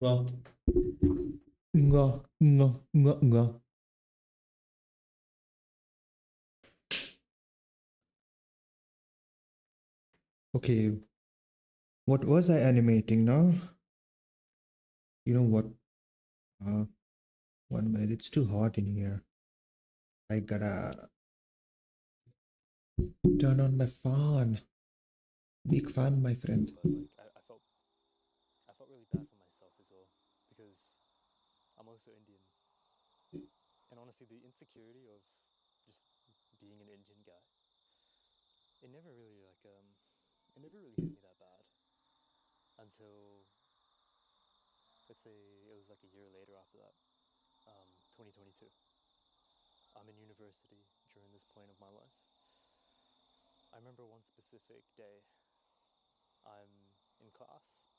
Enggak, enggak, enggak. Okay, what was I animating now? You know what? Uh, 1 minute. It's too hot in here. I gotta turn on my fan. Big fan, my friend. But like I felt really bad for myself as well because I'm also Indian, and honestly, the insecurity of just being an Indian guy, it never really it never really hit me that bad until, let's say, it was like a year later after that, 2022. I'm in university during this point of my life. I remember one specific day. I'm in class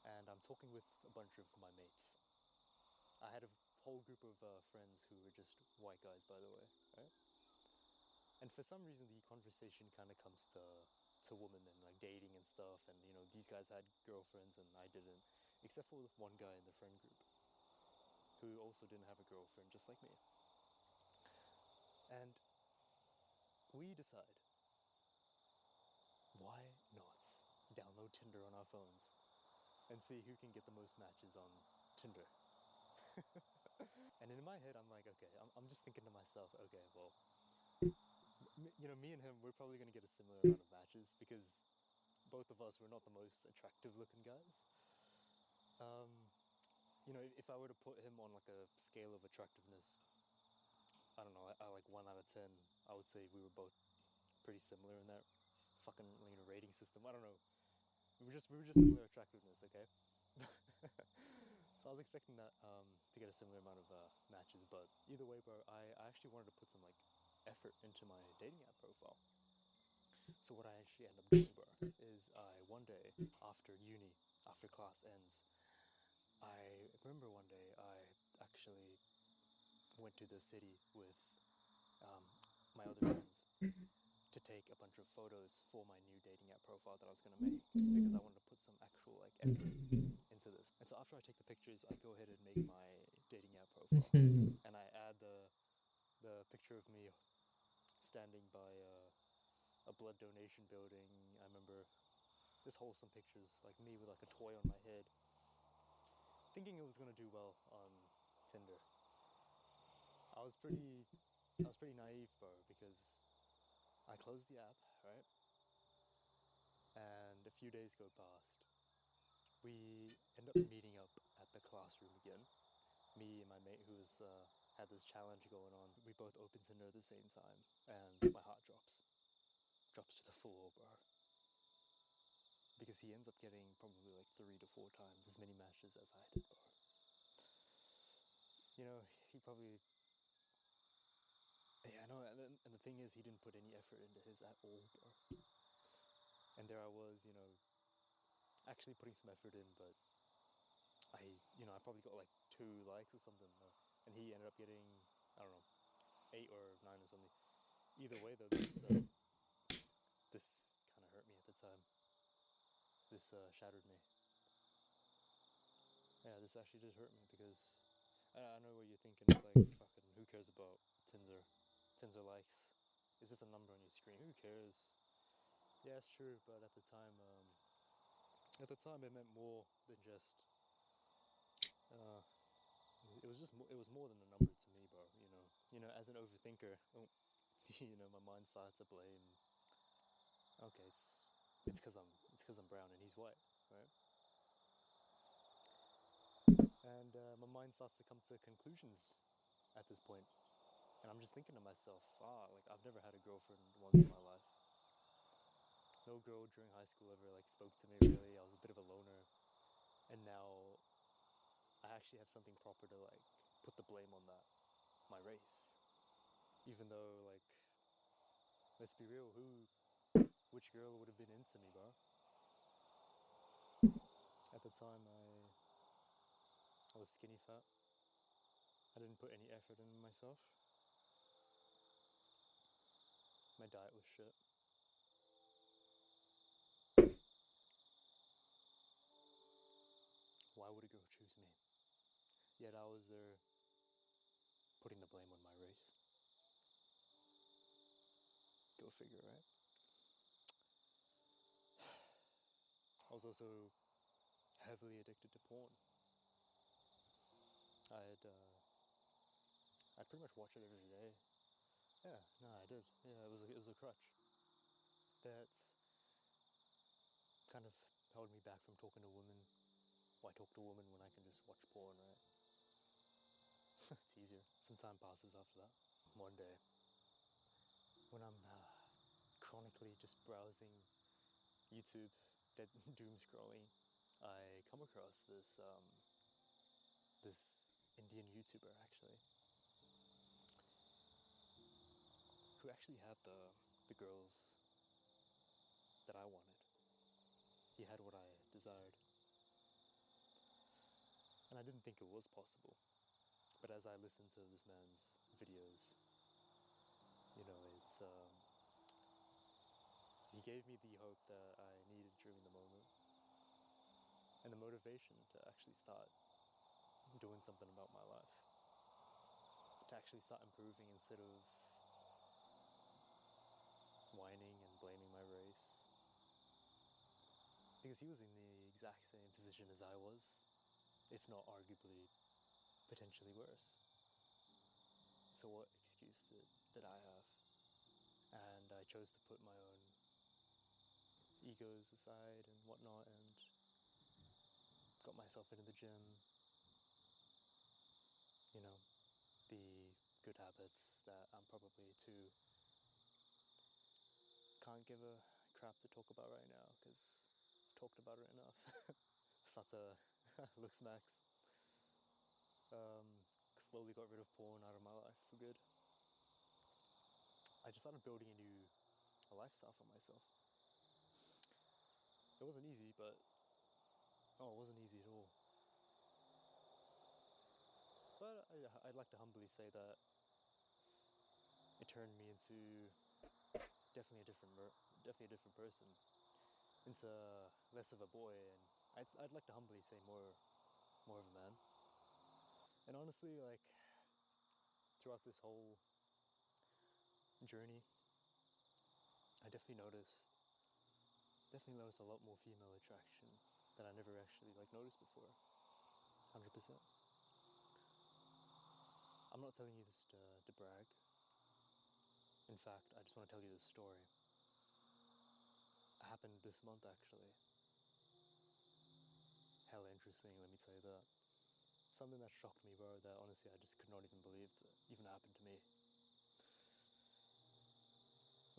and I'm talking with a bunch of my mates. I had a whole group of friends who were just white guys, by the way, right? And for some reason, the conversation kind of comes to women and like dating and stuff. And you know, these guys had girlfriends and I didn't, except for one guy in the friend group who also didn't have a girlfriend, just like me. And we decide, why not download Tinder on our phones and see who can get the most matches on Tinder? And in my head, I'm like, okay, I'm just thinking to myself, okay, well, you know, me and him, we're probably going to get a similar amount of matches because both of us were not the most attractive looking guys. Um, you know, if I were to put him on like a scale of attractiveness, I don't know, I like 1 out of 10, I would say we were both pretty similar in that fucking, you know, rating system. I don't know. We were just similar attractiveness, okay? So I was expecting that to get a similar amount of matches, but either way, bro, I actually wanted to put some like effort into my dating app profile. So what I actually end up doing, bro, is I one day after uni, after class ends, I remember one day I actually went to the city with um, my other friends to take a bunch of photos for my new dating app profile that I was going to make because I wanted to put some actual like effort into this. And so after I take the pictures, I go ahead and make my dating app profile, and I add the picture of me standing by a blood donation building. I remember this wholesome pictures like me with like a toy on my head, thinking it was going to do well on Tinder. I was pretty I was pretty naive, bro, because I closed the app, right? And a few days go past. We end up meeting up at the classroom again. Me and my mate who was had this challenge going on. We both open Tinder at the same time, and my heart drops to the floor, bro. Because he ends up getting probably like 3 to 4 times as many matches as I did, bro. You know, he probably, yeah, I know. And the thing is, he didn't put any effort into his at all, bro. And there I was, you know, actually putting some effort in, but I probably got like 2 likes or something, and he ended up getting, I don't know, 8 or 9 or something. Either way, though, this kind of hurt me at the time. This shattered me. Yeah, this actually did hurt me because I know what you're thinking. It's like fucking, who cares about Tinder? Tinder likes. It's just a number on your screen. Who cares? Yeah, it's true, but at the time, it meant more than just. Uh, it was just it was more than a number to me, bro. As an overthinker, my mind started to blame. Okay, it's because I'm brown and he's white, right? And my mind starts to come to conclusions at this point, and I'm just thinking to myself, like I've never had a girlfriend once in my life. No girl during high school ever like spoke to me really. I was a bit of a loner, and now I actually have something proper to like put the blame on that, my race. Even though like, let's be real, which girl would have been into me, bro? At the time, I was skinny fat. I didn't put any effort into myself. My diet was shit. Why would a girl Yet I was there putting the blame on my race. Go figure, right? I was also heavily addicted to porn. I'd pretty much watch it every day. Yeah, no, I did. Yeah, it was a crutch. That's kind of held me back from talking to women. Why talk to women when I can just watch porn, right? It's easier. Some time passes after that. One day, when I'm chronically just browsing YouTube, doom scrolling, I come across this this Indian YouTuber actually, who actually had the girls that I wanted. He had what I desired, and I didn't think it was possible. But as I listened to this man's videos, you know, he gave me the hope that I needed during the moment, and the motivation to actually start doing something about my life, to actually start improving instead of whining and blaming my race. Because he was in the exact same position as I was, if not arguably potentially worse. So what excuse did I have? And I chose to put my own egos aside and whatnot, and got myself into the gym. You know, the good habits that I'm probably can't give a crap to talk about right now because I've talked about it enough. Start to look smacks. Slowly got rid of porn out of my life for good. I just started building a lifestyle for myself. It wasn't easy, but it wasn't easy at all. But I'd like to humbly say that it turned me into definitely a different person, into less of a boy, and I'd like to humbly say more of a man. And honestly, like throughout this whole journey, I definitely noticed a lot more female attraction that I never actually noticed before. 100%. I'm not telling you this to brag. In fact, I just want to tell you this story. It happened this month actually. Hella interesting, let me tell you that. Something that shocked me, bro, that honestly I just could not even believe that even happened to me.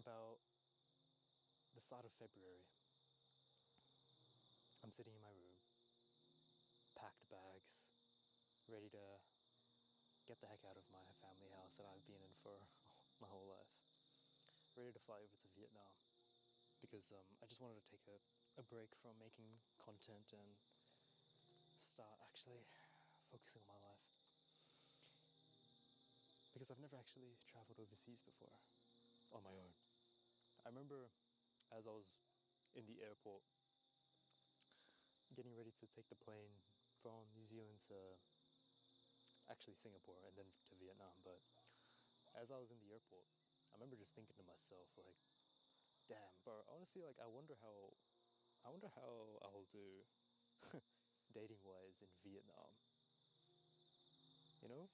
About the start of February, I'm sitting in my room, packed bags, ready to get the heck out of my family house that I've been in for my whole life. Ready to fly over to Vietnam because I just wanted to take a break from making content and start actually focusing on my life. Because I've never actually traveled overseas before on my own. I remember as I was in the airport getting ready to take the plane from New Zealand to actually Singapore and then to Vietnam, but as I was in the airport, I remember just thinking to myself, like, damn, bro, honestly, like, I wonder how I'll do dating wise in Vietnam. You know?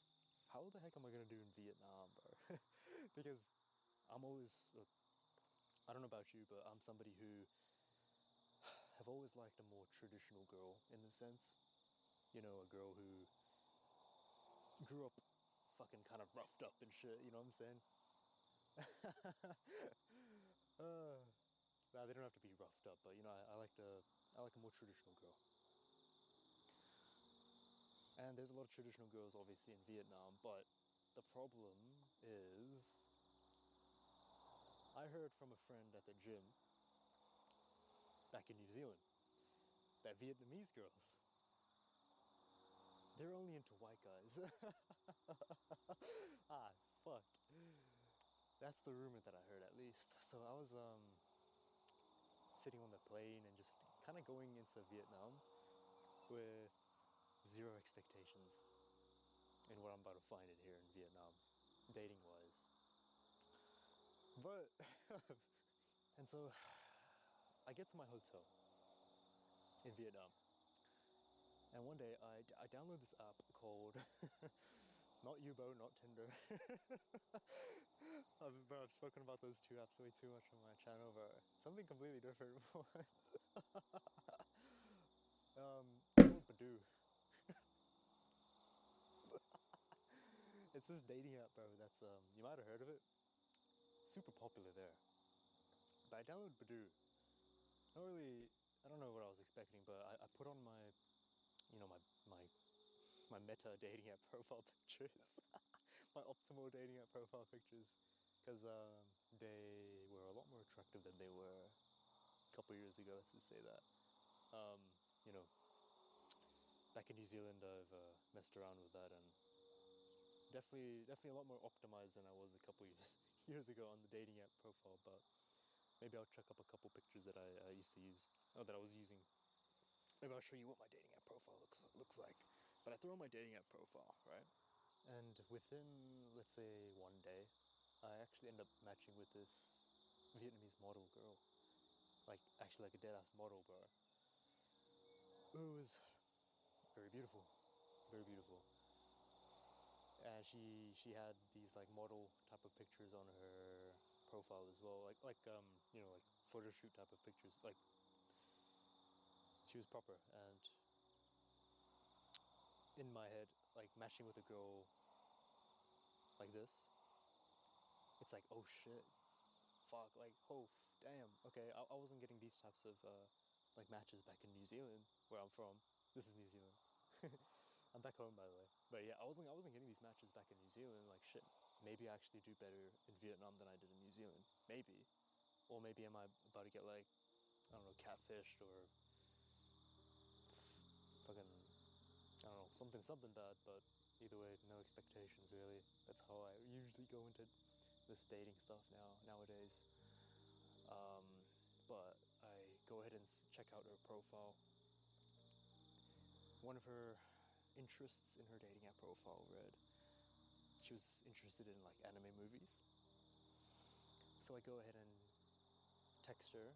How the heck am I gonna do in Vietnam, bro? Because I'm always, I don't know about you, but I'm somebody who have always liked a more traditional girl in the sense. You know, a girl who grew up fucking kind of roughed up and shit, you know what I'm saying? Nah, they don't have to be roughed up, but you know, I like a more traditional girl. And there's a lot of traditional girls obviously in Vietnam, but the problem is I heard from a friend at the gym back in New Zealand that Vietnamese girls, they're only into white guys. Ah, fuck. That's the rumor that I heard at least. So I was sitting on the plane and just kind of going into Vietnam with zero expectations. in what I'm about to find in here in Vietnam, dating-wise. But, and so I get to my hotel in Vietnam, and one day I download this app called, not Ubo, not Tinder. I've spoken about those two apps way too much on my channel, but something completely different. It's called Badoo. It's this dating app, bro. That's you might have heard of it. Super popular there. But I downloaded Badoo. Not really. I don't know what I was expecting, but I put on my, you know, my meta dating app profile pictures, my optimal dating app profile pictures, because they were a lot more attractive than they were a couple years ago. Let's just say that. You know, back in New Zealand, I've messed around with that, and definitely a lot more optimized than I was a couple years ago on the dating app profile. But maybe I'll check up a couple pictures that I used to use, or that I was using. Maybe I'll show you what my dating app profile looks like. But I throw on my dating app profile, right? And within, let's say, one day, I actually end up matching with this Vietnamese model girl. Like, actually like a dead-ass model, bro. Who was very beautiful. Very beautiful. And she had these like model type of pictures on her profile as well. Like you know, like photo shoot type of pictures. Like, she was proper. And in my head, like matching with a girl like this, it's like, oh shit, fuck, like, oh, damn, okay, I wasn't getting these types of like matches back in New Zealand, where I'm from. This is New Zealand. I'm back home, by the way. But yeah, I wasn't getting these matches back in New Zealand. Like, shit, maybe I actually do better in Vietnam than I did in New Zealand. Maybe. Or maybe am I about to get like, I don't know, catfished or fucking, I don't know, something bad. But either way, no expectations really. That's how I usually go into this dating stuff nowadays. Um, but I go ahead and check out her profile. One of her interests in her dating app profile read she was interested in like anime movies. So I go ahead and text her,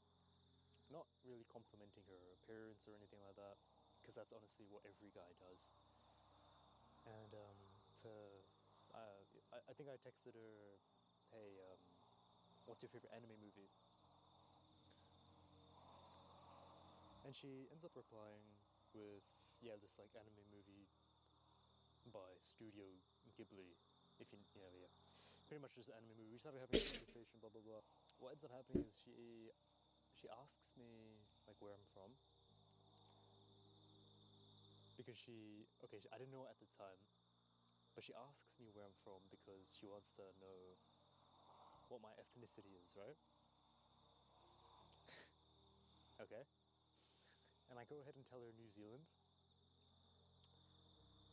not really complimenting her appearance or anything like that, because that's honestly what every guy does. And I think I texted her, hey, what's your favorite anime movie? And she ends up replying with, yeah, this like anime movie by Studio Ghibli. If you know, yeah, pretty much just an anime movie. We started having a conversation, blah blah blah. What ends up happening is she asks me like where I'm from, because I didn't know at the time, but she asks me where I'm from because she wants to know what my ethnicity is, right? Okay. And I go ahead and tell her New Zealand,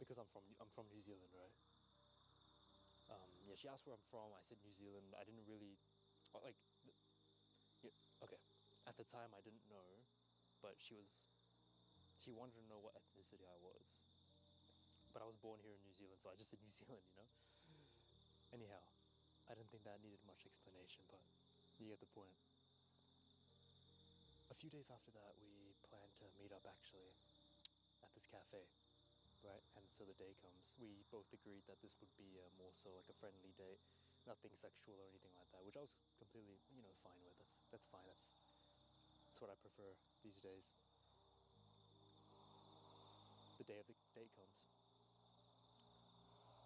because I'm from New Zealand, right? Yeah, she asked where I'm from. I said New Zealand. I didn't really like. Yeah, okay. At the time, I didn't know, but she wanted to know what ethnicity I was. But I was born here in New Zealand, so I just said New Zealand, you know? Anyhow, I didn't think that needed much explanation, but you get the point. A few days after that, we planned to meet up actually at this cafe, right? And so the day comes. We both agreed that this would be more so like a friendly date, nothing sexual or anything like that, which I was completely, you know, fine with. That's fine. That's what I prefer these days. The day of the date comes.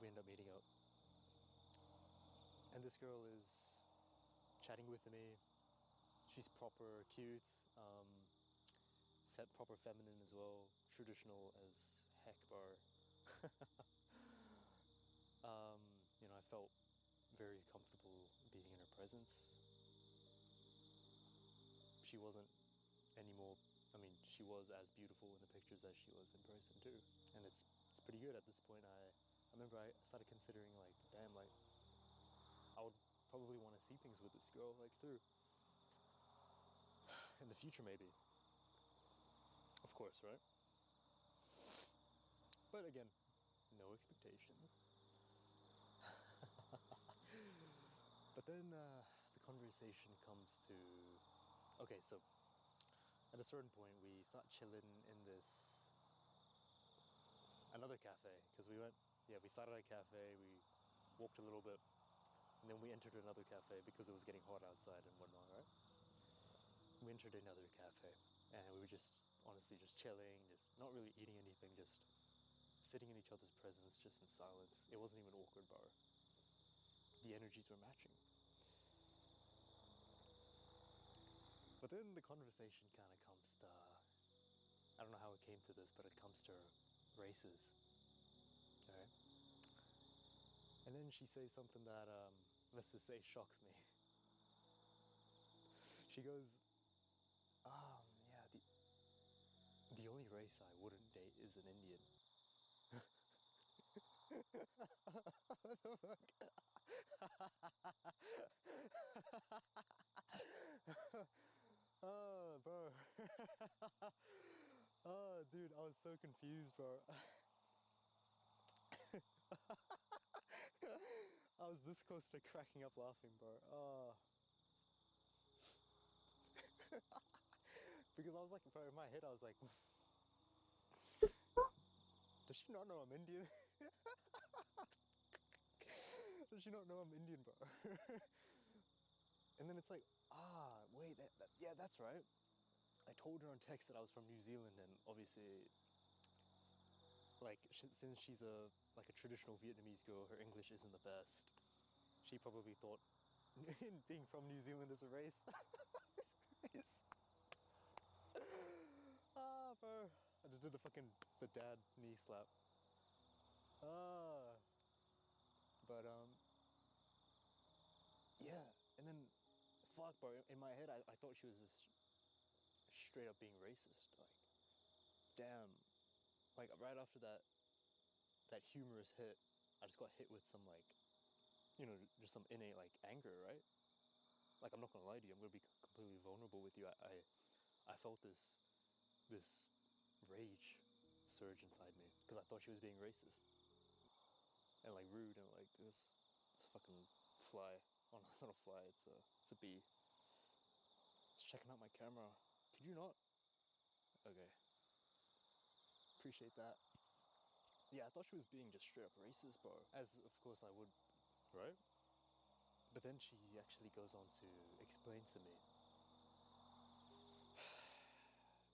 We end up meeting up. And this girl is chatting with me. She's proper cute, proper feminine as well, traditional as heck, bar. um, you know, I felt very comfortable being in her presence. She wasn't any more. I mean, she was as beautiful in the pictures as she was in person too, and it's pretty good at this point. I remember I started considering like, damn, like I would probably want to see things with this girl like through in the future maybe. Of course, right? But again, no expectations. But then the conversation comes to, okay, so at a certain point we start chilling in this another cafe, because we started at a cafe, we walked a little bit, and then we entered another cafe because it was getting hot outside and whatnot, right? We entered another cafe and we were just honestly just chilling, just not really eating anything, just sitting in each other's presence, just in silence. It wasn't even awkward, bro. The energies were matching. But then the conversation kind of comes to, I don't know how it came to this, but it comes to races, okay? And then she says something that, let's just say, shocks me. She goes, yeah, the only race I wouldn't date is an Indian. What the fuck? Oh, bro. Oh, dude, I was so confused, bro. I was this close to cracking up laughing, bro. Oh. Because I was like, bro, in my head, I was like, does she not know I'm Indian? Does she not know I'm Indian, bro? And then it's like, wait, yeah, that's right. I told her on text that I was from New Zealand, and obviously, like, since she's a traditional Vietnamese girl, her English isn't the best. She probably thought being from New Zealand is a race. It's a race. Bro, I just did the dad knee slap. But yeah, and then, fuck, bro. In my head, I thought she was just straight up being racist. Like, damn. Like right after that humorous hit, I just got hit with some just some innate anger, right? Like, I'm not gonna lie to you, I'm gonna be completely vulnerable with you. I felt this rage surge inside me because I thought she was being racist and rude and this fucking fly. Oh no, it's not a fly. It's a bee. It's checking out my camera. Could you not? Okay. Appreciate that. Yeah, I thought she was being just straight up racist, bro. As of course I would, right? But then she actually goes on to explain to me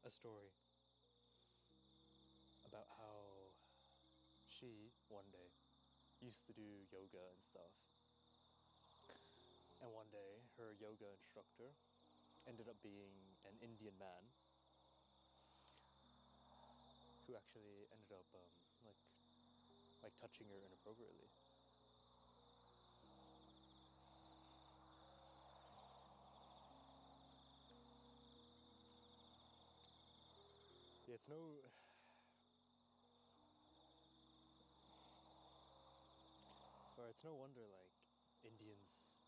a story about how she, one day, used to do yoga and stuff. And one day, her yoga instructor ended up being an Indian man who actually ended up touching her inappropriately. Yeah, it's no wonder Indians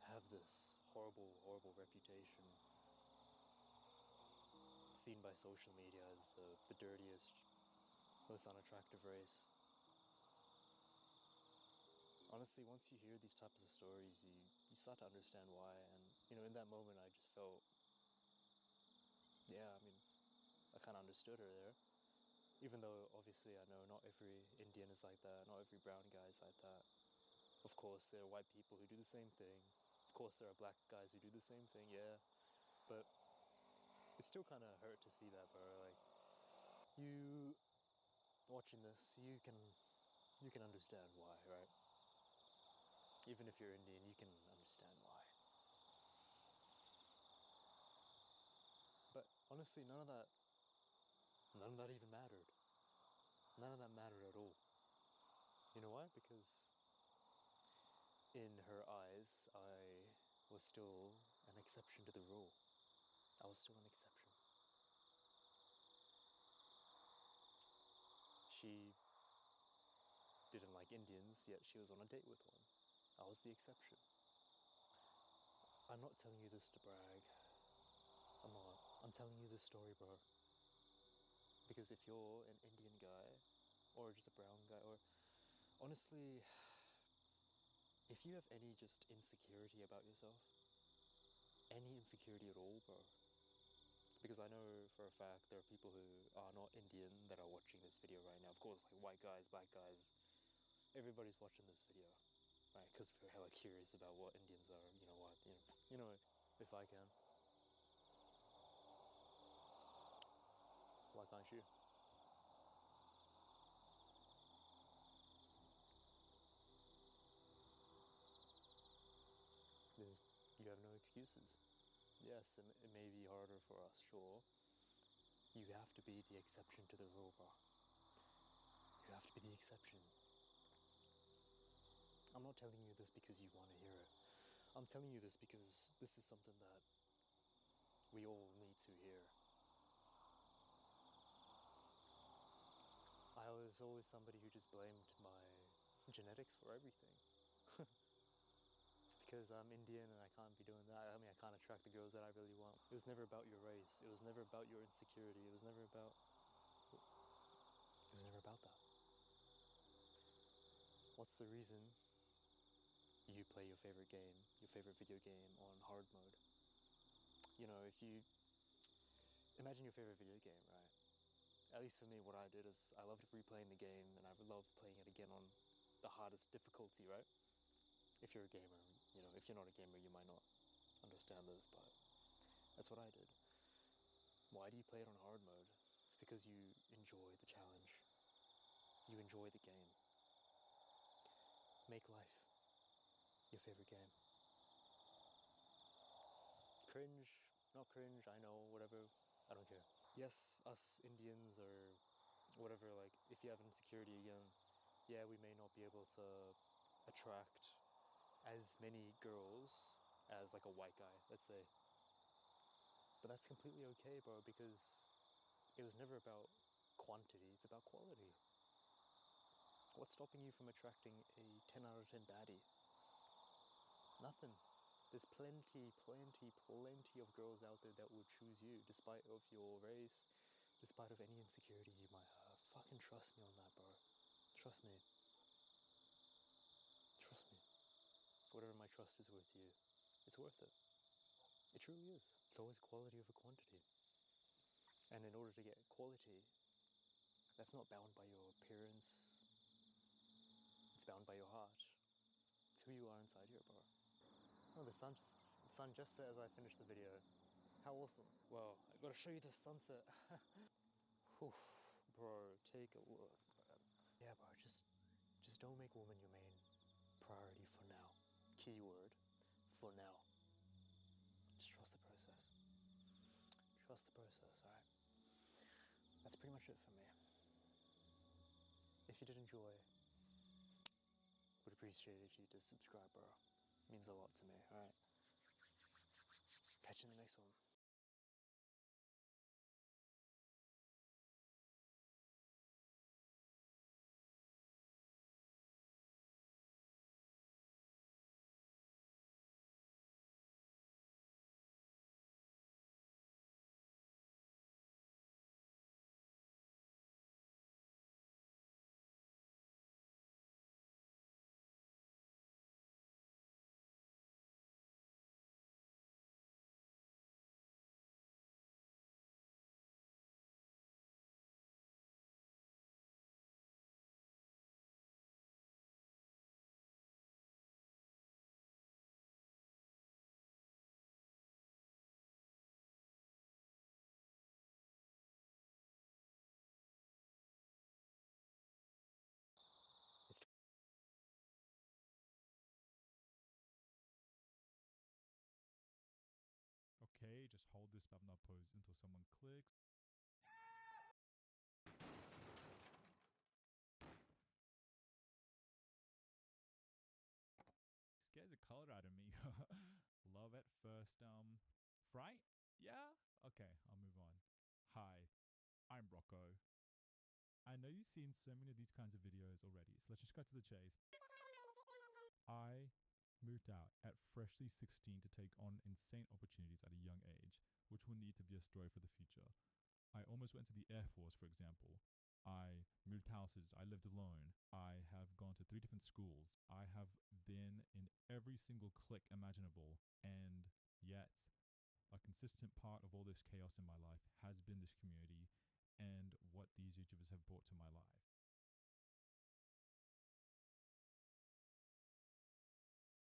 have this horrible, horrible reputation, seen by social media as the dirtiest, most unattractive race. Honestly, once you hear these types of stories, you start to understand why. And in that moment, I just felt, yeah, I mean, I kind of understood her there. Even though obviously I know not every Indian is like that, not every brown guy is like that. Of course, there are white people who do the same thing. Of course, there are black guys who do the same thing, yeah. But it still kind of hurt to see that, bro. You watching this, you can understand why, right? Even if you're Indian, you can understand why. But honestly, none of that even mattered. None of that mattered at all. You know why? Because in her eyes, I was still an exception to the rule. I was still an exception. She didn't like Indians, yet she was on a date with one. I was the exception. I'm not telling you this to brag. I'm not. I'm telling you this story, bro. Because if you're an Indian guy, or just a brown guy, or honestly, if you have any just insecurity about yourself, any insecurity at all, bro, because I know for a fact there are people who are not Indian that are watching this video right now. Of course, like white guys, black guys, everybody's watching this video, right? Because we're hella curious about what Indians are, you know what, if I can, why can't you? Because you have no excuses. Yes, it may be harder for us, sure. You have to be the exception to the rule, bro. You have to be the exception. I'm not telling you this because you want to hear it. I'm telling you this because this is something that we all need to hear. I was always somebody who just blamed my genetics for everything. It's because I'm Indian and I can't be doing that. I mean, I can't attract the girls that I really want. It was never about your race. It was never about your insecurity. It was never about that. What's the reason you play your favorite game, your favorite video game on hard mode? You know, if you imagine your favorite video game, right? At least for me, what I did is I loved replaying the game and I loved playing it again on the hardest difficulty, right? If you're a gamer, you know, if you're not a gamer, you might not understand this, but that's what I did. Why do you play it on hard mode? It's because you enjoy the challenge. You enjoy the game. Make life your favorite game. Cringe, not cringe, I know, whatever, I don't care. Yes, us Indians or whatever, like, if you have insecurity again, yeah, we may not be able to attract as many girls as like a white guy, let's say. But that's completely okay, bro, because it was never about quantity, it's about quality. What's stopping you from attracting a 10 out of 10 baddie? Nothing. There's plenty of girls out there that will choose you, despite of your race, despite of any insecurity you might have. Fucking trust me on that, bro. Trust me. Trust me. Whatever my trust is worth to you, it's worth it. It truly is. It's always quality over quantity. And in order to get quality, that's not bound by your appearance. It's bound by your heart. It's who you are inside here, bro. Oh, the sun just set as I finished the video. How awesome. Well, I gotta show you the sunset. Whew, bro, take a look, man. Yeah, bro, just don't make women your main priority for now. Keyword, for now. Just trust the process. Trust the process, alright? That's pretty much it for me. If you did enjoy, would appreciate it if you did subscribe, bro. It means a lot to me, alright? Catch you in the next one. It's Okay, just hold this spam not pose until someone clicks. Scared the color out of me. Love at first fright? Yeah? Okay, I'll move on. Hi, I'm Rocco. I know you've seen so many of these kinds of videos already, so let's just cut to the chase. I moved out at freshly 16 to take on insane opportunities at a young age, which will need to be a story for the future. I almost went to the Air Force, for example. I moved houses. I lived alone. I have gone to 3 different schools. I have been in every single clique imaginable. And yet, a consistent part of all this chaos in my life has been this community and what these YouTubers have brought to my life.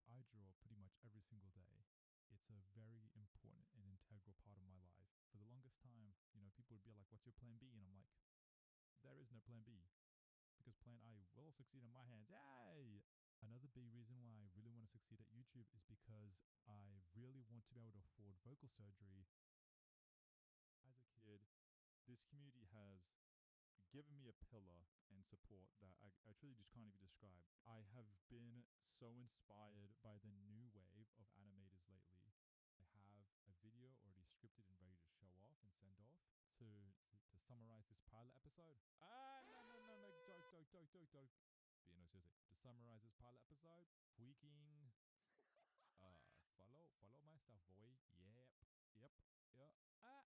I draw pretty much every single day. It's a very important and integral part of my life. For the longest time, people would be like, "What's your plan B?" And I'm like, "There is no plan B, because plan A will succeed in my hands." Yay! Another big reason why I really want to succeed at YouTube is because I really want to be able to afford vocal surgery. As a kid, this community has given me a pillar and support that I truly just can't even describe. I have been so inspired by the new wave of animators lately. I have a video already scripted and ready to show off and send off to summarize this pilot episode. No, joke. But seriously, to summarize this pilot episode, freaking follow my stuff, boy. Yep. Yeah. Ah.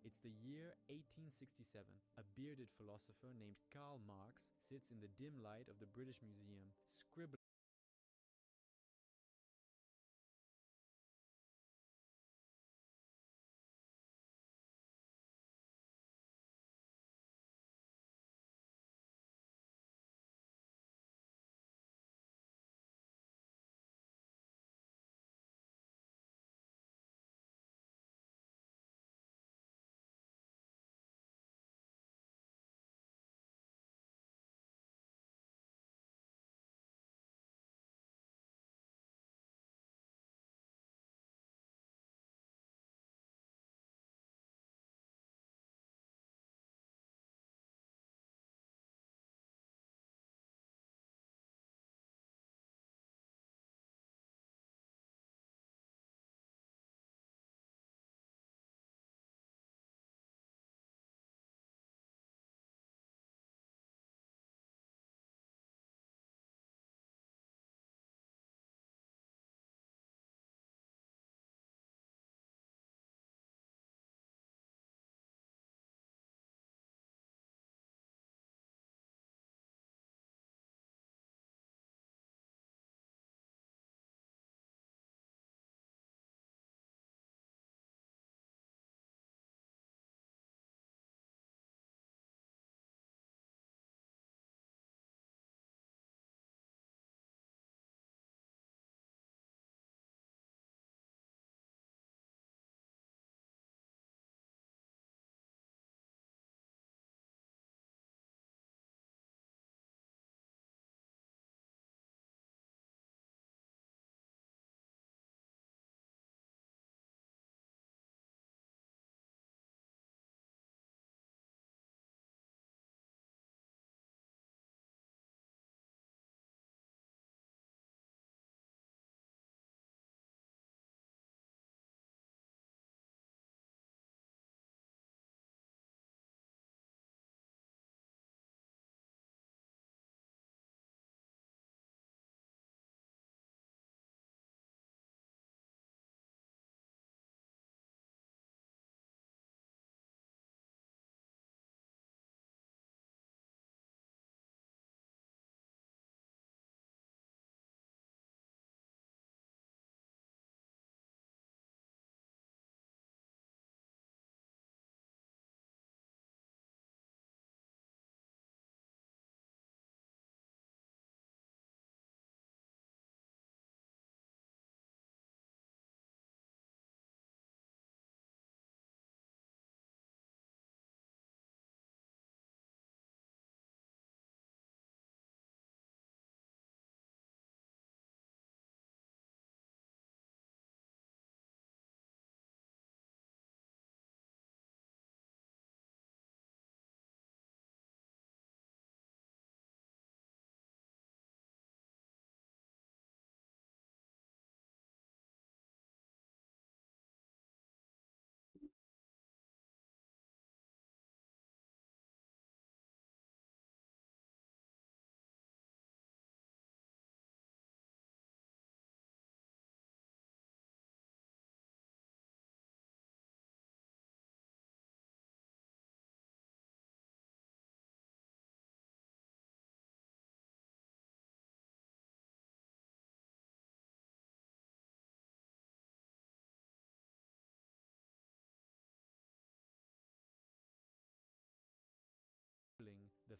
It's the year 1867. A bearded philosopher named Karl Marx sits in the dim light of the British Museum, scribbling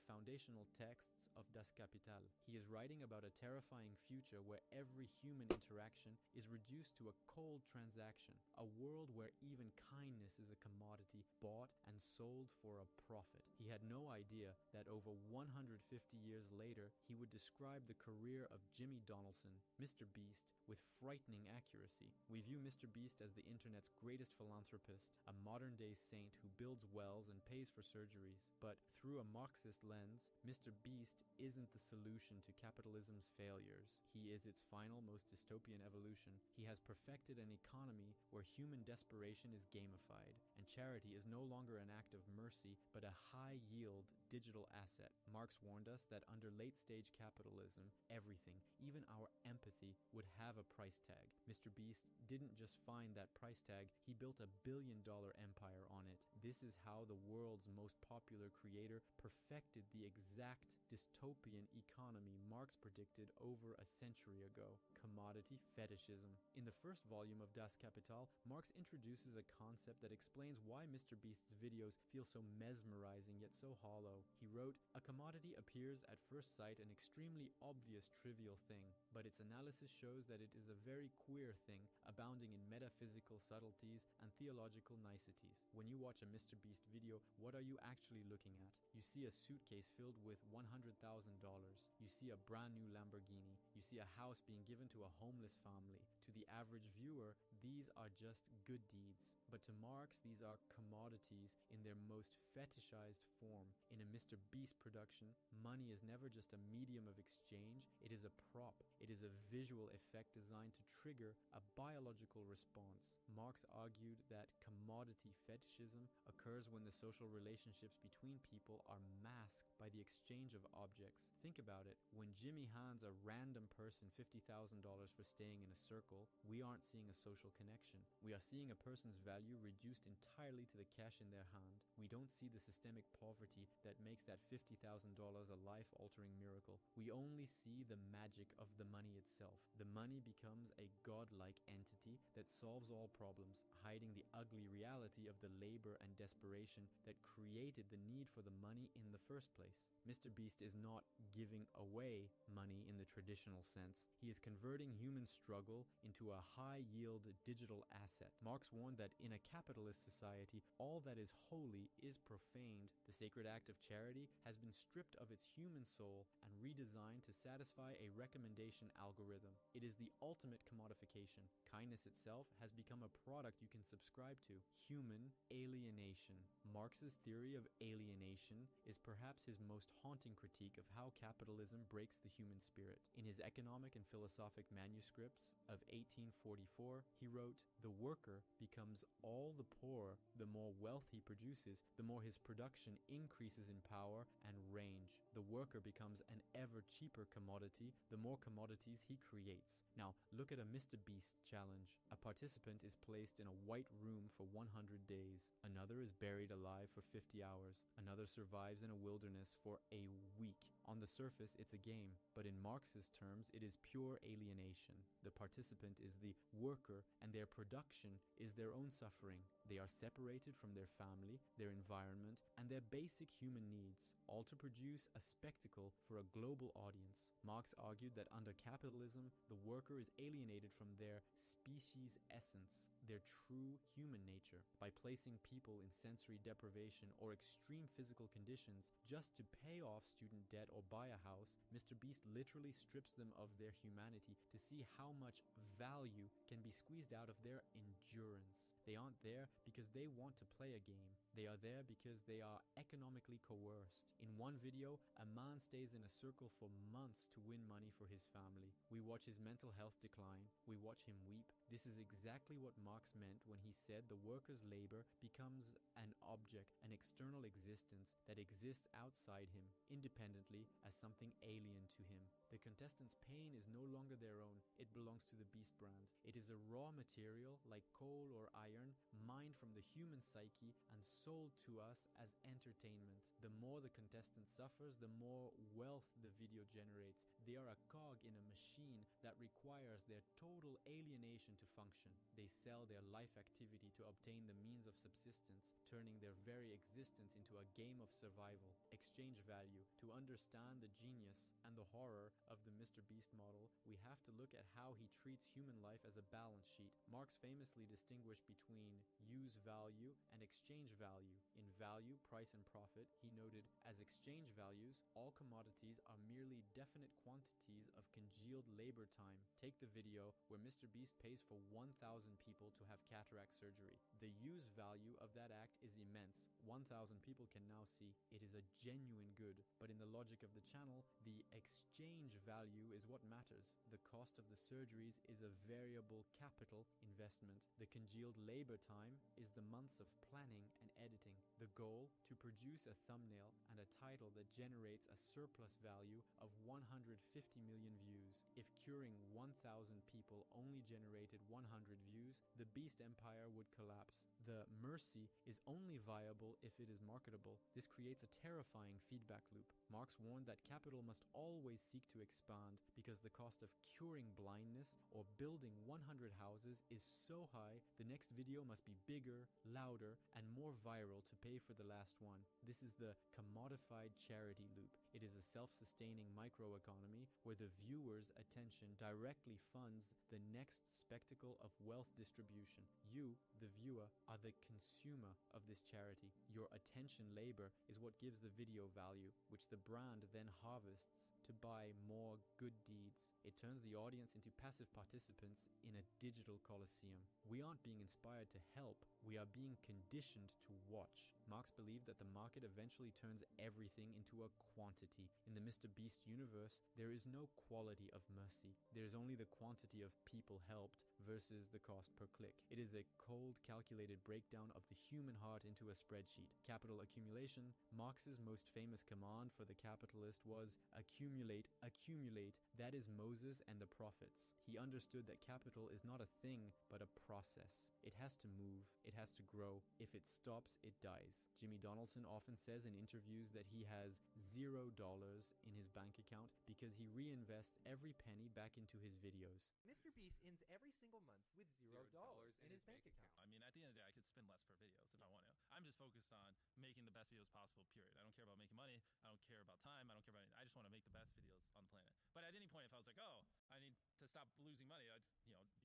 foundational texts of Das Kapital. He is writing about a terrifying future where every human interaction is reduced to a cold transaction, a world where even kindness is a commodity bought and sold for a profit. He had no idea that over 150 years later, he would describe the career of Jimmy Donaldson, Mr. Beast, with frightening accuracy. We view Mr. Beast as the internet's greatest philanthropist, a modern-day saint who builds wells and pays for surgeries. But through a Marxist lens, Mr. Beast isn't the solution to capitalism's failures. He is its final, most dystopian evolution. He has perfected an economy where human desperation is gamified, and charity is no longer an act of mercy, but a high-yield digital asset. Marx warned us that under late-stage capitalism, everything, even our empathy, would have a price tag. Mr. Beast didn't just find that price tag, he built $1 billion empire on it. This is how the world's most popular creator perfected the exact dystopian economy Marx predicted over a century ago: commodity fetishism. In the first volume of Das Kapital, Marx introduces a concept that explains why Mr. Beast's videos feel so mesmerizing yet so hollow. He wrote, "A commodity appears at first sight an extremely obvious trivial thing, but its analysis shows that it is a very queer thing, abounding in metaphysical subtleties and theological niceties. When you watch a Mr. Beast video, what are you actually looking at? You see a suitcase filled with $100,000. You see a brand new Lamborghini. You see a house being given to a homeless family. To the average viewer, these are just good deeds. But to Marx, these are commodities in their most fetishized form. In a Mr. Beast production, money is never just a medium of exchange, it is a prop. It is a visual effect designed to trigger a biological response." Marx argued that commodity fetishism occurs when the social relationships between people are masked by the exchange of objects. Think about it. When Jimmy hands a random person $50,000 for staying in a circle, we aren't seeing a social connection. We are seeing a person's value reduced entirely to the cash in their hand. We don't see the systemic poverty that makes that $50,000 a life-altering miracle. We only see the magic of the money itself. The money becomes a godlike entity that solves all problems, hiding the ugly reality of the labor and desperation that created the need for the money in the first place. Mr. Beast is not giving away money in the traditional sense. He is converting human struggle into a high-yield digital asset. Marx warned that in a capitalist society, all that is holy is profaned. The sacred act of charity has been stripped of its human soul and redesigned to satisfy a recommendation algorithm. It is the ultimate commodification. Kindness itself has become a product you can subscribe to. Human alienation. Marx's theory of alienation is perhaps his most haunting critique of how capitalism breaks the human spirit. In his economic and philosophic manuscripts of 1844, he wrote, "The worker becomes all the poorer the more wealth he produces, the more his production increases in power and range. The worker becomes an ever cheaper commodity the more commodities he creates." Now, look at a Mr. Beast challenge. A participant is placed in a white room for 100 days. Another is buried alive for 50 hours. Another survives in a wilderness for a week. On the surface, it's a game, but in Marxist terms, it is pure alienation. The participant is the worker, and their production is their own suffering. They are separated from their family, their environment, and their basic human needs, all to produce a spectacle for a global audience. Marx argued that under capitalism, the worker is alienated from their species essence, their true human nature. By placing people in sensory deprivation or extreme physical conditions just to pay off student debt or buy a house, Mr. Beast literally strips them of their humanity to see how much value can be squeezed out of their endurance. They aren't there because they want to play a game. They are there because they are economically coerced. In one video, a man stays in a circle for months to win money for his family. We watch his mental health decline. We watch him weep. This is exactly what Marx meant when he said the worker's labor becomes an object, an external existence that exists outside him, independently as something alien to him. The contestants' pain is no longer their own. It belongs to the Beast brand. It is a raw material like coal or iron, mined from the human psyche and sold to us as entertainment. The more the contestant suffers, the more wealth the video generates. They are a cog plug in a machine that requires their total alienation to function. They sell their life activity to obtain the means of subsistence, turning their very existence into a game of survival. Exchange value. To understand the genius and the horror of the Mr. Beast model, we have to look at how he treats human life as a balance sheet. Marx famously distinguished between use value and exchange value. In value, price, and profit, he noted, as exchange values, all commodities are merely definite quantities of congealed labor time. Take the video where Mr. Beast pays for 1,000 people to have cataract surgery. The use value of that act is immense. 1,000 people can now see it is a genuine good, but in the logic of the channel, the exchange value is what matters. The cost of the surgeries is a variable capital investment. The congealed labor time is the months of planning and editing. The goal, to produce a thumbnail and a title that generates a surplus value of 150 million views. If curing 1,000 people only generated 100 views, the Beast Empire would collapse. The mercy is only viable if it is marketable. This creates a terrifying feedback loop. Marx warned that capital must always seek to expand because the cost of curing blindness or building 100 houses is so high, the next video must be bigger, louder, and more viral to pay for the last one. This is the commodified charity loop. It is a self-sustaining microeconomy where the viewer's attention directly funds the next spectacle of wealth distribution. You, the viewer, are the consumer of this charity. Your attention labor is what gives the video value, which the brand then harvests to buy more good deeds. It turns the audience into passive participants in a digital coliseum. We aren't being inspired to help, we are being conditioned to watch. Marx believed that the market eventually turns everything into a quantity. In the Mr. Beast universe, there is no quality of mercy. There is only the quantity of people helped versus the cost per click. It is a cold, calculated breakdown of the human heart into a spreadsheet. Capital accumulation. Marx's most famous command for the capitalist was accumulate, accumulate. That is Moses and the prophets. He understood that capital is not a thing, but a process. It has to move. It has to grow. If it stops, it dies. Jimmy Donaldson often says in interviews that he has $0 in his bank account because he reinvests every penny back into his videos. Mr. Beast ends every single month with $0 in his bank account. I mean, at the end of the day, I could spend less per videos if I want to. I'm just focused on making the best videos possible, period. I don't care about making money. I don't care about time. I don't care about anything. I just want to make the best videos on the planet. But at any point, if I was like, oh, I need to stop losing money, I'd,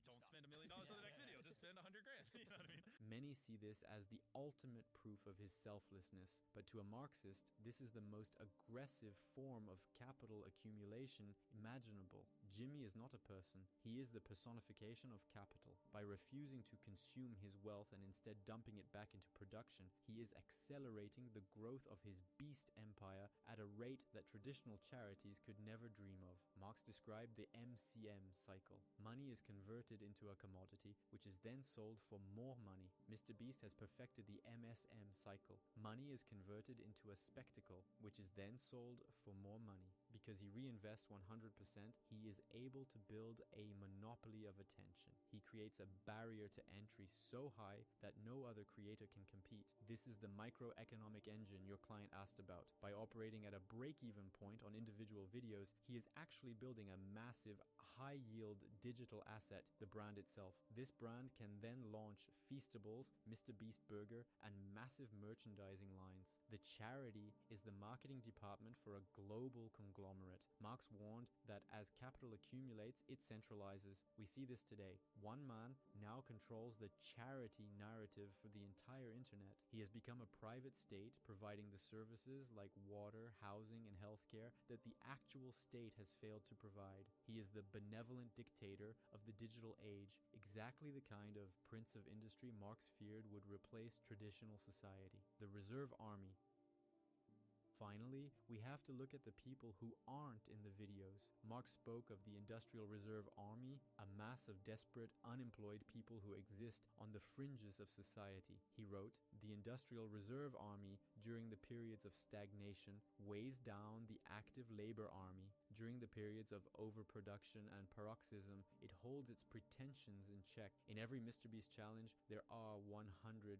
don't spend $1 million on the next video. Just spend 100 grand. You know what I mean? Many see this as the ultimate proof of his selflessness, but to a Marxist, this is the most aggressive form of capital accumulation imaginable. Jimmy is not a person. He is the personification of capital. By refusing to consume his wealth and instead dumping it back into production, he is accelerating the growth of his beast empire at a rate that traditional charities could never dream of. Marx described the MCM cycle. Money is converted into a commodity, which is then sold for more money. Mr. Beast has perfected the MSM cycle. Money is converted into a spectacle, which is then sold for more money. Because he reinvests 100%, he is able to build a monopoly of attention. He creates a barrier to entry so high that no other creator can compete. This is the microeconomic engine your client asked about. By operating at a break-even point on individual videos, he is actually building a massive, high-yield digital asset, the brand itself. This brand can then launch Feastables, Mr. Beast Burger, and massive merchandising lines. The charity is the marketing department for a global conglomerate. Marx warned that as capital accumulates, it centralizes. We see this today. One man now controls the charity narrative for the entire internet. He has become a private state, providing the services like water, housing, and healthcare that the actual state has failed to provide. He is the benevolent dictator of the digital age, exactly the kind of prince of industry Marx feared would replace traditional society. The Reserve Army. Finally, we have to look at the people who aren't in the videos. Marx spoke of the Industrial Reserve Army, a mass of desperate, unemployed people who exist on the fringes of society. He wrote, "The Industrial Reserve Army, during the periods of stagnation, weighs down the active labor army. During the periods of overproduction and paroxysm, it holds its pretensions in check. In every MrBeast challenge, there are 100,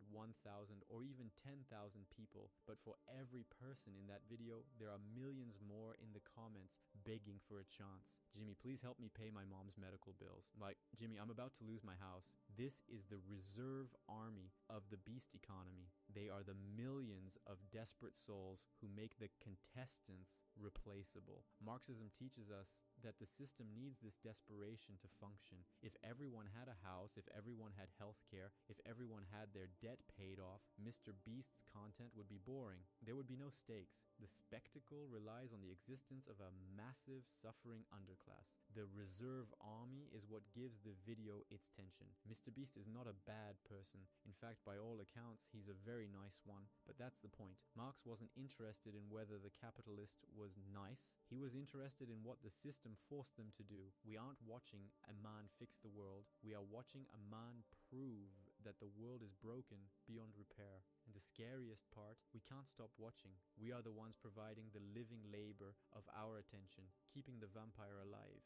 1,000, or even 10,000 people, but for every person in that video, there are millions more in the comments begging for a chance. Jimmy, please help me pay my mom's medical bills. Like, Jimmy, I'm about to lose my house. This is the reserve army of the beast economy. They are the millions of desperate souls who make the contestants replaceable. Marxism teaches us that the system needs this desperation to function. If everyone had a house, if everyone had health care, if everyone had their debt paid off, Mr. Beast's content would be boring. There would be no stakes. The spectacle relies on the existence of a massive suffering underclass. The reserve army is what gives the video its tension. Mr. Beast is not a bad person. In fact, by all accounts, he's a very nice one. But that's the point. Marx wasn't interested in whether the capitalist was nice. He was interested in what the system forced them to do. We aren't watching a man fix the world. We are watching a man prove that the world is broken beyond repair. And the scariest part, we can't stop watching. We are the ones providing the living labor of our attention, keeping the vampire alive.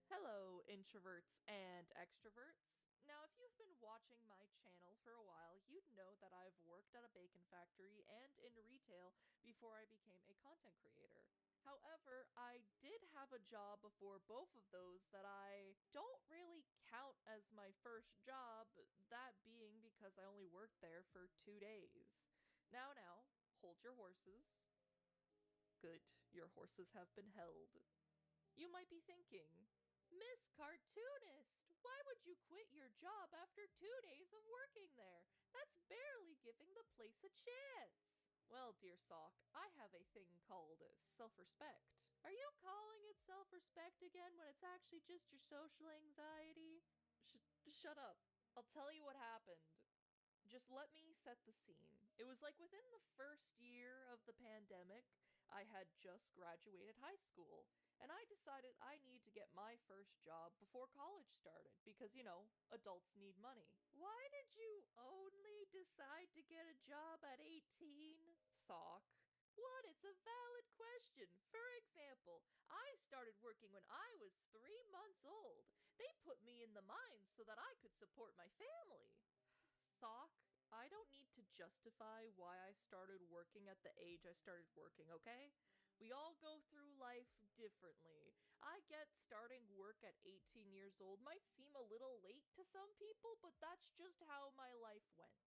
Hello, introverts and extroverts. Now, if you've been watching my channel for a while, you'd know that I've worked at a bacon factory and in retail before I became a content creator. However, I did have a job before both of those that I don't really count as my first job, that being because I only worked there for 2 days. Now, hold your horses. Good, your horses have been held. You might be thinking, Miss Cartoonist, why would you quit your job after 2 days of working there? That's barely giving the place a chance. Well, dear Sock, I have a thing called self-respect. Are you calling it self-respect again when it's actually just your social anxiety? Shut up. I'll tell you what happened. Just let me set the scene. It was like within the first year of the pandemic, I had just graduated high school, and I decided I need to get my first job before college started because, adults need money. Why did you only decide to get a job at 18? Sock. What? It's a valid question. For example, I started working when I was 3 months old. They put me in the mines so that I could support my family. Sock, I don't need to justify why I started working at the age I started working, okay? We all go through life differently. I get starting work at 18 years old might seem a little late to some people, but that's just how my life went.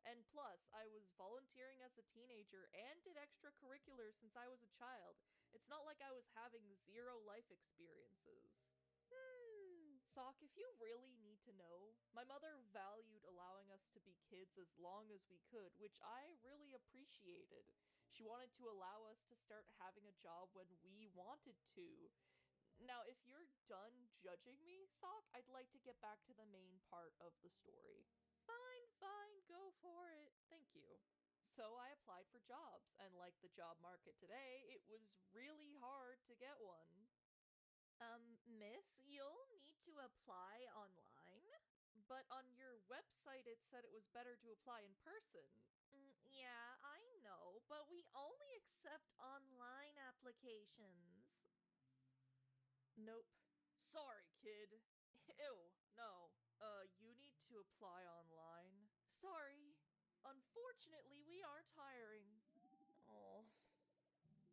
And plus, I was volunteering as a teenager and did extracurriculars since I was a child. It's not like I was having zero life experiences. Sock, if you really need to know, my mother valued allowing us to be kids as long as we could, which I really appreciated. She wanted to allow us to start having a job when we wanted to. Now, if you're done judging me, Sock, I'd like to get back to the main part of the story. Fine, go for it. Thank you. So I applied for jobs, and like the job market today, it was really hard to get one. Miss, you'll need to apply online. But on your website, it said it was better to apply in person. Yeah, I know, but we only accept online applications. Nope. Sorry, kid. Ew, no. You need to apply online. Sorry. Unfortunately, we aren't hiring. Oh.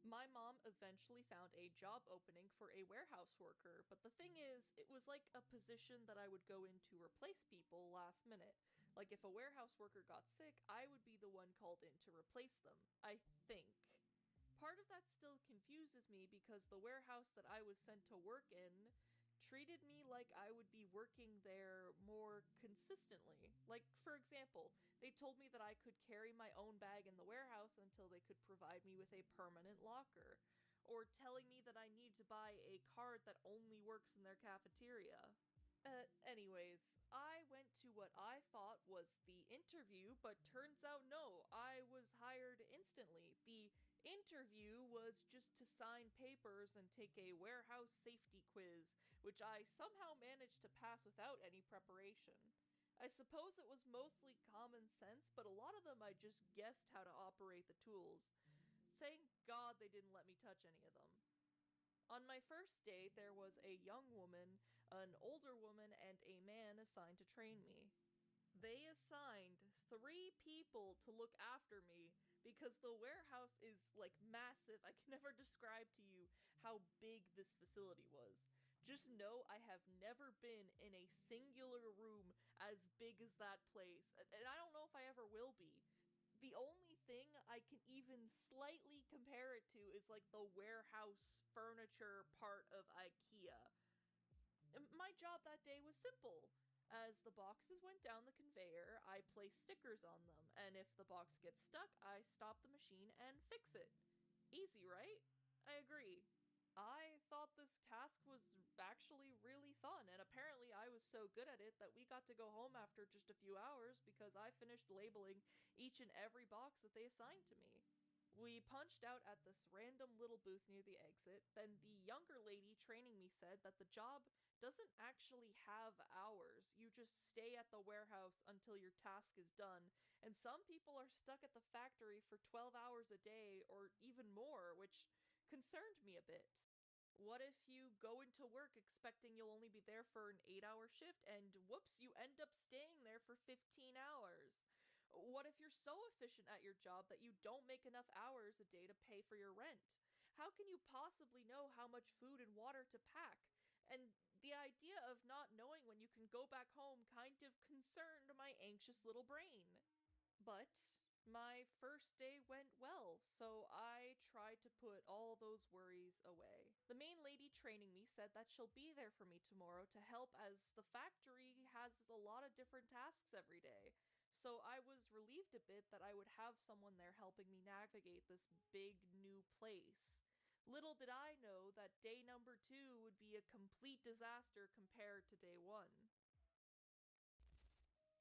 My mom eventually found a job opening for a warehouse worker, but the thing is, it was like a position that I would go in to replace people last minute. Like if a warehouse worker got sick, I would be the one called in to replace them, I think. Part of that still confuses me because the warehouse that I was sent to work in treated me like I would be working there more consistently. Like, for example, they told me that I could carry my own bag in the warehouse until they could provide me with a permanent locker, or telling me that I need to buy a card that only works in their cafeteria. Anyways, I went to what I thought was the interview, but turns out no, I was hired instantly. The interview was just to sign papers and take a warehouse safety quiz, which I somehow managed to pass without any preparation. I suppose it was mostly common sense, but a lot of them I just guessed how to operate the tools. Thank God they didn't let me touch any of them. On my first day, there was a young woman, an older woman, and a man assigned to train me. They assigned 3 people to look after me because the warehouse is like massive. I can never describe to you how big this facility was. Just know I have never been in a singular room as big as that place, and I don't know if I ever will be. The only thing I can even slightly compare it to is like the warehouse furniture part of IKEA. My job that day was simple. As the boxes went down the conveyor, I placed stickers on them, and if the box gets stuck, I stop the machine and fix it. Easy, right? I agree. I thought this task was actually really fun, and apparently I was so good at it that we got to go home after just a few hours because I finished labeling each and every box that they assigned to me. We punched out at this random little booth near the exit. Then the younger lady training me said that the job doesn't actually have hours. You just stay at the warehouse until your task is done. And some people are stuck at the factory for 12 hours a day or even more, which concerned me a bit. What if you go into work expecting you'll only be there for an 8-hour shift and whoops, you end up staying there for 15 hours? What if you're so efficient at your job that you don't make enough hours a day to pay for your rent? How can you possibly know how much food and water to pack? And the idea of not knowing when you can go back home kind of concerned my anxious little brain. But my first day went well, so I tried to put all those worries away. The main lady training me said that she'll be there for me tomorrow to help as the factory has a lot of different tasks every day. So I was relieved a bit that I would have someone there helping me navigate this big new place. Little did I know that day number 2 would be a complete disaster compared to day 1.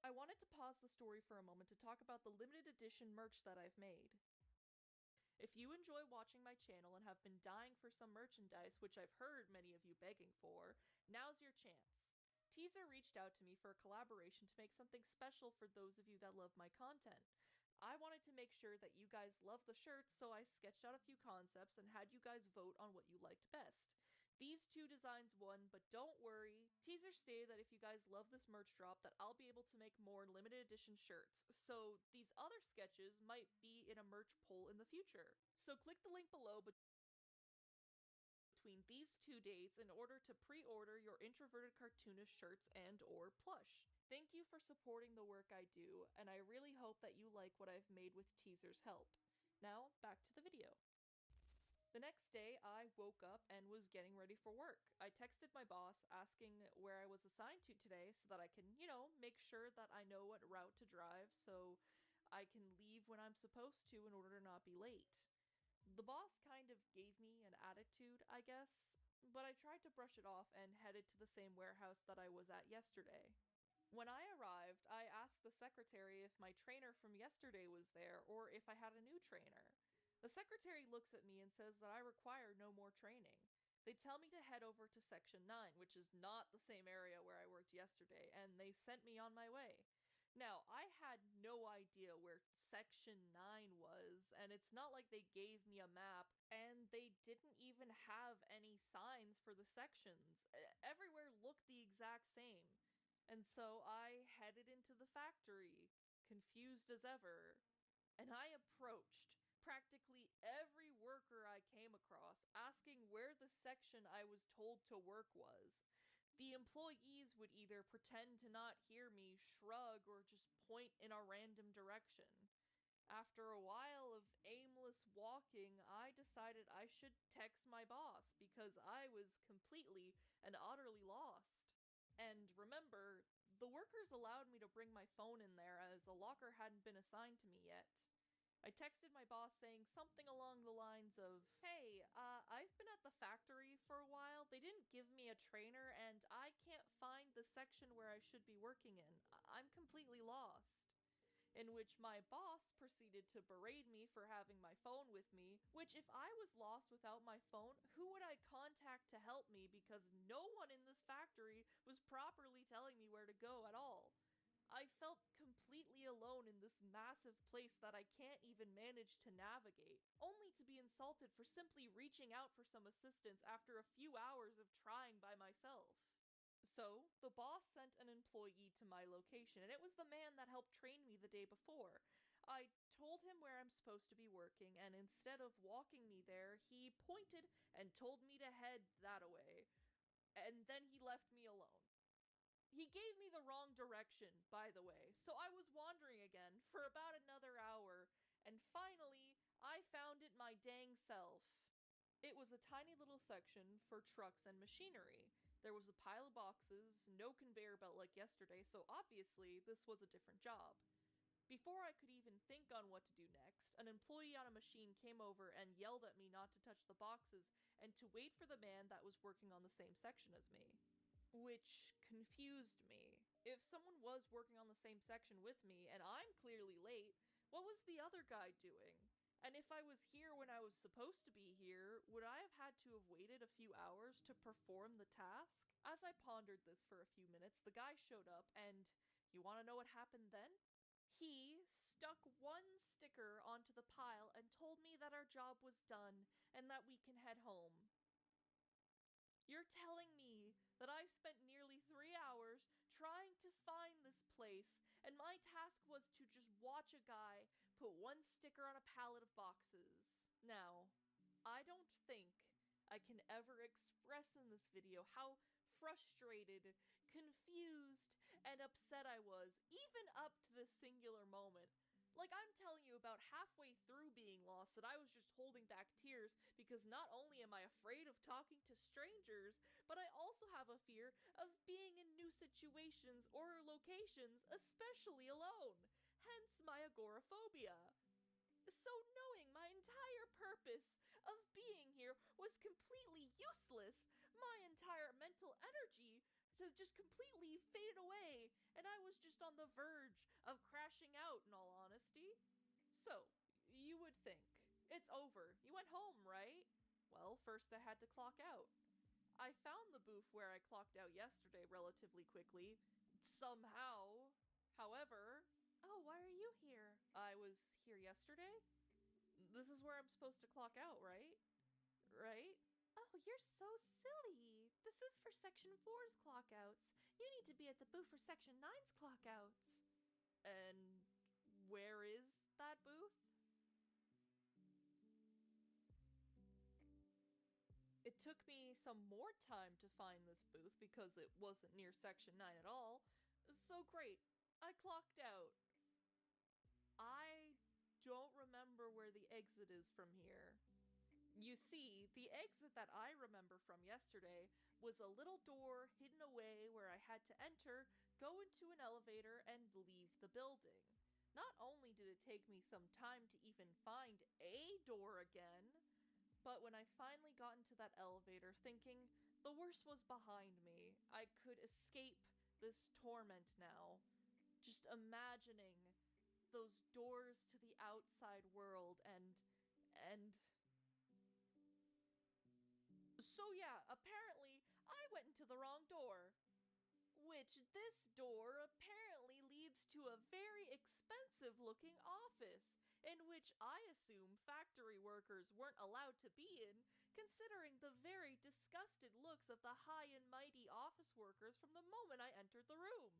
I wanted to pause the story for a moment to talk about the limited edition merch that I've made. If you enjoy watching my channel and have been dying for some merchandise, which I've heard many of you begging for, now's your chance. Teaser reached out to me for a collaboration to make something special for those of you that love my content. I wanted to make sure that you guys love the shirts, so I sketched out a few concepts and had you guys vote on what you liked best. These 2 designs won, but don't worry, Teaser stated that if you guys love this merch drop that I'll be able to make more limited edition shirts, so these other sketches might be in a merch poll in the future. So click the link below, but 2 dates in order to pre-order your introverted cartoonist shirts and or plush. Thank you for supporting the work I do, and I really hope that you like what I've made with teasers help. Now, back to the video. The next day, I woke up and was getting ready for work. I texted my boss asking where I was assigned to today so that I can, make sure that I know what route to drive so I can leave when I'm supposed to in order to not be late. The boss kind of gave me an attitude, I guess, but I tried to brush it off and headed to the same warehouse that I was at yesterday. When I arrived, I asked the secretary if my trainer from yesterday was there or if I had a new trainer. The secretary looks at me and says that I require no more training. They tell me to head over to Section 9, which is not the same area where I worked yesterday, and they sent me on my way. Now, I had no idea where Section 9 was, and it's not like they gave me a map, and they didn't even have any signs for the sections. Everywhere looked the exact same. And so I headed into the factory, confused as ever, and I approached practically every worker I came across, asking where the section I was told to work was. The employees would either pretend to not hear me, shrug, or just point in a random direction. After a while of aimless walking, I decided I should text my boss because I was completely and utterly lost. And remember, the workers allowed me to bring my phone in there as a locker hadn't been assigned to me yet. I texted my boss saying something along the lines of, "Hey, I've been at the factory for a while. They didn't give me a trainer, and I can't find the section where I should be working in. I'm completely lost." In which my boss proceeded to berate me for having my phone with me, which if I was lost without my phone, who would I contact to help me because no one in this factory was properly telling me where to go at all. I felt completely alone in this massive place that I can't even manage to navigate, only to be insulted for simply reaching out for some assistance after a few hours of trying by myself. So, the boss sent an employee to my location, and it was the man that helped train me the day before. I told him where I'm supposed to be working, and instead of walking me there, he pointed and told me to head that way. And then he left me alone. He gave me the wrong direction, by the way, so I was wandering again for about another hour, and finally, I found it my dang self. It was a tiny little section for trucks and machinery. There was a pile of boxes, no conveyor belt like yesterday, so obviously this was a different job. Before I could even think on what to do next, an employee on a machine came over and yelled at me not to touch the boxes and to wait for the man that was working on the same section as me. Which confused me. If someone was working on the same section with me, and I'm clearly late, what was the other guy doing? And if I was here when I was supposed to be here, would I have had to have waited a few hours to perform the task? As I pondered this for a few minutes, the guy showed up, and you want to know what happened then? He stuck one sticker onto the pile and told me that our job was done and that we can head home. You're telling me that I spent nearly 3 hours trying to find this place, and my task was to just watch a guy put one sticker on a pallet of boxes. Now, I don't think I can ever express in this video how frustrated, confused, and upset I was, even up to this singular moment. Like, I'm telling you, about halfway through being lost that I was just holding back tears because not only am I afraid of talking to strangers, but I also have a fear of being in new situations or locations, especially alone. Hence my agoraphobia. So knowing my entire purpose of being here was completely useless, my entire mental energy just completely faded away, and I was just on the verge of crashing out, in all honesty. So, you would think, it's over. You went home, right? Well, first I had to clock out. I found the booth where I clocked out yesterday relatively quickly. Somehow. However, oh, why are you here? I was here yesterday? This is where I'm supposed to clock out, right? Right? Oh, you're so silly. This is for Section 4's clockouts. You need to be at the booth for Section 9's clockouts. And where is that booth? It took me some more time to find this booth because it wasn't near Section 9 at all. So great, I clocked out. I don't remember where the exit is from here. You see, the exit that I remember from yesterday was a little door hidden away where I had to enter, go into an elevator, and leave the building. Not only did it take me some time to even find a door again, but when I finally got into that elevator thinking the worst was behind me, I could escape this torment now. Just imagining those doors to the outside world and so yeah, apparently I went into the wrong door. Which this door apparently leads to a very expensive looking office, in which I assume factory workers weren't allowed to be in, considering the very disgusted looks of the high and mighty office workers from the moment I entered the room.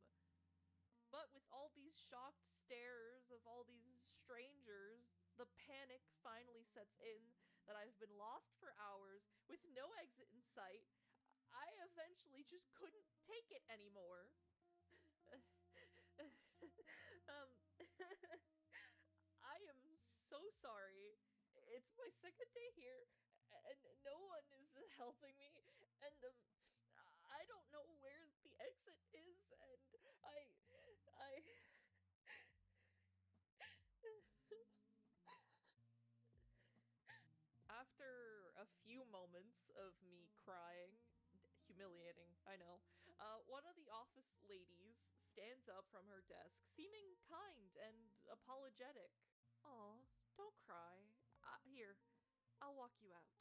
But with all these shocked stares of all these strangers, the panic finally sets in that I've been lost for hours with no exit in sight. I eventually just couldn't take it anymore. um, I am so sorry. It's my second day here, and no one is helping me, and I don't know where the exit is, and I. After a few moments of me crying, humiliating, I know, one of the office ladies stands up from her desk, seeming kind and apologetic. Aw, don't cry. Here, I'll walk you out.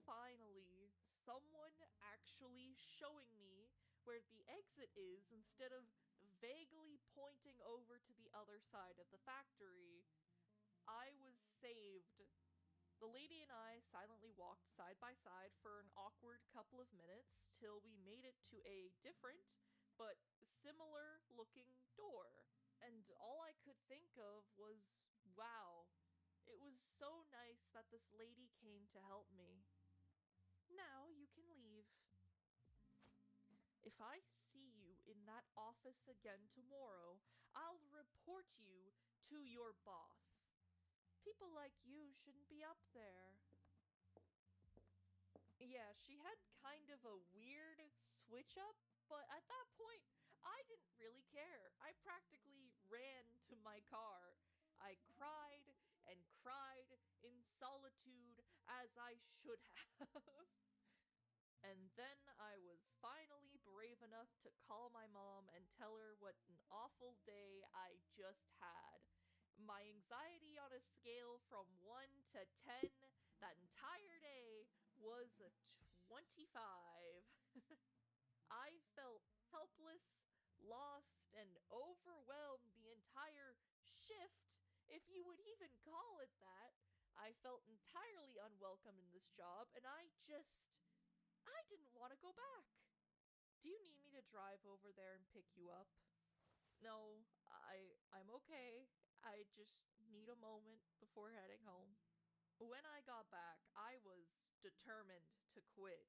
Finally, someone actually showing me where the exit is instead of vaguely pointing over to the other side of the factory. I was saved. The lady and I silently walked side by side for an awkward couple of minutes till we made it to a different, but similar looking door. And all I could think of was, wow, it was so nice that this lady came to help me. Now you can leave. If I see you in that office again tomorrow, I'll report you to your boss. People like you shouldn't be up there. Yeah, she had kind of a weird switch up, but at that point, I didn't really care. I practically ran to my car. I cried and cried in solitude as I should have. And then I was finally brave enough to call my mom and tell her what an awful day I just had. My anxiety on a scale from 1 to 10 that entire day was a 25. I felt helpless, lost, and overwhelmed the entire shift, if you would even call it that. I felt entirely unwelcome in this job, and I didn't want to go back. Do you need me to drive over there and pick you up? No, I'm okay. I just need a moment before heading home. When I got back, I was determined to quit.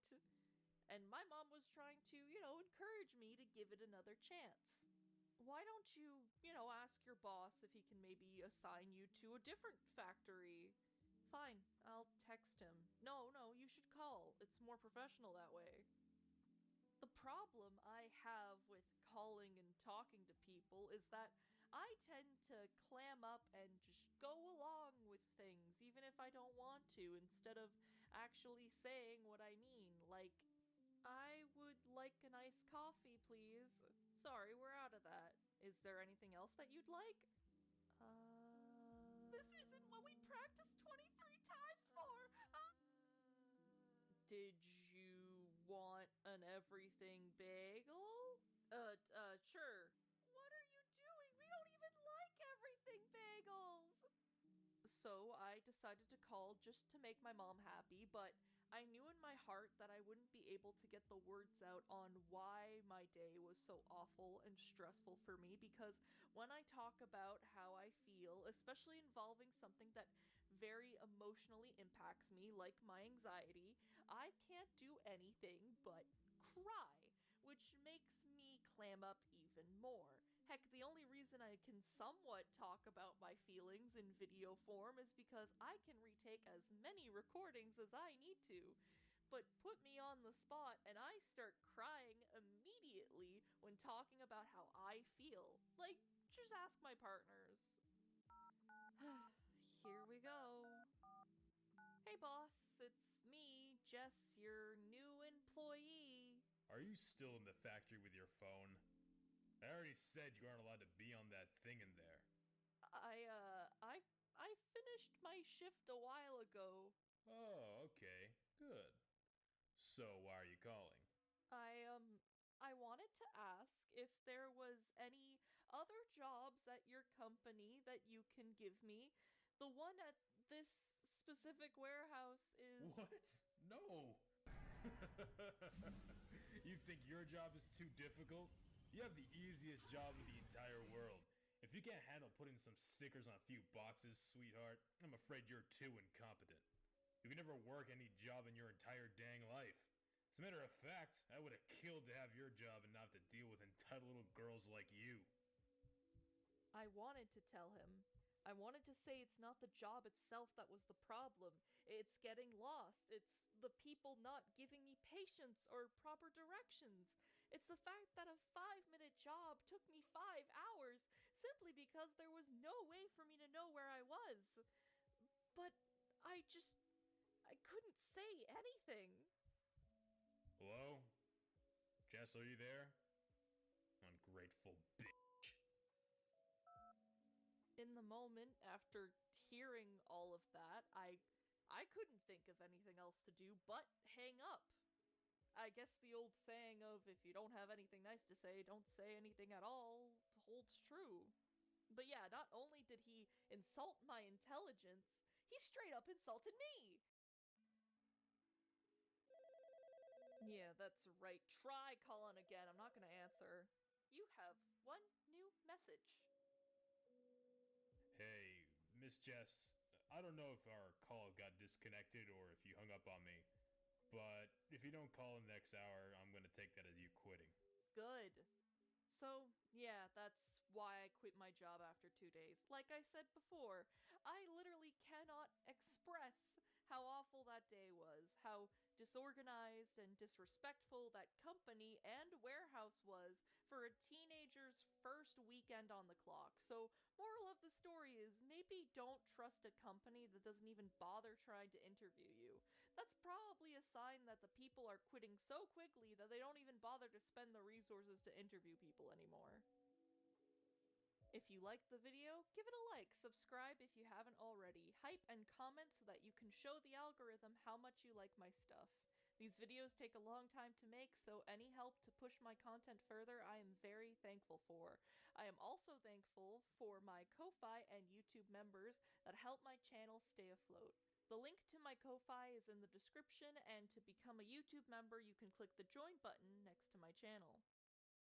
And my mom was trying to, encourage me to give it another chance. Why don't you, ask your boss if he can maybe assign you to a different factory? Fine, I'll text him. No, you should call. It's more professional that way. The problem I have with calling and talking to people is that I tend to clam up and just go along with things, even if I don't want to, instead of actually saying what I mean. Like, I would like an iced coffee, please. Sorry, we're out of that. Is there anything else that you'd like? This isn't what we practiced 23 times for! Did you want an everything bagel? Sure. What are you doing? We don't even like everything bagels! So I decided to call just to make my mom happy, but I knew in my heart that I wouldn't be able to get the words out on why my day was so awful and stressful for me, because when I talk about how I feel, especially involving something that very emotionally impacts me, like my anxiety, I can't do anything but cry, which makes me clam up even more. Heck, the only reason I can somewhat talk about my feelings in video form is because I can retake as many recordings as I need to. But put me on the spot and I start crying immediately when talking about how I feel. Like, just ask my partners. Here we go. Hey boss, it's me, Jess, your new employee. Are you still in the factory with your phone? I already said you aren't allowed to be on that thing in there. I finished my shift a while ago. Oh, okay. Good. So why are you calling? I wanted to ask if there was any other jobs at your company that you can give me. The one at this specific warehouse is. What? No! You think your job is too difficult? You have the easiest job in the entire world. If you can't handle putting some stickers on a few boxes, sweetheart, I'm afraid you're too incompetent. You can never work any job in your entire dang life. As a matter of fact, I would have killed to have your job and not have to deal with entitled little girls like you. I wanted to tell him. I wanted to say it's not the job itself that was the problem. It's getting lost. It's the people not giving me patience or proper directions. It's the fact that a 5-minute job took me 5 hours simply because there was no way for me to know where I was. But I couldn't say anything. Hello? Jess, are you there? Ungrateful bitch. In the moment, after hearing all of that, I couldn't think of anything else to do but hang up. I guess the old saying of if you don't have anything nice to say, don't say anything at all holds true. But yeah, not only did he insult my intelligence, he straight up insulted me. Yeah, that's right. Try calling again. I'm not gonna answer. You have one new message. Hey, Miss Jess, I don't know if our call got disconnected or if you hung up on me, but if you don't call in the next hour, I'm gonna take that as you quitting. Good. So, yeah, that's why I quit my job after 2 days. Like I said before, I literally cannot express how awful that day was, how disorganized and disrespectful that company and warehouse was for a teenager's first weekend on the clock. So, moral of the story is maybe don't trust a company that doesn't even bother trying to interview you. That's probably a sign that the people are quitting so quickly that they don't even bother to spend the resources to interview people anymore. If you liked the video, give it a like, subscribe if you haven't already, hype and comment so that you can show the algorithm how much you like my stuff. These videos take a long time to make, so any help to push my content further I am very thankful for. I am also thankful for my Ko-Fi and YouTube members that help my channel stay afloat. The link to my Ko-Fi is in the description, and to become a YouTube member you can click the join button next to my channel.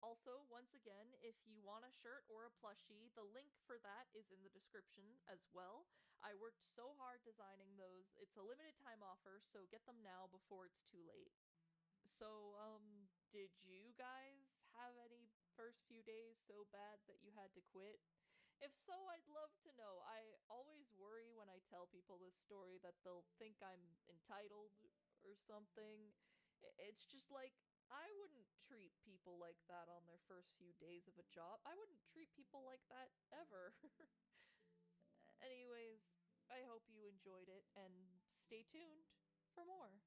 Also, once again, if you want a shirt or a plushie, the link for that is in the description as well. I worked so hard designing those. It's a limited time offer, so get them now before it's too late. So, did you guys have any first few days so bad that you had to quit? If so, I'd love to know. I always worry when I tell people this story that they'll think I'm entitled or something. It's just like, I wouldn't treat people like that on their first few days of a job. I wouldn't treat people like that ever. Anyways, I hope you enjoyed it, and stay tuned for more.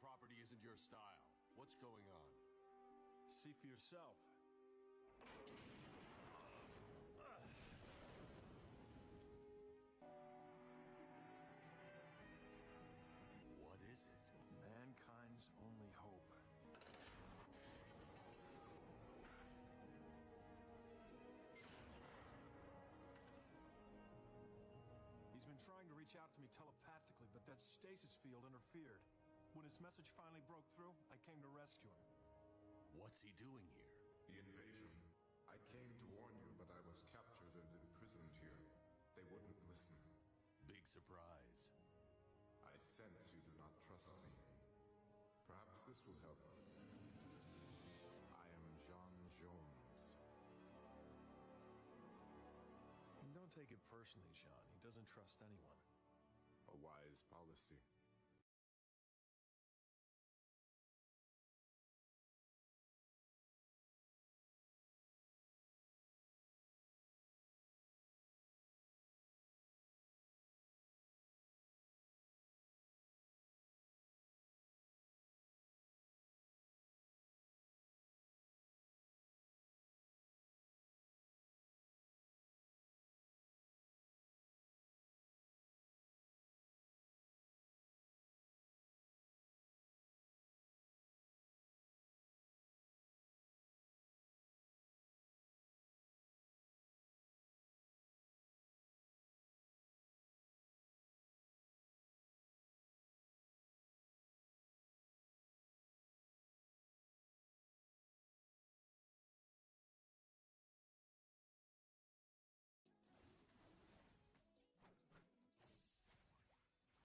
property isn't your style. What's going on? See for yourself. What is it? Mankind's only hope. He's been trying to reach out to me telepathically, but that stasis field interfered. When his message finally broke through, I came to rescue him. What's he doing here? The invasion. I came to warn you, but I was captured and imprisoned here. They wouldn't listen. Big surprise. I sense you do not trust me. Perhaps this will help. I am John Jones. And don't take it personally, Sean. He doesn't trust anyone. A wise policy.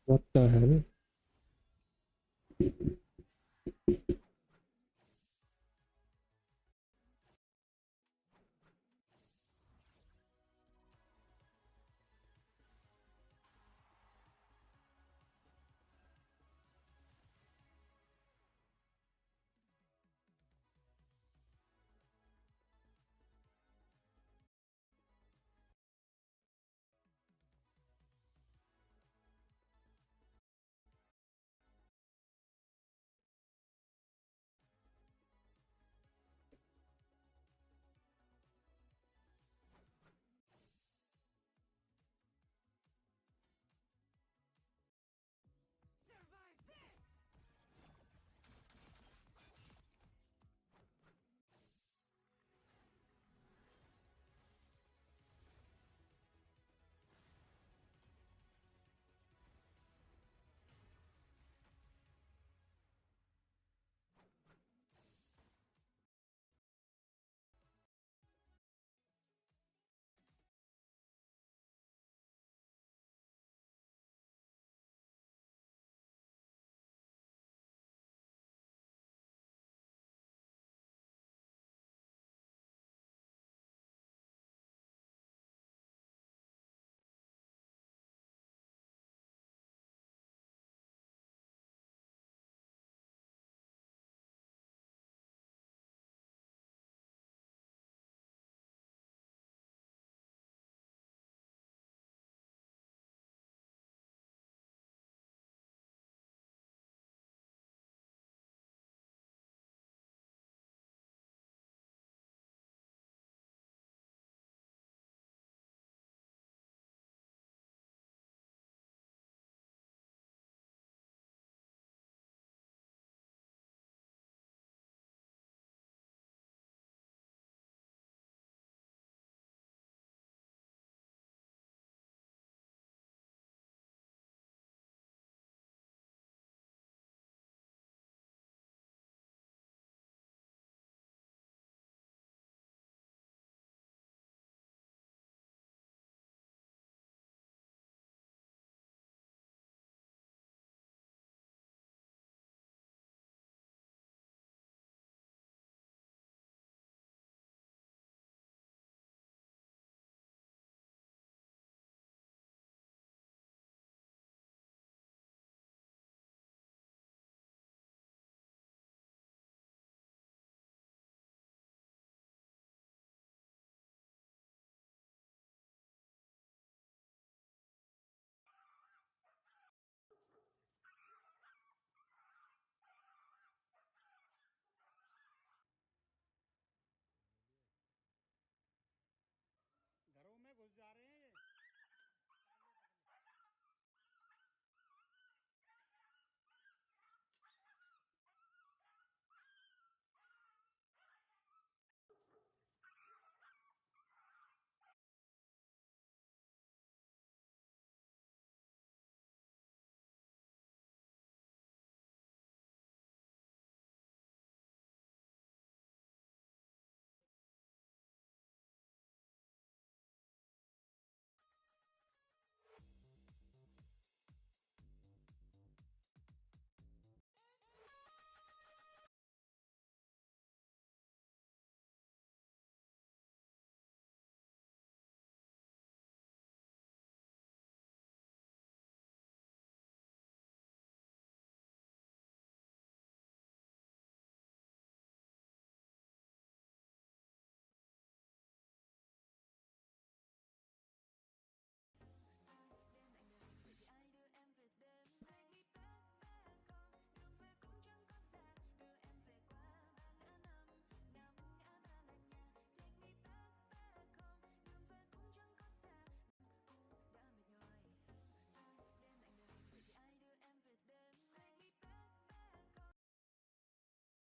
What the hell?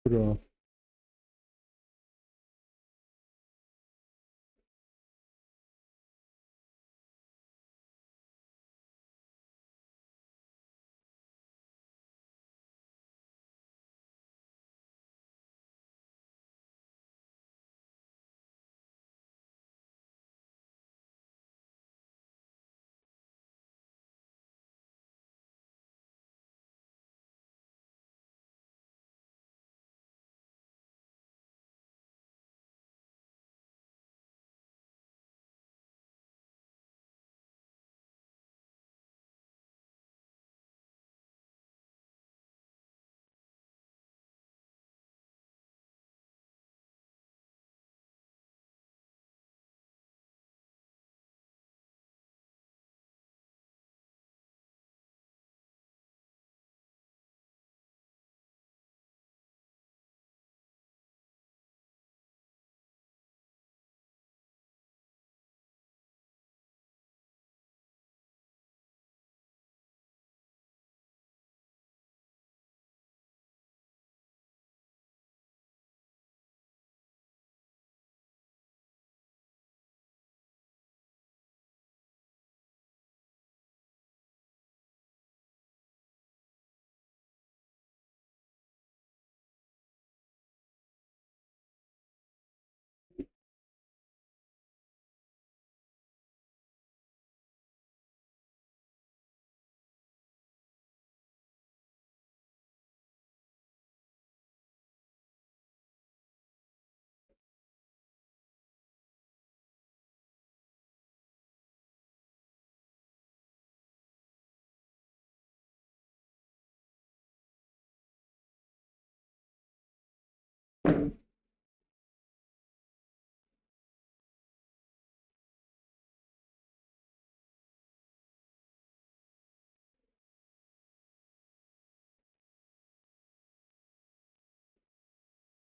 Bro.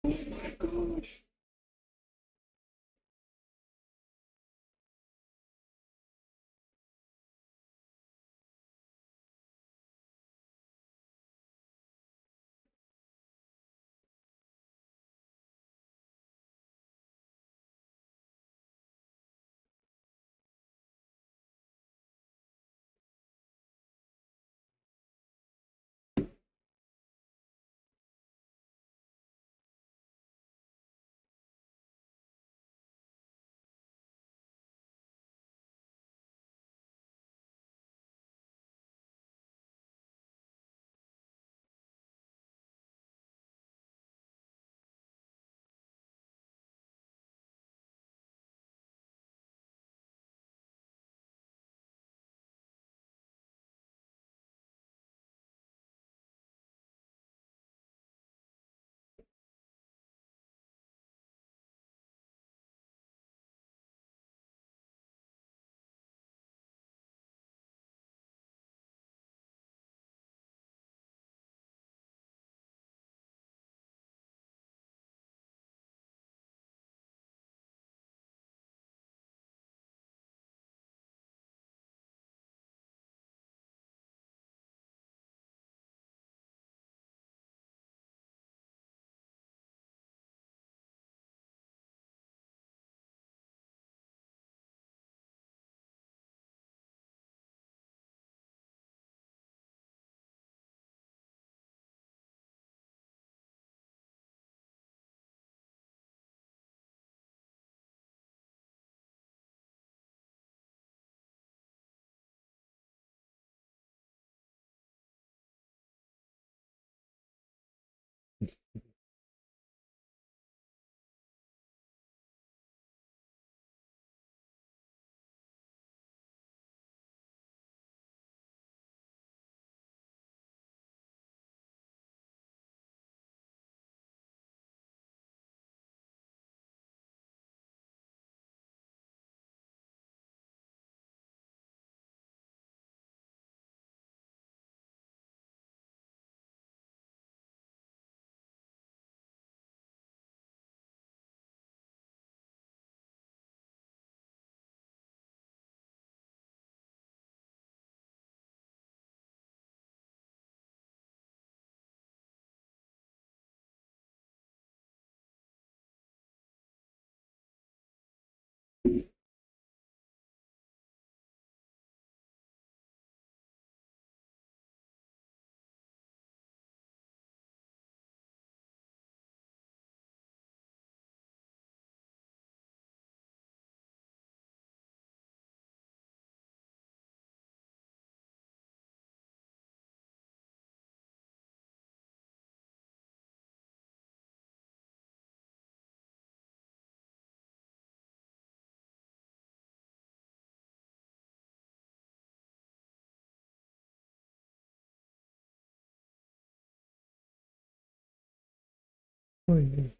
Oh my gosh. Oi.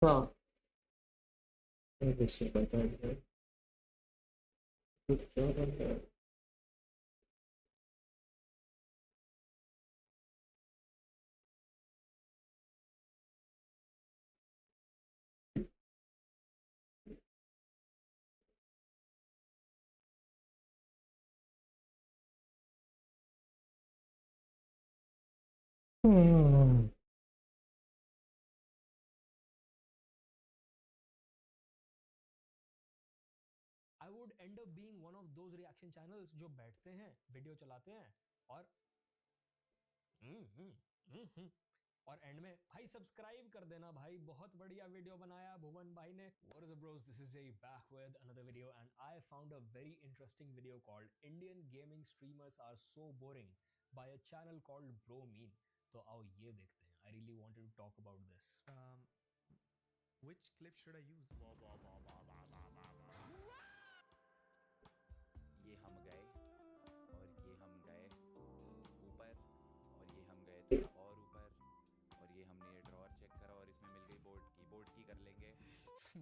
Wow. Good job on that. Hmm. I would end up being one of those reaction channels जो बैठते हैं video चलाते हैं और और and में भाई subscribe कर देना भाई बहुत बढ़िया वीडियो बनाया भुवन भाई ने What is up bros, this is Jay back with another video and I found a very interesting video called Indian gaming streamers are so boring by a channel called Bro Mean. तो आओ ये देखते हैं. I really wanted to talk about this. Which clip should I use? ये हम गए और ये हम गए ऊपर और ये हम गए थोड़ा और ऊपर और ये हमने ये ड्रॉअर चेक करा और इसमें मिल गई बोर्ड की कर लेंगे.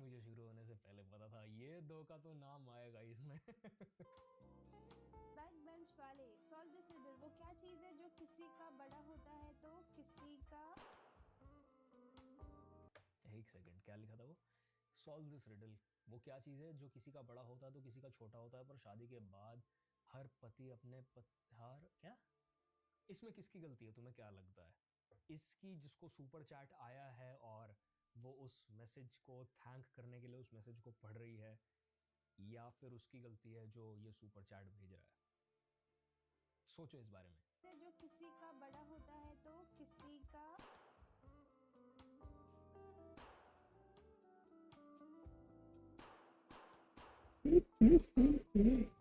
मुझे शुरू होने से पहले पता था ये दो का तो नाम आएगा इसमें. बैक बेंच वाले सॉल्व दिस रिडल. वो क्या चीज है जो किसी का बड़ा होता है तो किसी का. एक सेकंड, क्या लिखा था वो? Solve this riddle. वो क्या चीज है जो किसी का बड़ा होता है तो किसी का छोटा होता है पर शादी के बाद हर पति अपने हर क्या इसमें किसकी गलती है? तुम्हें क्या लगता है? इसकी जिसको सुपर चैट आया है और वो उस मैसेज को थैंक करने के लिए उस मैसेज को पढ़ रही है, या फिर उसकी गलती है जो ये सुपर चैट भेज रहा है? सोचो इस बारे में. जो किसी का बड़ा होता है तो किसी का.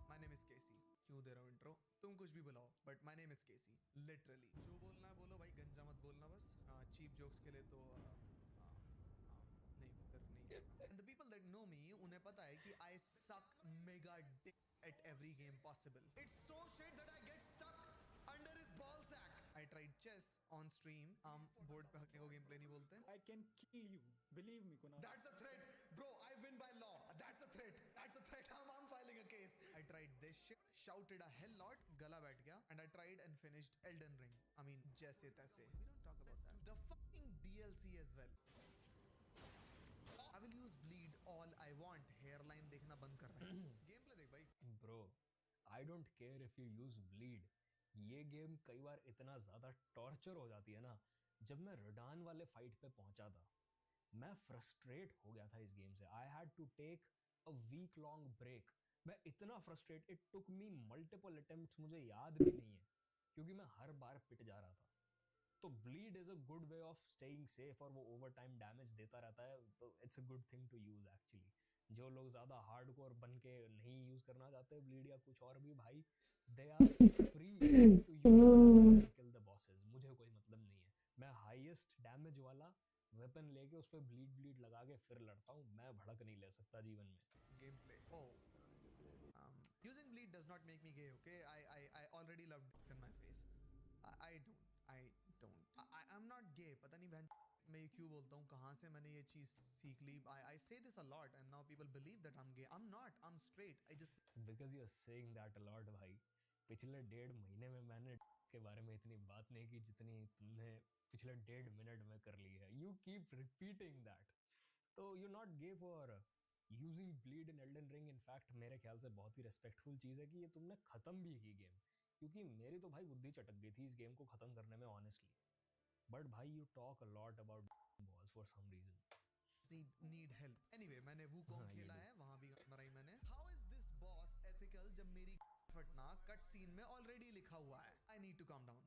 My name is Casey. क्यों दे रहा हूँ इंट्रो? तुम कुछ भी बुलाओ but my name is KC. Literally जो बोलना है बोलो भाई, गंजा मत बोलना बस. चीप जोक्स के लिए तो नहीं फिर नहीं. And the people that know me उन्हें पता है कि I suck mega dick at every game possible. It's so shit that I get stuck under his ball sack. I tried chess on stream. Board पे हकने को game play नहीं बोलते. I can kill you. Believe me, Kunal. That's a threat, bro. I win by law. That's a threat. That's a threat. I'm filing a case. I tried this shit, shouted a hell lot, gala बैठ गया, and I tried and finished Elden Ring. I mean, जैसे तैसे. We don't talk about that. The fucking DLC as well. I will use bleed all I want. Hairline देखना बंद कर रहा है. Gameplay देख भाई. Bro, I don't care if you use bleed. ये गेम कई बार इतना ज़्यादा टॉर्चर हो जाती है ना. जब मैं रडान वाले फाइट पे पहुंचा था मैं फ्रस्ट्रेट हो गया था इस गेम से. I had to take a week long break. मैं इतना frustrate, it took me multiple attempts, मुझे याद भी नहीं है क्योंकि मैं हर बार पिट जा रहा था. तो bleed is a good way of staying safe और वो ओवर टाइम डैमेज देता रहता है, तो it's a good thing to use actually. जो लोग ज़्यादा हार्डकोर बन के नहीं यूज़ करना चाहते ब्लीड या कुछ और भी, भाई they are free to use kill the bosses. मुझे हाईएस्ट डैमेज वाला वेपन लेके उस पर ब्लीड ब्लीड लगा के फिर लड़ता हूँ. मैं भड़क नहीं ले सकता जीवन में. Gameplay. Oh. Using bleed does not make me gay, okay? I already love dicks in my face. I don't. I don't. I'm not gay. पता नहीं बहन मैं ये क्यों बोलता हूँ कहाँ से मैंने ये चीज़ सीख ली. I say this a lot and now people believe that I'm gay. I'm not. I'm straight. I just Because you're saying that a lot भाई. पिछले 1.5 महीने में मैंने के बारे में इतनी बात नहीं की जितनी तुमने पिछले 1.5 मिनट में कर ली है. You keep repeating that. तो you're not gay for using bleed in Elden Ring. In fact मेरे ख्याल से बहुत ही respectful चीज़ है कि ये तुमने ख़त्म भी की गेम. क्योंकि मेरी तो भाई बुद्धि चटक गई थी इस गेम को ख़त्म करने में honestly. But भाई you talk a lot about balls for some reason. need help. Anyway, मैंने Wukong हाँ, ये खेला do. है, वहाँ भी मराई मैंने. How is this boss ethical जब मेरी फटना कट सीन में ऑलरेडी लिखा हुआ है. I need to calm down.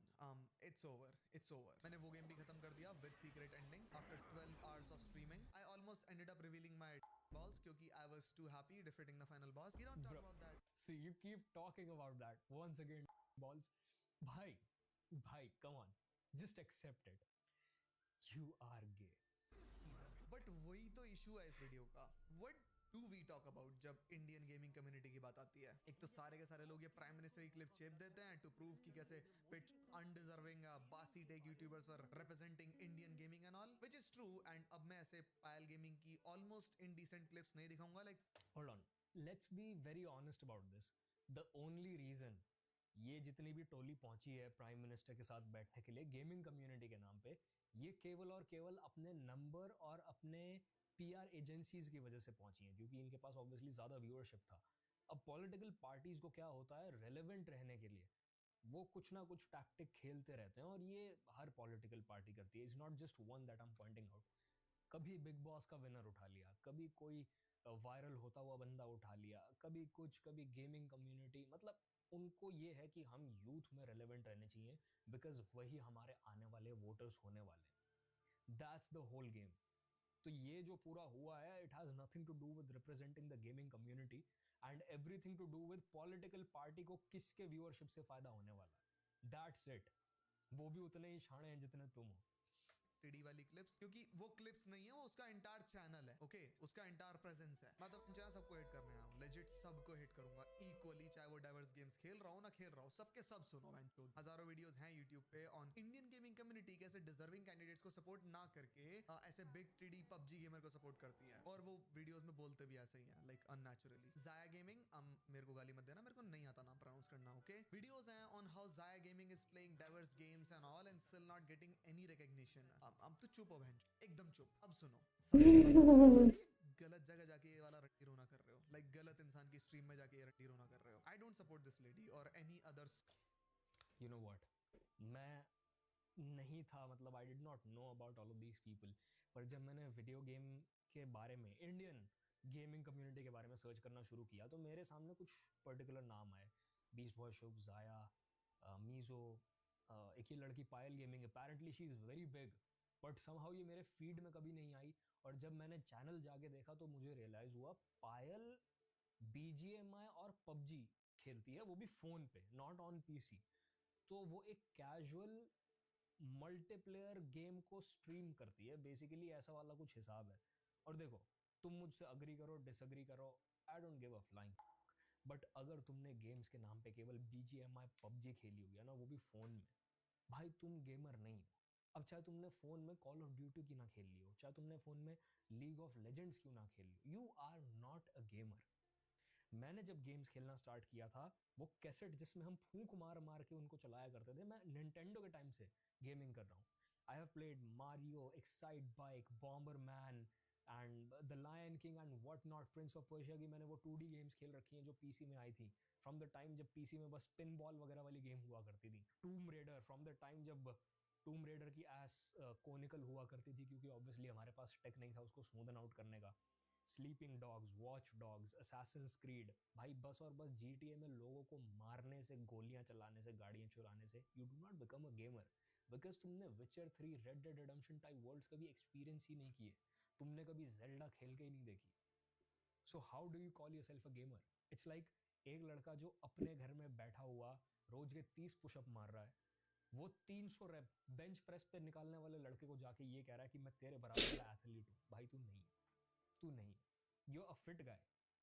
It's over. It's over. मैंने वो गेम भी खत्म कर दिया with secret ending. After 12 hours of streaming, I almost ended up revealing my balls क्योंकि I was too happy defeating the final boss. We don't talk Bro, about that. see you keep talking about that once again. Balls, bhai, come on, just accept it. You are gay. But वही तो issue है इस video का. What do we talk about जब Indian gaming community की बात आती है. एक तो सारे के सारे लोग ये प्राइम मिनिस्टर की क्लिप चेप देते हैं टू प्रूव कि कैसे पिच अनडिजर्विंग बासी tech YouTubers were representing Indian gaming and all which is true. And अब मैं ऐसे पायल गेमिंग की ऑलमोस्ट इनडिसेंट क्लिप्स नहीं दिखाऊंगा. Like Hold on, let's be very honest about this. The only reason ये जितनी भी टोली पहुंची है प्राइम मिनिस्टर के साथ बैठने के लिए गेमिंग कम्युनिटी के नाम पे, ये केवल और केवल अपने नंबर और अपने पीआर एजेंसीज की वजह से पहुंची हैं क्योंकि इनके पास ऑब्वियसली ज़्यादा व्यूअरशिप था. अब पॉलिटिकल पार्टीज को क्या होता है, रेलेवेंट रहने के लिए वो कुछ ना कुछ टैक्टिक खेलते रहते हैं और ये हर पॉलिटिकल पार्टी करती है. It's not just one that I am pointing out. कभी बिग बॉस का विनर उठा लिया, कभी कोई वायरल होता हुआ बंदा उठा लिया, कभी कुछ, कभी गेमिंग कम्युनिटी. मतलब उनको ये है कि हम यूथ में रेलेवेंट रहने चाहिए बिकॉज वही हमारे आने वाले वोटर्स होने वाले. That's the whole game. तो ये जो पूरा हुआ है it has nothing to do with representing the gaming community and everything to do with political party को किसके व्यूअरशिप से फायदा होने वाला है. दैट्स इट. वो भी उतने ही शाणे हैं जितने तुम हो. टीडी वाली क्लिप्स क्योंकि वो क्लिप्स नहीं है, वो उसका एंटायर चैनल है. ओके उसका एंटायर प्रेजेंस है. मैं तो चाहे सबको हिट करने आया हूँ. लेजिट सबको हिट करूंगा इक्वली चाहे वो डाइवर्स गेम्स खेल रहा हूँ ना खेल रहा हूँ. सबके सब सुनो. हजारों वीडियोस हैं यूट्यूब पे ऑन इंडियन गेमिंग कम्युनिटी कैसे डिजर्विंग कैंडिडेट्स को सपोर्ट ना करके ऐसे बिग टीडी पबजी गेमर को सपोर्ट करती है. और वो वीडियोस में बोलते भी ऐसे ही हैं लाइक अननेचुरली. जाया गेमिंग मेरे को गाली मत देना, मेरे को नहीं आता नाम प्रोनाउंस करना. ओके वीडियोस हैं ऑन हाउ जाया gaming is playing diverse games and all and still not getting any recognition. अब तो चुप हो बहन, एकदम चुप. अब सुनो गलत जगह जाके ये वाला रट्टी रोना कर रहे हो. लाइक गलत इंसान की स्ट्रीम में जाके ये रट्टी रोना कर रहे हो. I don't support this lady और any others. You know what, मैं नहीं था, मतलब I did not know about all of these people. पर जब मैंने वीडियो गेम के बारे में, इंडियन गेमिंग कम्युनिटी के बारे में सर्च करना शुरू किया तो मेरे सामने कुछ पर्टिकुलर नाम आए. बीस बॉय शुभ, जाया, मीजो, एक ये लड़की Payal gaming. Apparently she is very big but somehow ये मेरे फीड में कभी नहीं आई. और जब मैंने चैनल जाके देखा तो मुझे रियलाइज़ हुआ पायल BGMI और पबजी खेलती है, वो भी फ़ोन पे, नॉट ऑन PC. तो वो एक कैजुअल मल्टीप्लेयर गेम को स्ट्रीम करती है बेसिकली, ऐसा वाला कुछ हिसाब है. और देखो तुम मुझसे अग्री करो डिसअग्री करो, I don't give a flying. But अगर तुमने गेम्स के नाम पे केवल BGMI पबजी खेली हुई है ना, वो भी फ़ोन में, भाई तुम गेमर नहीं हो. अब चाहे तुमने फ़ोन में कॉल ऑफ ड्यूटी क्यों ना खेल ली हो, चाहे तुमने फ़ोन में लीग ऑफ लेजेंड्स क्यों ना खेल ली हो, you are not a gamer. मैंने जब गेम्स खेलना स्टार्ट किया था वो कैसेट जिसमें हम फूंक मार मार के उनको चलाया करते थे, मैं निंटेंडो के टाइम से गेमिंग कर रहा हूँ. I have played Mario, Excitebike, Bomberman and the Lion King and what not. Prince of Persia की मैंने वो 2D गेम्स खेल रखी हैं जो PC में आई थी फ्रॉम द टाइम जब PC में बस पिन बॉल वगैरह वाली गेम हुआ करती थी. टूम रेडर, फ्रॉम द टाइम जब टूम रेडर की एस कोनिकल हुआ करती थी क्योंकि ऑब्वियसली हमारे पास टेक नहीं था उसको स्मूदन आउट करने का. Sleeping dogs, watch dogs, Assassin's creed. भाई बस और बस GTA में लोगों को मारने से, गोलियां चलाने से, गाड़ियां चुराने से you do not become a gamer. Because तुमने Witcher 3, Red Dead Redemption type worlds कभी एक्सपीरियंस ही नहीं किए, तुमने कभी जेल्डा खेल के ही नहीं देखी. So how do you call your self a gamer? It's like एक लड़का जो अपने घर में बैठा हुआ रोज के 30 पुशअप मार रहा है वो 300 रैप बेंच प्रेस पे निकालने वाले लड़के को जाके ये कह रहा है कि मैं तेरे बराबर का एथलीट हूँ। भाई तू नहीं, तू नहीं, you a fit guy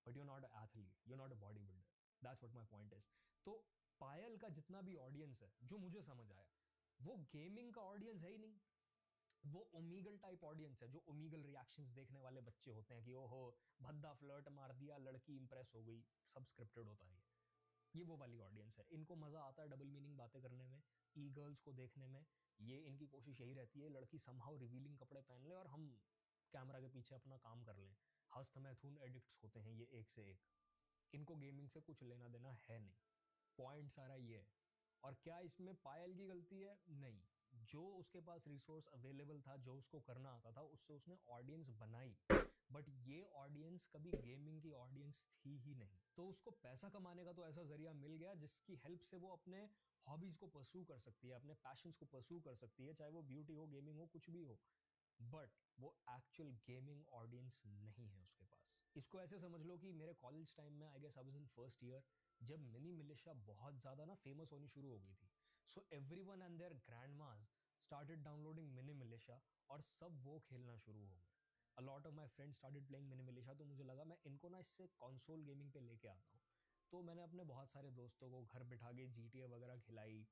but you not a athlete, you not a body builder. That's what my point is. तो पायल का जितना भी ऑडियंस है, जो मुझे समझ आया, वो गेमिंग का ऑडियंस है ही नहीं। वो ओमीगल टाइप ऑडियंस है, जो ओमीगल रिएक्शंस देखने वाले बच्चे होते हैं कि ओहो भद्दा फ्लर्ट मार दिया, लड़की इंप्रेस हो गई, सब स्क्रिप्टेड होता है ये वो वाली ऑडियंस है। इनको मजा आता है डबल मीनिंग बातें करने में, ई गर्ल्स को देखने में। ये इनकी कोशिश यही रहती है लड़की समहाउ रिवीलिंग कपड़े पहन ले और हम कैमरा के पीछे अपना काम कर लें। हस्त मैथुन एडिक्ट्स होते हैं ये एक से एक। इनको गेमिंग से कुछ लेना देना है नहीं। पॉइंट सारा ये है। और क्या इसमें पायल की गलती है? नहीं। जो उसके पास रिसोर्स अवेलेबल था, जो उसको करना आता था, उससे उसने ऑडियंस बनाई। बट ये ऑडियंस कभी गेमिंग की ऑडियंस थी ही नहीं। तो उसको पैसा कमाने का तो ऐसा जरिया मिल गया जिसकी हेल्प से वो अपने हॉबीज को परस्यू कर सकती है, अपने पैशंस को परस्यू कर सकती है, चाहे वो ब्यूटी हो, गेमिंग हो, कुछ भी हो। बट वो एक्चुअल गेमिंग ऑडियंस नहीं है उसके पास। इसको ऐसे समझ लो कि मेरे कॉलेज टाइम में, I guess I was in first year, जब मिनी मिलिशिया बहुत ज्यादा ना फेमस होनी शुरू हो गई थी। So everyone and their grandmas started downloading Mini Militia और सब वो खेलना शुरू हो गए। A lot of my friends started playing Mini Militia. तो मुझे लगा मैं इनको ना इससे कंसोल गेमिंग पे लेके आता हूँ। तो मैंने अपने बहुत सारे दोस्तों को घर बिठा के GTA वगैरह खिलाई,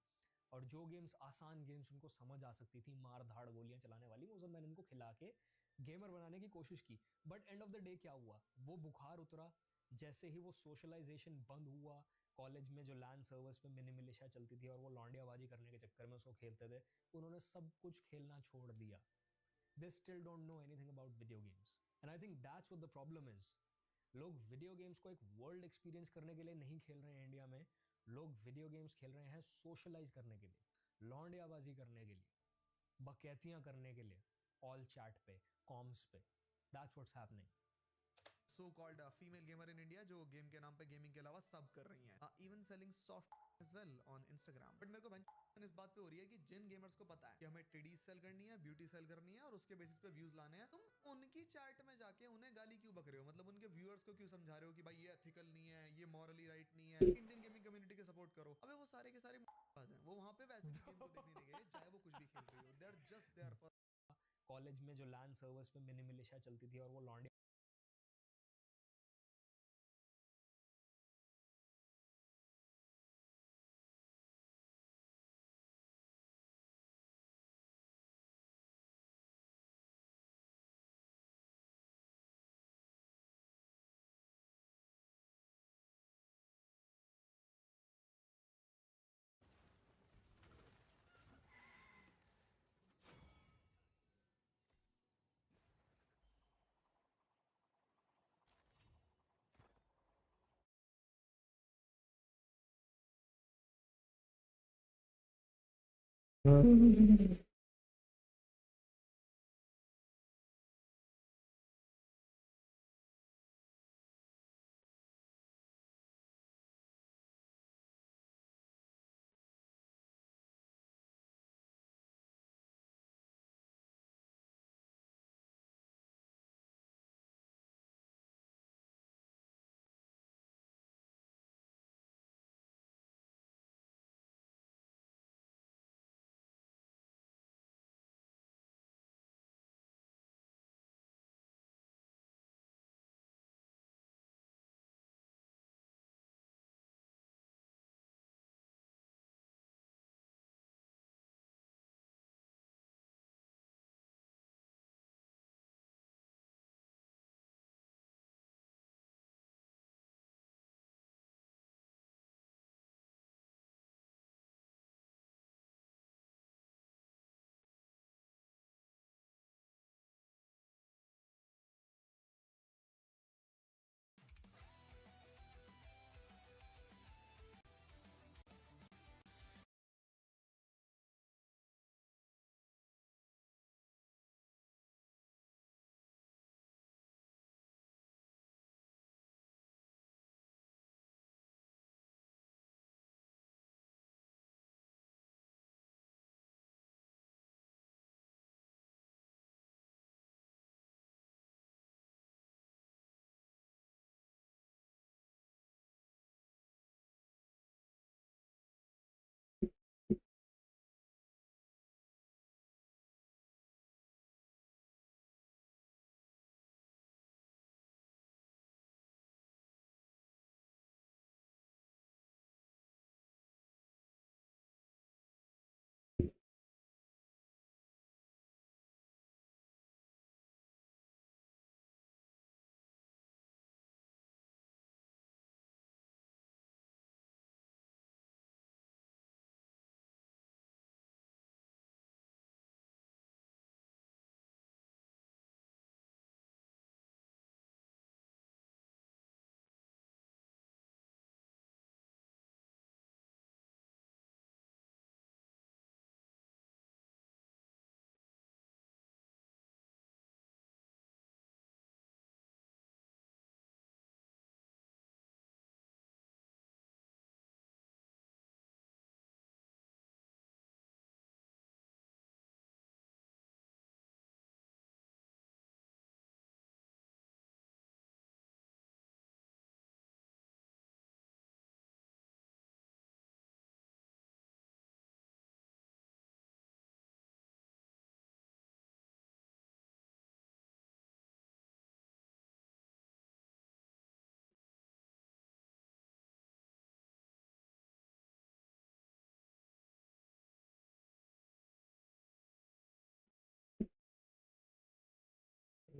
और जो गेम्स आसान गेम्स उनको समझ आ सकती थी, मार धाड़ गोलियां चलाने वाली, वो सब मैंने इनको खिला के गेमर बनाने की कोशिश की। But end of the day क्या हुआ, वो बुखार उतरा जैसे ही वो सोशलाइजेशन बंद हुआ। कॉलेज में जो लैंड सर्वर्स पे मिनी मिलिशिया चलती थी और वो लौंडियाबाजी करने के चक्कर में उसको खेलते थे, उन्होंने सब कुछ खेलना छोड़ दिया। They still don't know anything about video games, and I think that's what the problem is. लोग वीडियो गेम्स को एक वर्ल्ड एक्सपीरियंस करने के लिए नहीं खेल रहे हैं इंडिया में। लोग वीडियो गेम्स खेल रहे हैं सोशलाइज करने के लिए, लौंडियाबाजी करने के लिए, बकैतियां करने के लिए, ऑल चैट पे, कॉम्स पे। That's what's happening. So called female gamer in India जो गेम के नाम पे गेमिंग के अलावा सब कर रही हैं, even selling soft as well on Instagram. But मेरे को इस बात पे हो रही है कि जिन गेमर्स को पता है कि हमें टीडी सेल करनी है, ब्यूटी सेल करनी है और उसके बेसिस पे व्यूज लाने हैं, तुम उनकी चैट में जाके उन्हें गाली क्यों बक रहे हो? मतलब उनके व्यूअर्स को क्यों समझा रहे हो कि भाई ये एथिकल नहीं है, ये मॉरली राइट नहीं है, इंडियन गेमिंग कम्युनिटी के सपोर्ट करो? अबे वो सारे के सारे हैं, वो वहां पे वैसे भी गेम को देखने नहीं गए, चाहे वो कुछ भी खेल रही हो। They are just there for college में जो लैंड सर्वर्स पे मिनी मिलिशिया चलती थी और वो लौंडिया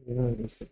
Yeah, yes.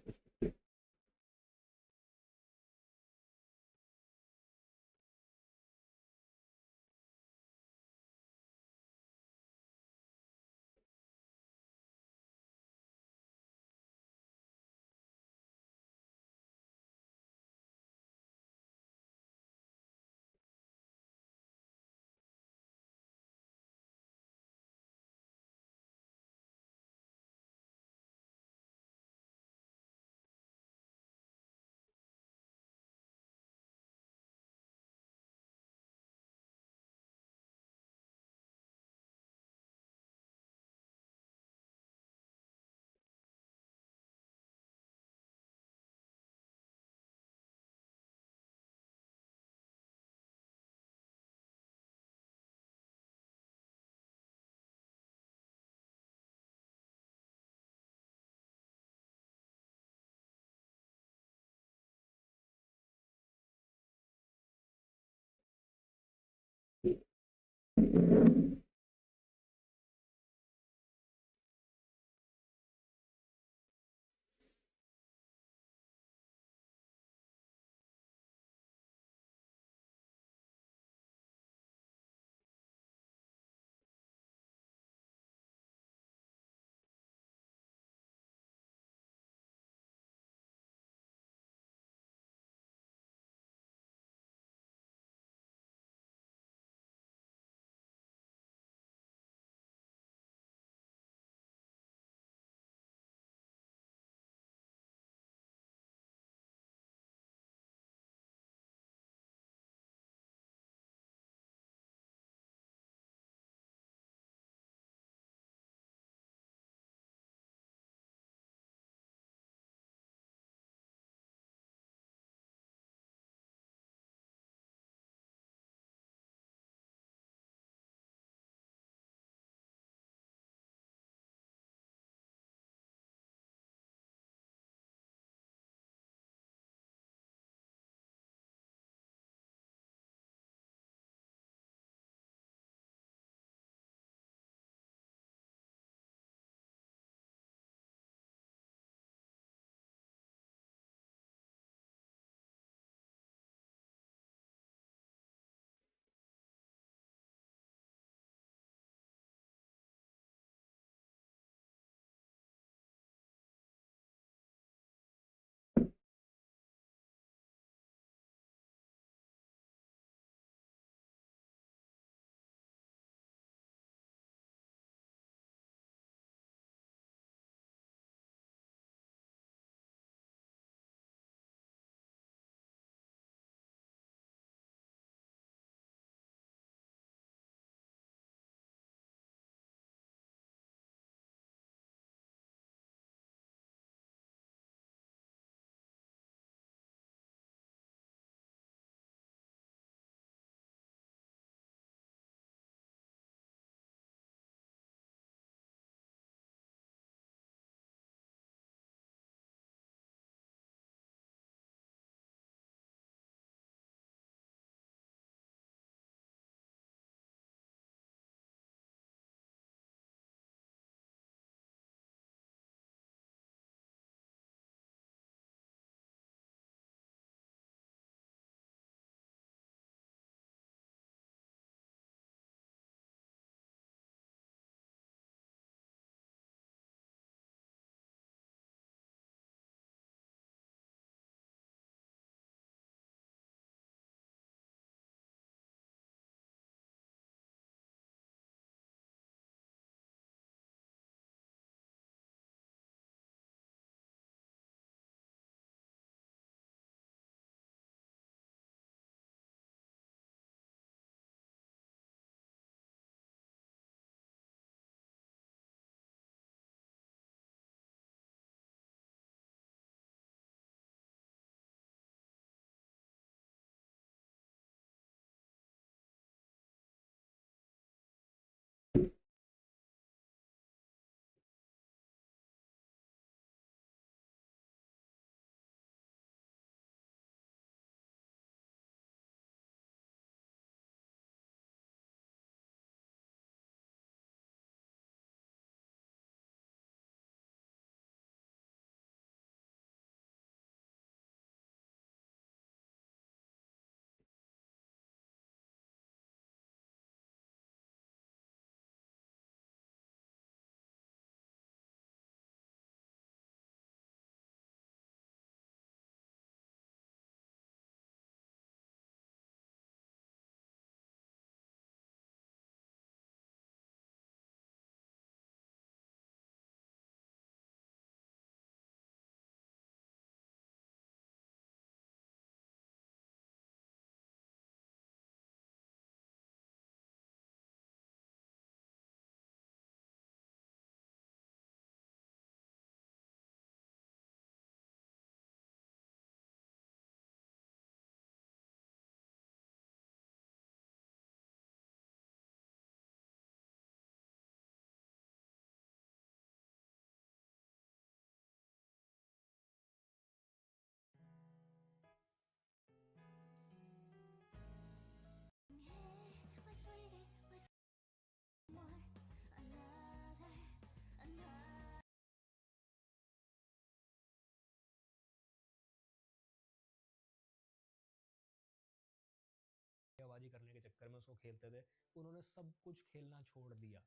में उसको खेलते थे, उन्होंने सब कुछ खेलना छोड़ दिया.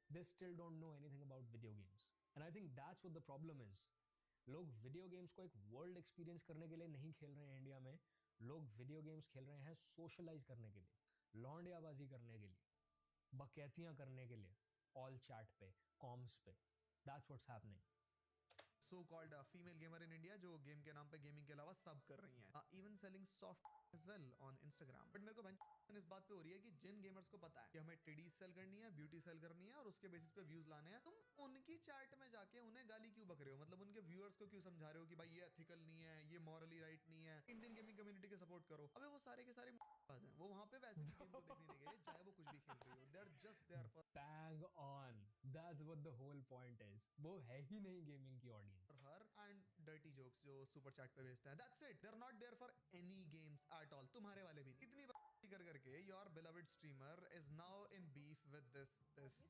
They still don't know anything about video games. And I think that's what the problem is. लोग वीडियो गेम्स को एक वर्ल्ड एक्सपीरियंस करने के लिए नहीं खेल रहे हैं इंडिया में. लोग वीडियो गेम्स खेल रहे हैं सोशलाइज करने के लिए, लौंडियाबाजी करने के लिए, बकैतियां करने के लिए, ऑल चैट पे, कॉम्स पे. That's what's happening. So called female gamer in India जो गेम के नाम पे गेमिंग के अलावा सब कर रही हैं, even selling soft as well on Instagram. But मेरे को इस बात पे हो रही है कि जिन गेमर्स को पता है कि हमें टिडीज सेल करनी है, ब्यूटी सेल करनी है और उसके बेसिस पे व्यूज लाने हैं, तुम उनकी चैट में जाके उन्हें गाली क्यों बक रहे हो? मतलब उनके व्यूअर्स को क्यों समझा रहे हो कि भाई ये एथिकल नहीं है, ये मॉरली राइट नहीं है, इंडियन गेमिंग कम्युनिटी के सपोर्ट करो? अबे वो सारे के सारे हैं, वो वहां पे वैसे भी गेम को देखने नहीं गए, चाहे वो कुछ भी खेल रही हो. They are just there for Bang on. That's what the whole point is. वो है ही नहीं गेमिंग की ऑडियंस. हर एंड डर्टी जोक्स जो सुपर चैट पे भेजते हैं. That's it. They are not there for any games at all. तुम्हारे वाले भी नहीं. इतनी कर करके your beloved streamer is now in beef with this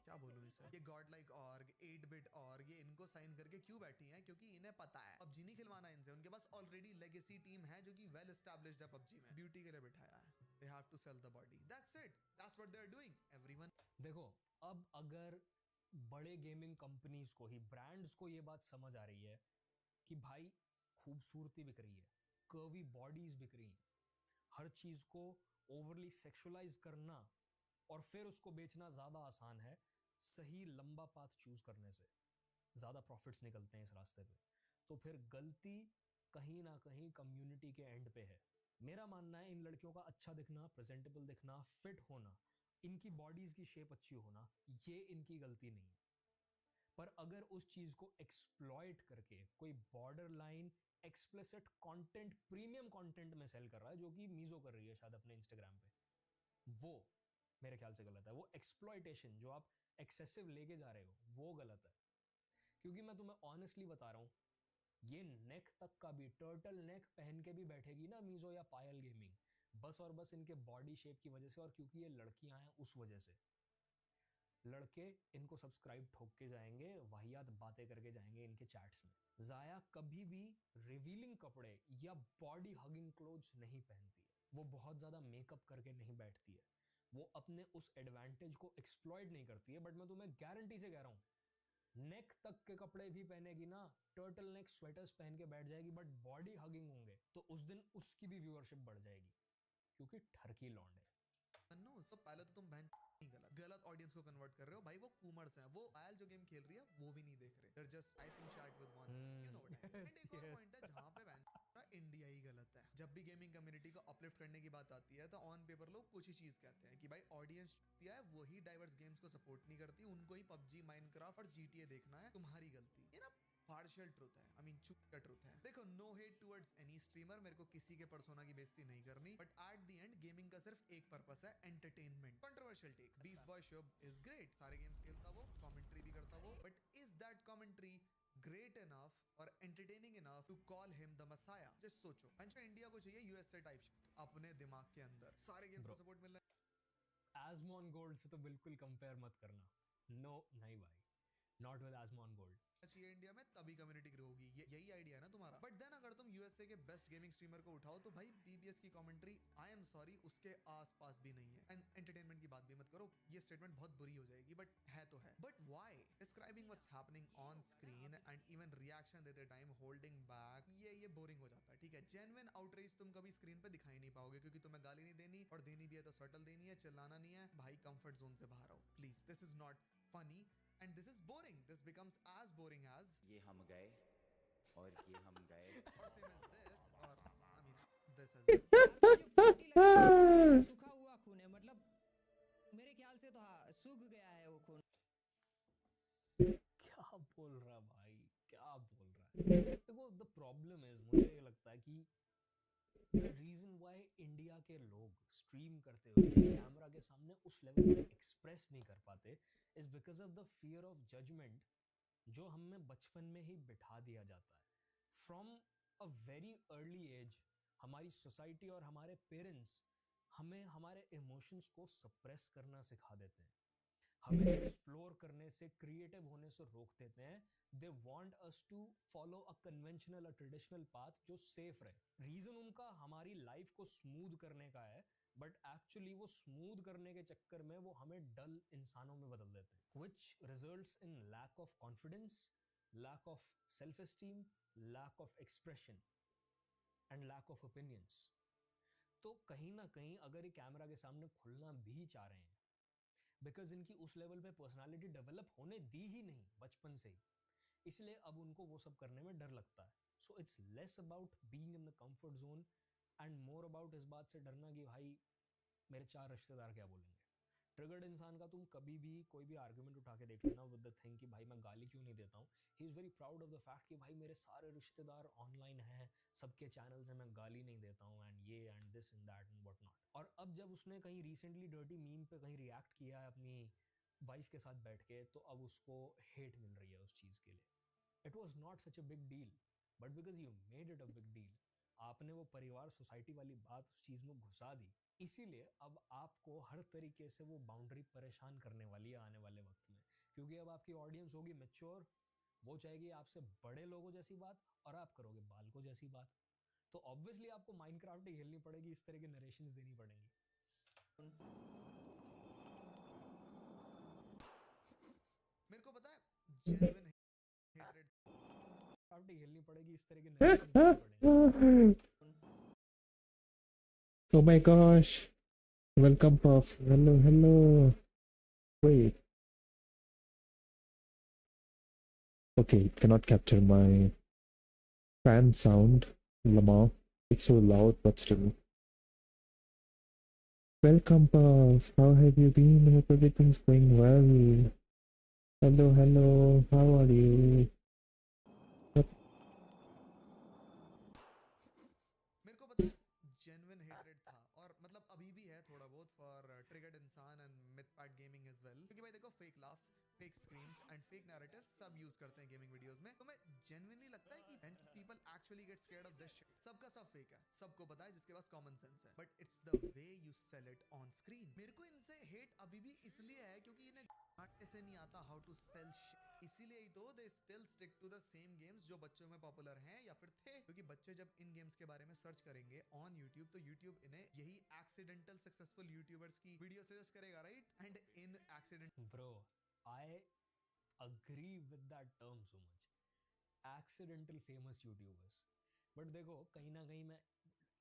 क्या बोलूं इसे, ये God like org, 8-bit org, ये इनको साइन करके क्यों बैठी हैं? क्योंकि इन्हें पता है पबजी नहीं खिलवाना इनसे. उनके पास ऑलरेडी लेगेसी टीम है जो कि वेल एस्टैब्लिश्ड है पबजी में. ब्यूटी के लिए बिठाया है. They have to sell the body. That's it. That's what they are doing. Everyone देखो, अब अगर बड़े गेमिंग कंपनीज को ही, ब्रांड्स को ये बात समझ आ रही है कि भाई खूबसूरती बिक रही है, कर्वी बॉडीज बिक रही हैं, हर चीज को ओवरली सेक्सुअलाइज करना और फिर उसको बेचना ज्यादा आसान है सही लंबा पाथ चूज करने से, ज्यादा प्रॉफिट्स निकलते हैं इस रास्ते पे, तो फिर गलती कहीं ना कहीं कम्युनिटी के एंड पे है. मेरा मानना है इन लड़कियों का अच्छा दिखना, प्रेजेंटेबल दिखना, फिट होना, इनकी बॉडीज की शेप अच्छी होना, ये इनकी गलती नहीं है. पर अगर उस चीज को एक्सप्लॉइट करके कोई border line explicit content, premium content में सेल कर रहा है, जो कि मीजो कर रही है शायद अपने इंस्टाग्राम पे, वो मेरे ख्याल से गलत है. वो एक्सप्लॉइटेशन जो आप एक्सेसिव लेके जा रहे हो वो गलत है. क्योंकि मैं तुम्हें ऑनेस्टली बता रहा हूं, ये नेक तक का भी, टर्टल नेक पहन के भी बैठेगी ना मीजो या पायल गेमिंग, बस और बस इनके बॉडी शेप की वजह से, और क्योंकि ये लड़कियां हैं उस वजह से. लड़के इनको सब्सक्राइब ठोक के जाएंगे, वाहियात बातें करके जाएंगे इनके चैट्स में. जाया कभी भी रिवीलिंग कपड़े या बॉडी हगिंग क्लोथ्स नहीं पहनती है. वो बहुत ज्यादा मेकअप करके नहीं बैठती है. वो अपने उस एडवांटेज को एक्सप्लॉइट नहीं करती है. बट मैं तुम्हें गारंटी से कह रहा हूं, नेक तक के कपड़े भी पहनेगी ना, टर्टल नेक स्वेटर्स पहन के बैठ जाएगी, बट बॉडी हगिंग होंगे तो उस दिन उसकी भी व्यूअरशिप बढ़ जाएगी, क्योंकि ठरकी लौंड है. तो पहले तो तुम बहन गलत ऑडियंस को कन्वर्ट कर रहे हो भाई. वो कूमर्स हैं. वो आयल जो गेम खेल रही है वो भी नहीं देख रहे. They're just typing chat with one. You know what I mean. And एक और पॉइंट है जहां पे इंडिया ही गलत है. जब भी गेमिंग कम्युनिटी को अपलिफ्ट करने की बात आती है तो ऑन पेपर लोग कुछ ही चीज कहते हैं कि भाई ऑडियंस दिया है, वही डाइवर्स गेम्स को सपोर्ट नहीं करती, उनको ही पबजी, माइनक्राफ्ट और जीटीए देखना है, तुम्हारी गलती. ये ना पार्शियल ट्रुथ है. आई मीन चूतिया ट्रुथ है. देखो, no hate towards any streamer, मेरे को किसी के पर्सोना की बेइज्जती नहीं करनी, but at the end gaming का सिर्फ एक पर्पस है, entertainment. Controversial take, beast boy Shubh is great, सारे गेम्स खेलता वो, कमेंट्री भी करता वो, but is that commentary great enough और entertaining enough to call him the messiah? Just सोचो, इंडिया को चाहिए यूएसए टाइप अपने दिमाग के अंदर. सारे गेम्स को सपोर्ट मिल रहा है. एजमॉन गोल्ड से तो बिल्कुल कंपेयर मत करना. नो नहीं भाई, नॉट विद एजमॉन गोल्ड. चाहिए इंडिया में, तभी कम्युनिटी ग्रो होगी. यही आइडिया है ना तुम्हारा. बट देन अगर तुम यूएसए के बेस्ट गेमिंग स्ट्रीमर को उठाओ तो भाई बीबीएस की कमेंट्री, आई एम सॉरी, उसके आसपास भी नहीं है. एंड एंटरटेनमेंट की बात भी मत करो. ये स्टेटमेंट बहुत बुरी हो जाएगी, बट है तो है. But why describing what's happening on screen and E one reaction देते टाइम होल्डिंग बैक, ये बोरिंग हो जाता है. ठीक है, जेन्युइन आउटरीच तुम कभी स्क्रीन पे दिखाई नहीं पाओगे, क्योंकि तुम्हें गाली नहीं देनी, और देनी भी है तो सटल देनी है, चिल्लाना नहीं है. भाई कंफर्ट जोन से बाहर आओ please. This is not funny and this is boring. This becomes as boring as ये हम गए और ये हम गए or same as this, or I mean this as well. सूखा हुआ खून है, मतलब मेरे ख्याल से तो हाँ सूख गया है वो खून. क्या बोल रहा भाई, क्या बोल रहा है? देखो, द प्रॉब्लम इज, मुझे ये लगता है कि द रीजन व्हाई इंडिया के लोग स्ट्रीम करते हुए कैमरा के सामने उस लेवल पे एक्सप्रेस नहीं कर पाते is because of the fear of judgment जो हमें बचपन में ही बिठा दिया जाता है. From a very early age हमारी सोसाइटी और हमारे पेरेंट्स हमें हमारे इमोशंस को सप्रेस करना सिखा देते हैं, हमें एक्सप्लोर करने से, क्रिएटिव होने से रोक देते हैं. They want us to follow a conventional, a traditional path जो सेफ रहे. रीजन उनका हमारी लाइफ को स्मूथ करने का है, बट एक्चुअली वो स्मूथ करने के चक्कर में वो हमें डल इंसानों में बदल देते हैं, which results in lack of confidence, lack of self esteem, lack of expression and lack of opinions. तो कहीं ना कहीं अगर ये कैमरा के सामने खुलना भी चाह रहे हैं, बिकॉज इनकी उस लेवल पे पर्सनालिटी डेवलप होने दी ही नहीं बचपन से ही, इसलिए अब उनको वो सब करने में डर लगता है। So it's less about being in the comfort zone and more about इस बात से डरना कि भाई मेरे चार रिश्तेदार क्या बोलेंगे। ट्रिगर्ड इंसान का तुम कभी भी कोई भी आर्गुमेंट उठा के देख लेना विद द थिंग कि भाई मैं गाली क्यों नहीं देता हूँ, he is very proud of the fact कि भाई मेरे सारे रिश्तेदार ऑनलाइन हैं, सबके चैनल्स हैं, मैं गाली नहीं देता हूँ एंड ये and this and that and what not. और अब जब उसने कहीं रिसेंटली डर्टी मीम पे कहीं रिएक्ट किया है अपनी वाइफ के साथ बैठ के, तो अब उसको हेट मिल रही है उस चीज़ के लिए। It was not such a big deal, but because you made it a big deal, आपने वो परिवार सोसाइटी वाली बात उस चीज़ में घुसा दी, इसीलिए अब आपको हर तरीके से वो बाउंड्री परेशान करने वाली है आने वाले वक्त में। क्योंकि अब आपकी ऑडियंस होगी मैच्योर, वो चाहेगी आपसे बड़े लोगों जैसी बात और आप करोगे बालकों जैसी बात। तो ऑब्वियसली आपको माइनक्राफ्ट ही खेलनी पड़ेगी, इस तरह की नरेशंस देनी पड़ेंगी। मेरे को पता है जेन्युइन हेटरेड क्राफ्ट ही खेलनी पड़ेगी, इस तरह की नरेशंस देनी पड़ेंगी। Oh my gosh. Welcome, Puff. Hello, hello. Wait. Okay, it cannot capture my fan sound, Lamar. It's so loud, but still. Welcome, Puff. How have you been? Hope everything's going well. Hello, hello. How are you? मेरे को पता है genuine hatred था, और मतलब अभी भी है थोड़ा बहुत फॉर ट्रिगर्ड इंसान and Mythpat gaming as well. क्योंकि भाई देखो fake laughs, fake screams and fake narratives सब यूज करते हैं गेमिंग वीडियोस में। तो मैं जेन्युइनली लगता है कि people actually get scared of this shit. सबका सब फेक है, सबको पता है जिसके पास कॉमन सेंस है, but it's the way you sell it on screen. मेरे को इनसे हेट अभी भी इसलिए है क्योंकि इन्हें से नहीं आता हाउ टू सेल शिट। इसीलिए ही तो they still stick to the same games जो बच्चों में पॉपुलर हैं या फिर थे। क्योंकि बच्चे जब इन गेम्स के बारे में सर्च करेंगे ऑन यूट्यूब, तो यूट्यूब इन्हें यही एक्सीडेंटल सक्सेसफुल यूट्यूबर्स की वीडियो सजेस्ट करेगा, right? And in accident bro, I agree with that term so much, accidental famous YouTubers. But देखो कहीं ना कहीं मैं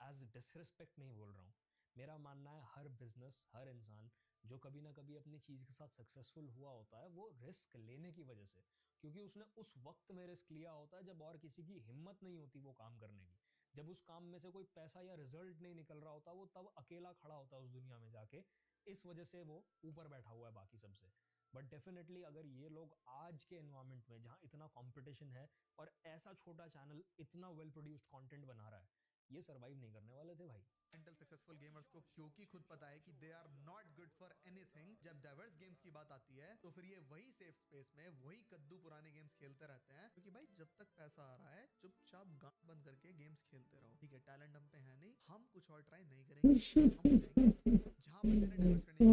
एज डिसरिस्पेक्ट नहीं बोल रहा हूँ, मेरा मानना है हर बिजनेस, हर इंसान जो कभी ना कभी अपनी चीज़ के साथ सक्सेसफुल हुआ होता है, वो रिस्क लेने की वजह से, क्योंकि उसने उस वक्त में रिस्क लिया होता है जब और किसी की हिम्मत नहीं होती वो काम करने की, जब उस काम में से कोई पैसा या रिजल्ट नहीं निकल रहा होता, वो तब अकेला खड़ा होता है उस दुनिया में जाके, इस वजह से वो ऊपर बैठा हुआ है बाकी सबसे। बट डेफिनेटली अगर ये लोग आज के एनवायरमेंट में जहाँ इतना कंपटीशन है और ऐसा छोटा चैनल इतना वेल प्रोड्यूस्ड कंटेंट बना रहा है, ये सरवाइव नहीं करने वाले थे भाई। सक्सेसफुल गेमर्स को क्योंकि खुद पता है कि they are not good for anything, जब डाइवर्स गेम्स की बात आती है तो फिर ये वही सेफ स्पेस में वही कद्दू पुराने गेम्स खेलते रहते हैं। क्योंकि भाई जब तक पैसा आ रहा है चुपचाप गांड बंद करके गेम्स खेलते रहो, ठीक है? टैलेंट हम पे है नहीं, हम कुछ और ट्राई नहीं करेंगे, हम जाएंगे जहां बंदे ने डाइवर्स करने की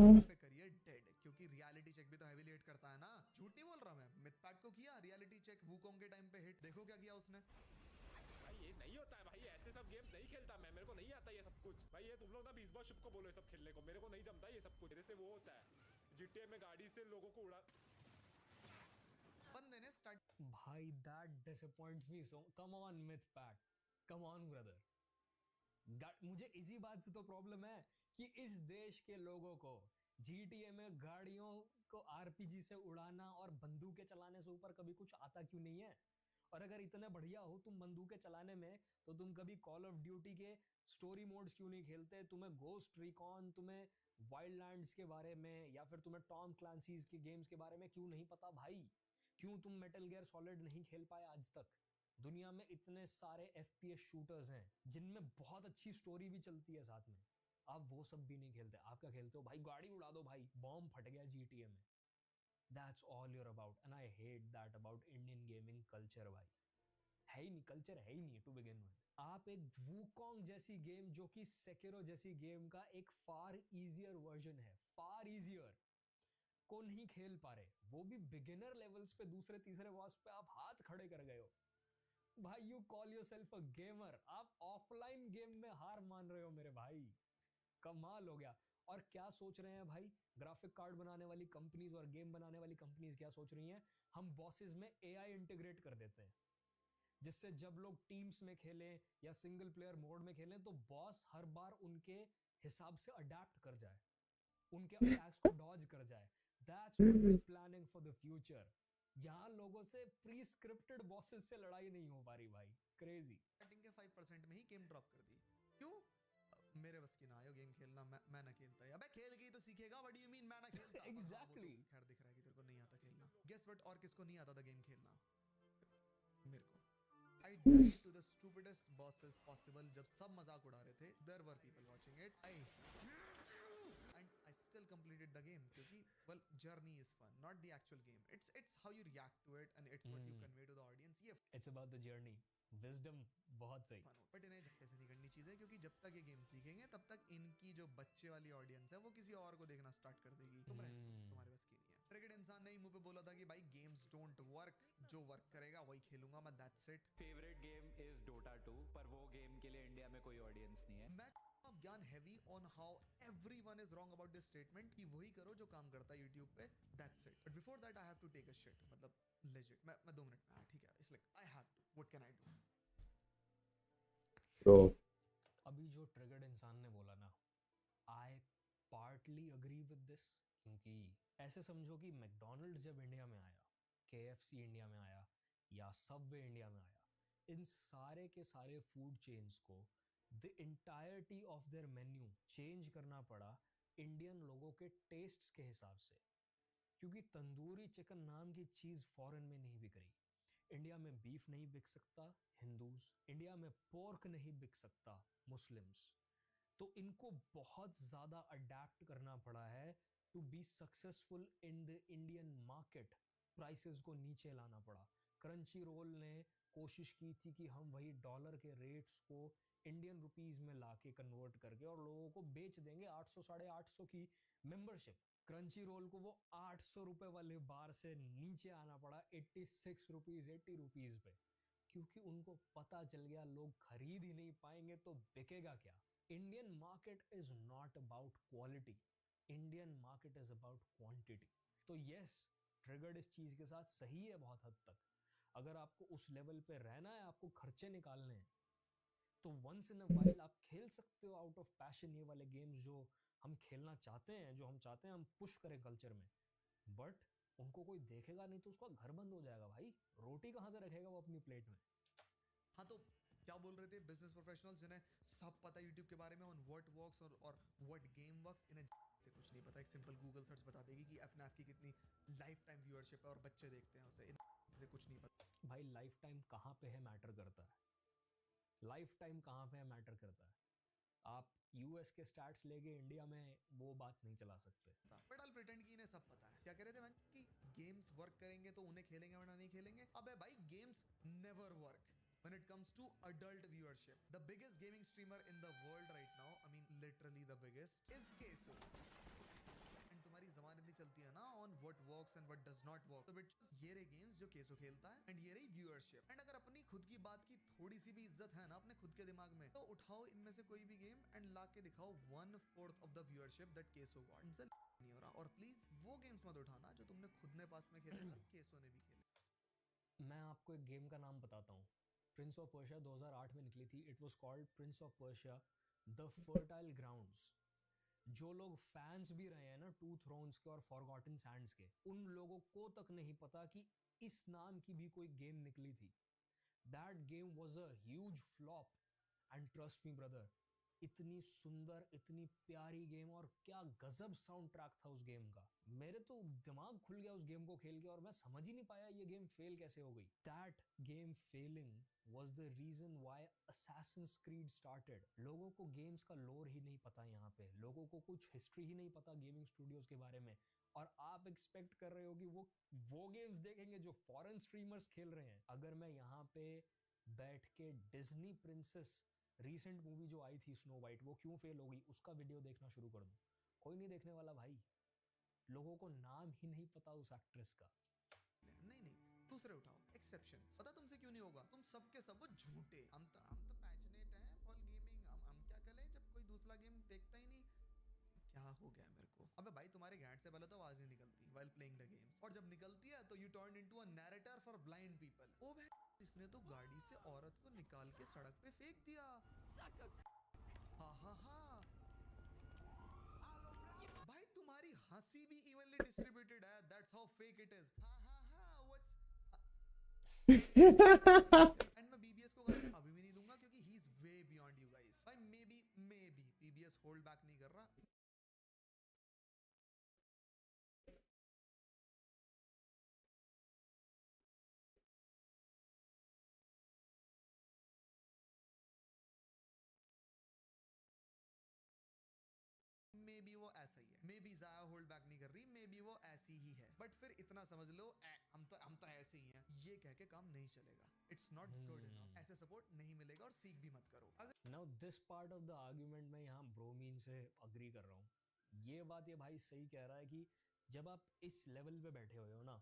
कोशिश पे करिए डेड। क्योंकि रियलिटी चेक भी तो हेवीली हिट करता है ना, झूठ नहीं बोल रहा मैं। मिथपैट को किया रियलिटी चेक वूकोंग के टाइम पे हिट, देखो क्या किया उसने। भाई ये नहीं होता है भाई, ऐसे सब गेम्स नहीं खेलता मैं, मेरे को नहीं आता ये सब कुछ भाई। ये तुम लोग ना बीसबॉल शिप को बोलो ये सब खेलने को, मेरे को नहीं जमता ये सब कुछ। मेरे से वो होता है जीटीए में गाड़ी से लोगों को उड़ा बंदे ने स्टार्ट। भाई that disappoints me so, come on myth pack, come on brother. मुझे इसी बात से तो प्रॉब्लम है कि इस देश के लोगों को जीटीए में गाड़ियों को आरपीजी से उड़ाना और बंदूकें चलाने से ऊपर कभी कुछ आता क्यों नहीं है? और अगर इतने बढ़िया हो तुम बंदूकें चलाने में, तो तुम कभी कॉल ऑफ ड्यूटी के स्टोरी मोड्स क्यों नहीं खेलते? तुम्हें गोस्ट रिकॉन, तुम्हें वाइल्डलैंड्स के बारे में, या फिर तुम्हें टॉम क्लांसीज के गेम्स के बारे में क्यों नहीं पता भाई? क्यों तुम मेटल गियर सॉलिड नहीं खेल पाए आज तक? दुनिया में इतने सारे एफपीएस शूटर्स हैं जिनमें बहुत अच्छी स्टोरी भी चलती है साथ में, आप वो सब भी नहीं खेलते। आप क्या खेलते हो भाई? गाड़ी उड़ा दो भाई, बॉम्ब फट गया जीटीए में। That's all you're about and I hate that about Indian gaming culture भाई। है ही नहीं, कल्चर है ही नहीं टू बिगिन विद। आप एक वूकोंग जैसी गेम, जो कि सेकेरो जैसी गेम का एक फार इजियर वर्जन है, फार इजियर, को नहीं खेल पा रहे, वो भी बिगिनर लेवल्स पे, दूसरे तीसरे बॉस पे आप हाथ खड़े कर गए हो भाई। You call your self a gamer, आप ऑफलाइन गेम में हार मान रहे हो मेरे भाई। कमाल हो गया। और क्या सोच रहे हैं भाई ग्राफिक कार्ड बनाने वाली कंपनीज और गेम बनाने वाली कंपनीज, क्या सोच रही हैं? हम बॉसेस में एआई इंटीग्रेट कर देते हैं, जिससे जब लोग टीम्स में खेलें या सिंगल प्लेयर मोड में खेलें तो बॉस हर बार उनके हिसाब से अडेप्ट कर जाए, उनके अटैक्स को डॉज कर जाए। That's what we are planning for the future. यहां लोगों से प्री स्क्रिप्टेड बॉसेस से लड़ाई नहीं हो पा रही भाई, क्रेजी। स्टार्टिंग के 5% में ही गेम ड्रॉप कर दी। क्यों? मेरे बस की ना आयो गेम खेलना, मैं ना खेलता। अबे खेल के ही तो सीखेगा। व्हाट डू यू मीन मैं ना खेलता? एग्जैक्टली। खैर दिख रहा है कि तेरे को नहीं आता खेलना। गेस व्हाट, और किसको नहीं आता था गेम खेलना? मेरे को। I died to the stupidest bosses possible जब सब मजाक उड़ा रहे थे. There were people watching it. And I still completed the game क्योंकि well journey is fun, not the actual game. It's how you react to it and it's what you convey to the audience. ये It's about the journey. Wisdom बहुत सही। Fun हो, but इन्हें झट्टे से नहीं करनी चीजें, क्योंकि जब तक ये गेम सीखेंगे तब तक इनकी जो बच्चे वाली ऑडियंस है वो किसी और को देखना स्टार्ट कर देगी। तुम रहने दो, तुम्हारे बस की नहीं है। ट्रिगर्ड इंसान ने ही मुंह पे बोला था कि भाई गेम्स डोंट वर्क, जो वर्क करेगा वही खेलूंगा मैं, that's it. Favourite game is Dota 2, पर वो गेम के लिए इंडिया में कोई ऑडियंस नहीं है। मैं of ज्ञान heavy on how everyone is wrong about this statement कि वही करो जो काम करता है यूट्यूब पे, that's it. But before that I have to take a shit, मतलब लेजिट। मैं 2 मिनट में आया, ठीक है? It's like I have to, what can I do? Bro अभी जो ट्रिगर्ड इंसान ने बोला ना, I partly agree with this, क्योंकि ऐसे समझो कि मैकडोनल्ड्स जब इंडिया में आया, केएफसी इंडिया में आया या सबवे इंडिया में आया, इन सारे के सारे फूड चेन्स को the entirety of their menu change करना पड़ा इंडियन लोगों के टेस्ट्स के हिसाब से, क्योंकि तंदूरी चिकन नाम की चीज़ फॉरेन में नहीं बिक रही। इंडिया में बीफ नहीं बिक सकता हिंदूज, इंडिया में पोर्क नहीं बिक सकता मुस्लिम्स। तो इनको बहुत ज़्यादा अडेप्ट करना पड़ा है to be successful in the Indian market. Prices को नीचे लाना पड़ा। क्रंची रोल ने कोशिश की थी कि हम वही डॉलर के रेट्स को इंडियन रुपीस में लाके कन्वर्ट करके और लोगों को बेच देंगे 800 850 की मेंबरशिप। क्रंची रोल को वो 800 रुपए वाले बार से नीचे आना पड़ा 86 रुपीज 80 रुपीज पे, क्योंकि उनको पता चल गया लोग खरीद ही नहीं पाएंगे तो बिकेगा क्या। Indian market is not about quality, Indian market is about quantity. तो यस, ट्रिगर्ड इस चीज के साथ सही है बहुत हद तक। अगर आपको उस लेवल पे रहना है, आपको खर्चे निकालने हैं, तो वंस इन अ वाइल आप खेल सकते हो आउट ऑफ पैशन ये वाले गेम्स जो हम खेलना चाहते हैं, जो हम चाहते हैं हम पुश करें कल्चर में। बट उनको कोई देखेगा नहीं तो उसका घर बंद हो जाएगा भाई, रोटी कहाँ से रखेगा वो अपनी प्लेट में। हाँ तो क्या बोल रहे थे बिजनेस प्रोफेशनल्स जिन्हें सब पता है यूट्यूब के बारे में, ऑन व्हाट वर्क्स और व्हाट गेम वर्क्स, इन्हें से कुछ नहीं पता। एक सिंपल गूगल सर्च बता देगी कि एफनएफ की कितनी लाइफ टाइम व्यूअरशिप है और बच्चे देखते हैं उसे, इनसे कुछ नहीं पता। भाई लाइफ टाइम कहाँ पे है मैटर करता है, लाइफ टाइम कहाँ पे है मैटर करता है। आप यूएस के स्टैट्स लेके इंडिया में वो बात नहीं चला सकते। बट आई प्रिटेंड कि इन्हें सब पता है। क्या कह रहे थे मैं कि गेम्स वर्क करेंगे तो उन्हें खेलेंगे वरना नहीं खेलेंगे? अबे भाई games never work when it comes to adult viewership. The biggest gaming streamer in the world right now, I mean literally the biggest, is Queso. And तुम्हारी ज़बान इतनी चलती है ना on what works and what does not work. तो bit ये रहे games जो केसो खेलता है and ये रही व्यूअरशिप। एंड अगर अपनी खुद की बात की थोड़ी सी भी इज्जत है ना अपने खुद के दिमाग में, तो उठाओ इनमें से कोई भी गेम एंड ला के दिखाओ 1/4 of the viewership that केसो got. इनसे नहीं हो रहा। और प्लीज वो गेम्स मत उठाना जो तुमने खुद ने पास में खेले और केसो ने भी खेले। मैं आपको एक गेम का नाम बताता हूँ, प्रिंस ऑफ पर्शिया 2008 में निकली थी। It was called Prince of Persia the fertile grounds. जो लोग फैंस भी रहे हैं ना टू थ्रोन्स के और फॉरगॉटन सैंड्स के, उन लोगों को तक नहीं पता कि इस नाम की भी कोई गेम निकली थी। That game was a huge flop and trust me brother, इतनी सुंदर इतनी प्यारी गेम और क्या गजब साउंड ट्रैक था उस गेम का। मेरे तो दिमाग खुल गया उस गेम को खेल के और मैं समझ ही नहीं पाया ये गेम फेल कैसे हो गई। That game failing was the reason why Assassin's Creed started. लोगों को गेम्स का लोर ही नहीं पता यहाँ पे, लोगों को कुछ हिस्ट्री ही नहीं पता गेमिंग स्टूडियोज के बारे में, और आप एक्सपेक्ट कर रहे हो कि वो गेम्स देखेंगे जो फॉरेन स्ट्रीमर्स खेल रहे हैं। अगर मैं यहाँ पे बैठ के डिज्नी प्रिंसेस रीसेंट मूवी जो आई थी स्नो वाइट, वो क्यों फेल हो गई उसका वीडियो देखना शुरू कर दूं, कोई नहीं देखने वाला भाई, लोगों को नाम ही नहीं पता उस एक्ट्रेस का। नहीं दूसरे उठाओ एक्सेप्शंस। पता तुमसे क्यों नहीं होगा? तुम सबके सब झूठे। हम तो पैशनेट हैं फॉर गेमिंग। हम क्या करें जब कोई दूसरा गेम देखता ही नहीं, मजाक हो गया है मेरे को। अबे भाई तुम्हारे घैंट से पहले तो आवाज नहीं निकलती while playing the games, और जब निकलती है तो you turn into a narrator for blind people। ओ भाई इसने तो गाड़ी से औरत को निकाल के सड़क पे फेंक दिया। हा हा हा। भाई तुम्हारी हंसी भी evenly distributed है, that's how fake it is। हा हा हा। एंड मैं बीबीएस को गाली अभी भी नहीं दूंगा क्योंकि he is way beyond you guys. भाई maybe BBS hold back नहीं कर रहा। मे बी वो ऐसा ही है, मे बी जाया होल्ड बैक नहीं कर रही, मे बी वो ऐसी ही है, बट फिर इतना समझ लो हम तो ऐसे ही हैं, ये कह के काम नहीं चलेगा। इट्स नॉट गुड इनफ, ऐसे सपोर्ट नहीं मिलेगा और सीख भी मत करो। अगर now this part of the argument में यहाँ ब्रोमीन से अग्री कर रहा हूँ। ये बात ये भाई सही कह रहा है कि जब आप इस लेवल पे बैठे हुए हो ना,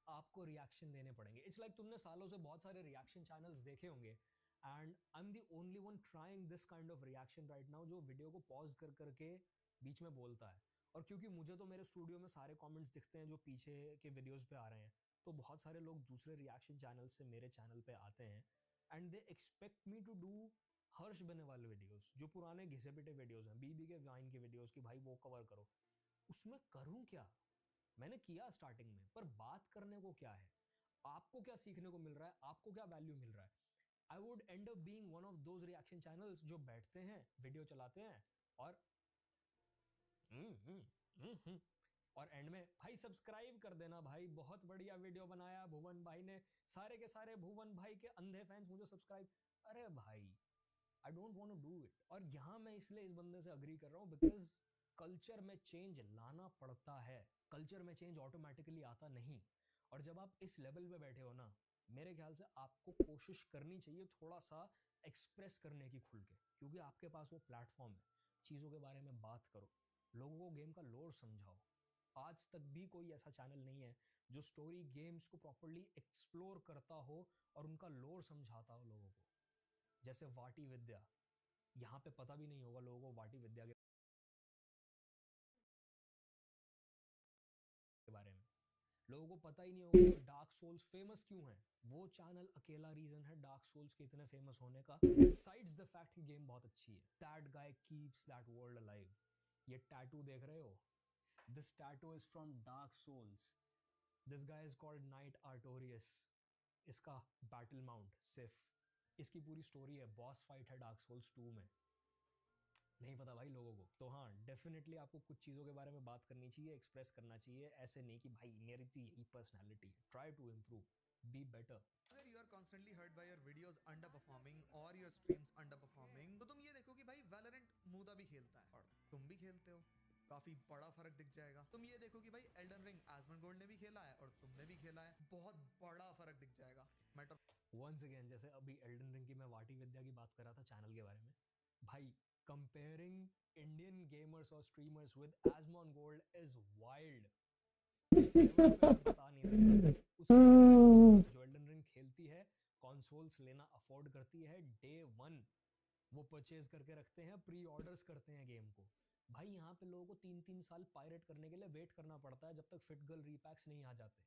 आपको रिएक्शन देने पड़ेंगे। इट्स लाइक तुमने सालों से बहुत सारे रिएक्शन चैनल्स देखे होंगे, and I am the only one trying this kind of reaction right now, जो वीडियो को पॉज कर करके बीच में बोलता है। और क्योंकि मुझे तो मेरे स्टूडियो में सारे कमेंट्स दिखते हैं जो पीछे के वीडियोस पे आ रहे हैं, तो बहुत सारे लोग दूसरे रिएक्शन चैनल से मेरे चैनल पे आते हैं and they expect me to do Harsh Beniwal videos, जो पुराने घिसे पिटे वीडियोस हैं, बीबी के वाइन के वीडियोस की भाई वो कवर करो। उसमें करूं क्या? मैंने किया स्टार्टिंग में, पर बात करने को क्या है? आपको क्या सीखने को मिल रहा है? आपको क्या वैल्यू मिल रहा है? I would and up being one of those reaction channels जो बैठते हैं, वीडियो चलाते हैं और हम्म हम्म हम्म और एंड में भाई सब्सक्राइब कर देना भाई, बहुत बढ़िया वीडियो बनाया भुवन भाई ने, सारे के सारे भुवन भाई के अंधे फैंस मुझे सब्सक्राइब। अरे भाई I don't want to do it. और यहाँ मैं इसलिए इस बंदे से अग्री कर रहा हूँ बिकॉज कल्चर में चेंज लाना पड़ता है। कल्चर में चेंज ऑटोमेटिकली आता नहीं। और जब आप इस लेवल पे बैठे हो ना, मेरे ख्याल से आपको कोशिश करनी चाहिए थोड़ा सा एक्सप्रेस करने की खुल के, क्योंकि आपके पास वो प्लेटफॉर्म है। चीज़ों के बारे में बात करो, लोगों को गेम का लोर समझाओ। आज तक भी कोई ऐसा चैनल नहीं है जो स्टोरी गेम्स को प्रॉपर्ली एक्सप्लोर करता हो और उनका लोर समझाता हो लोगों को। जैसे वाटी विद्या, यहाँ पे पता भी नहीं होगा लोगों को वाटी विद्या के बारे में। लोगों को पता ही नहीं होगा कि डार्क सोल्स फेमस क्यों है। वो चैनल अकेला रीजन है डार्क सोल्स के इतने फेमस होने का, बिसाइड्स द फैक्ट कि गेम बहुत अच्छी है। That guy keeps that world alive. ये टैटू देख रहे हो, this tattoo is from dark souls. This guy is called knight Artorius. इसका बैटल माउंट सिफ, इसकी पूरी स्टोरी है, बॉस फाइट है डार्क सोल्स 2 में। नहीं पता भाई लोगों को। तो हाँ, डेफिनेटली आपको कुछ चीज़ों के बारे में बात करनी चाहिए, एक्सप्रेस करना चाहिए। ऐसे नहीं कि भाई मेरी तो यही पर्सनैलिटी है। Try to improve, be better. अगर you are constantly hurt by your videos under performing और योर स्ट्रीम्स अंडर परफॉर्मिंग, तो तुम ये देखो कि भाई वैलोरेंट मूदा भी खेलता है और तुम भी खेलते हो, काफी बड़ा फर्क दिख जाएगा। तुम ये देखो कि भाई एल्डन रिंग आजमन गोल्ड ने भी खेला है और तुमने भी खेला है, बहुत बड़ा फर्क दिख जाएगा। मैटर वंस अगेन, जैसे अभी एल्डन रिंग की मैं वाटी विद्या की बात कर रहा था चैनल के बारे में, भाई कंपेयरिंग इंडियन गेमर्स और streamers with Asmongold is wild. जिस लेवल पे मैं बता नहीं सकता उसकी ऑडियंस जो एल्डन रिंग खेलती है, कंसोल्स लेना अफोर्ड करती है, डे 1 वो परचेज करके रखते हैं, प्री ऑर्डर्स करते हैं गेम को। भाई यहाँ पे लोगों को 3-3 साल पायरेट करने के लिए वेट करना पड़ता है जब तक फिट गर्ल रीपैक्स नहीं आ जाते।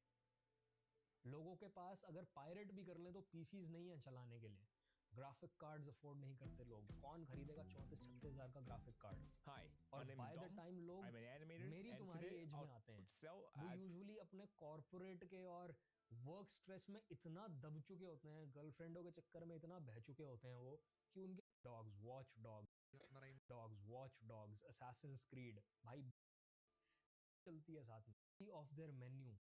लोगों के पास अगर पायरेट भी कर लें तो पीसीज नहीं है चलाने के लिए, ग्राफिक कार्ड्स अफोर्ड नहीं करते लोग। कौन खरीदेगा 34-36 हजार का ग्राफिक कार्ड? Hi, और my name is by the Dom. Time लोग I'm an animator, मेरी and तुम्हारी today एज में I'll आते हैं, excel वो as यूजुअली अपने कॉर्पोरेट के और वर्क स्ट्रेस में इतना दब चुके होते हैं, गर्लफ्रेंडों के चक्कर में इतना बह चुके होते हैं वो, कि उनके वॉच डॉग्स असैसिन्स क्रीड भाई चलती है साथ में ऑफ देयर मेन्यू।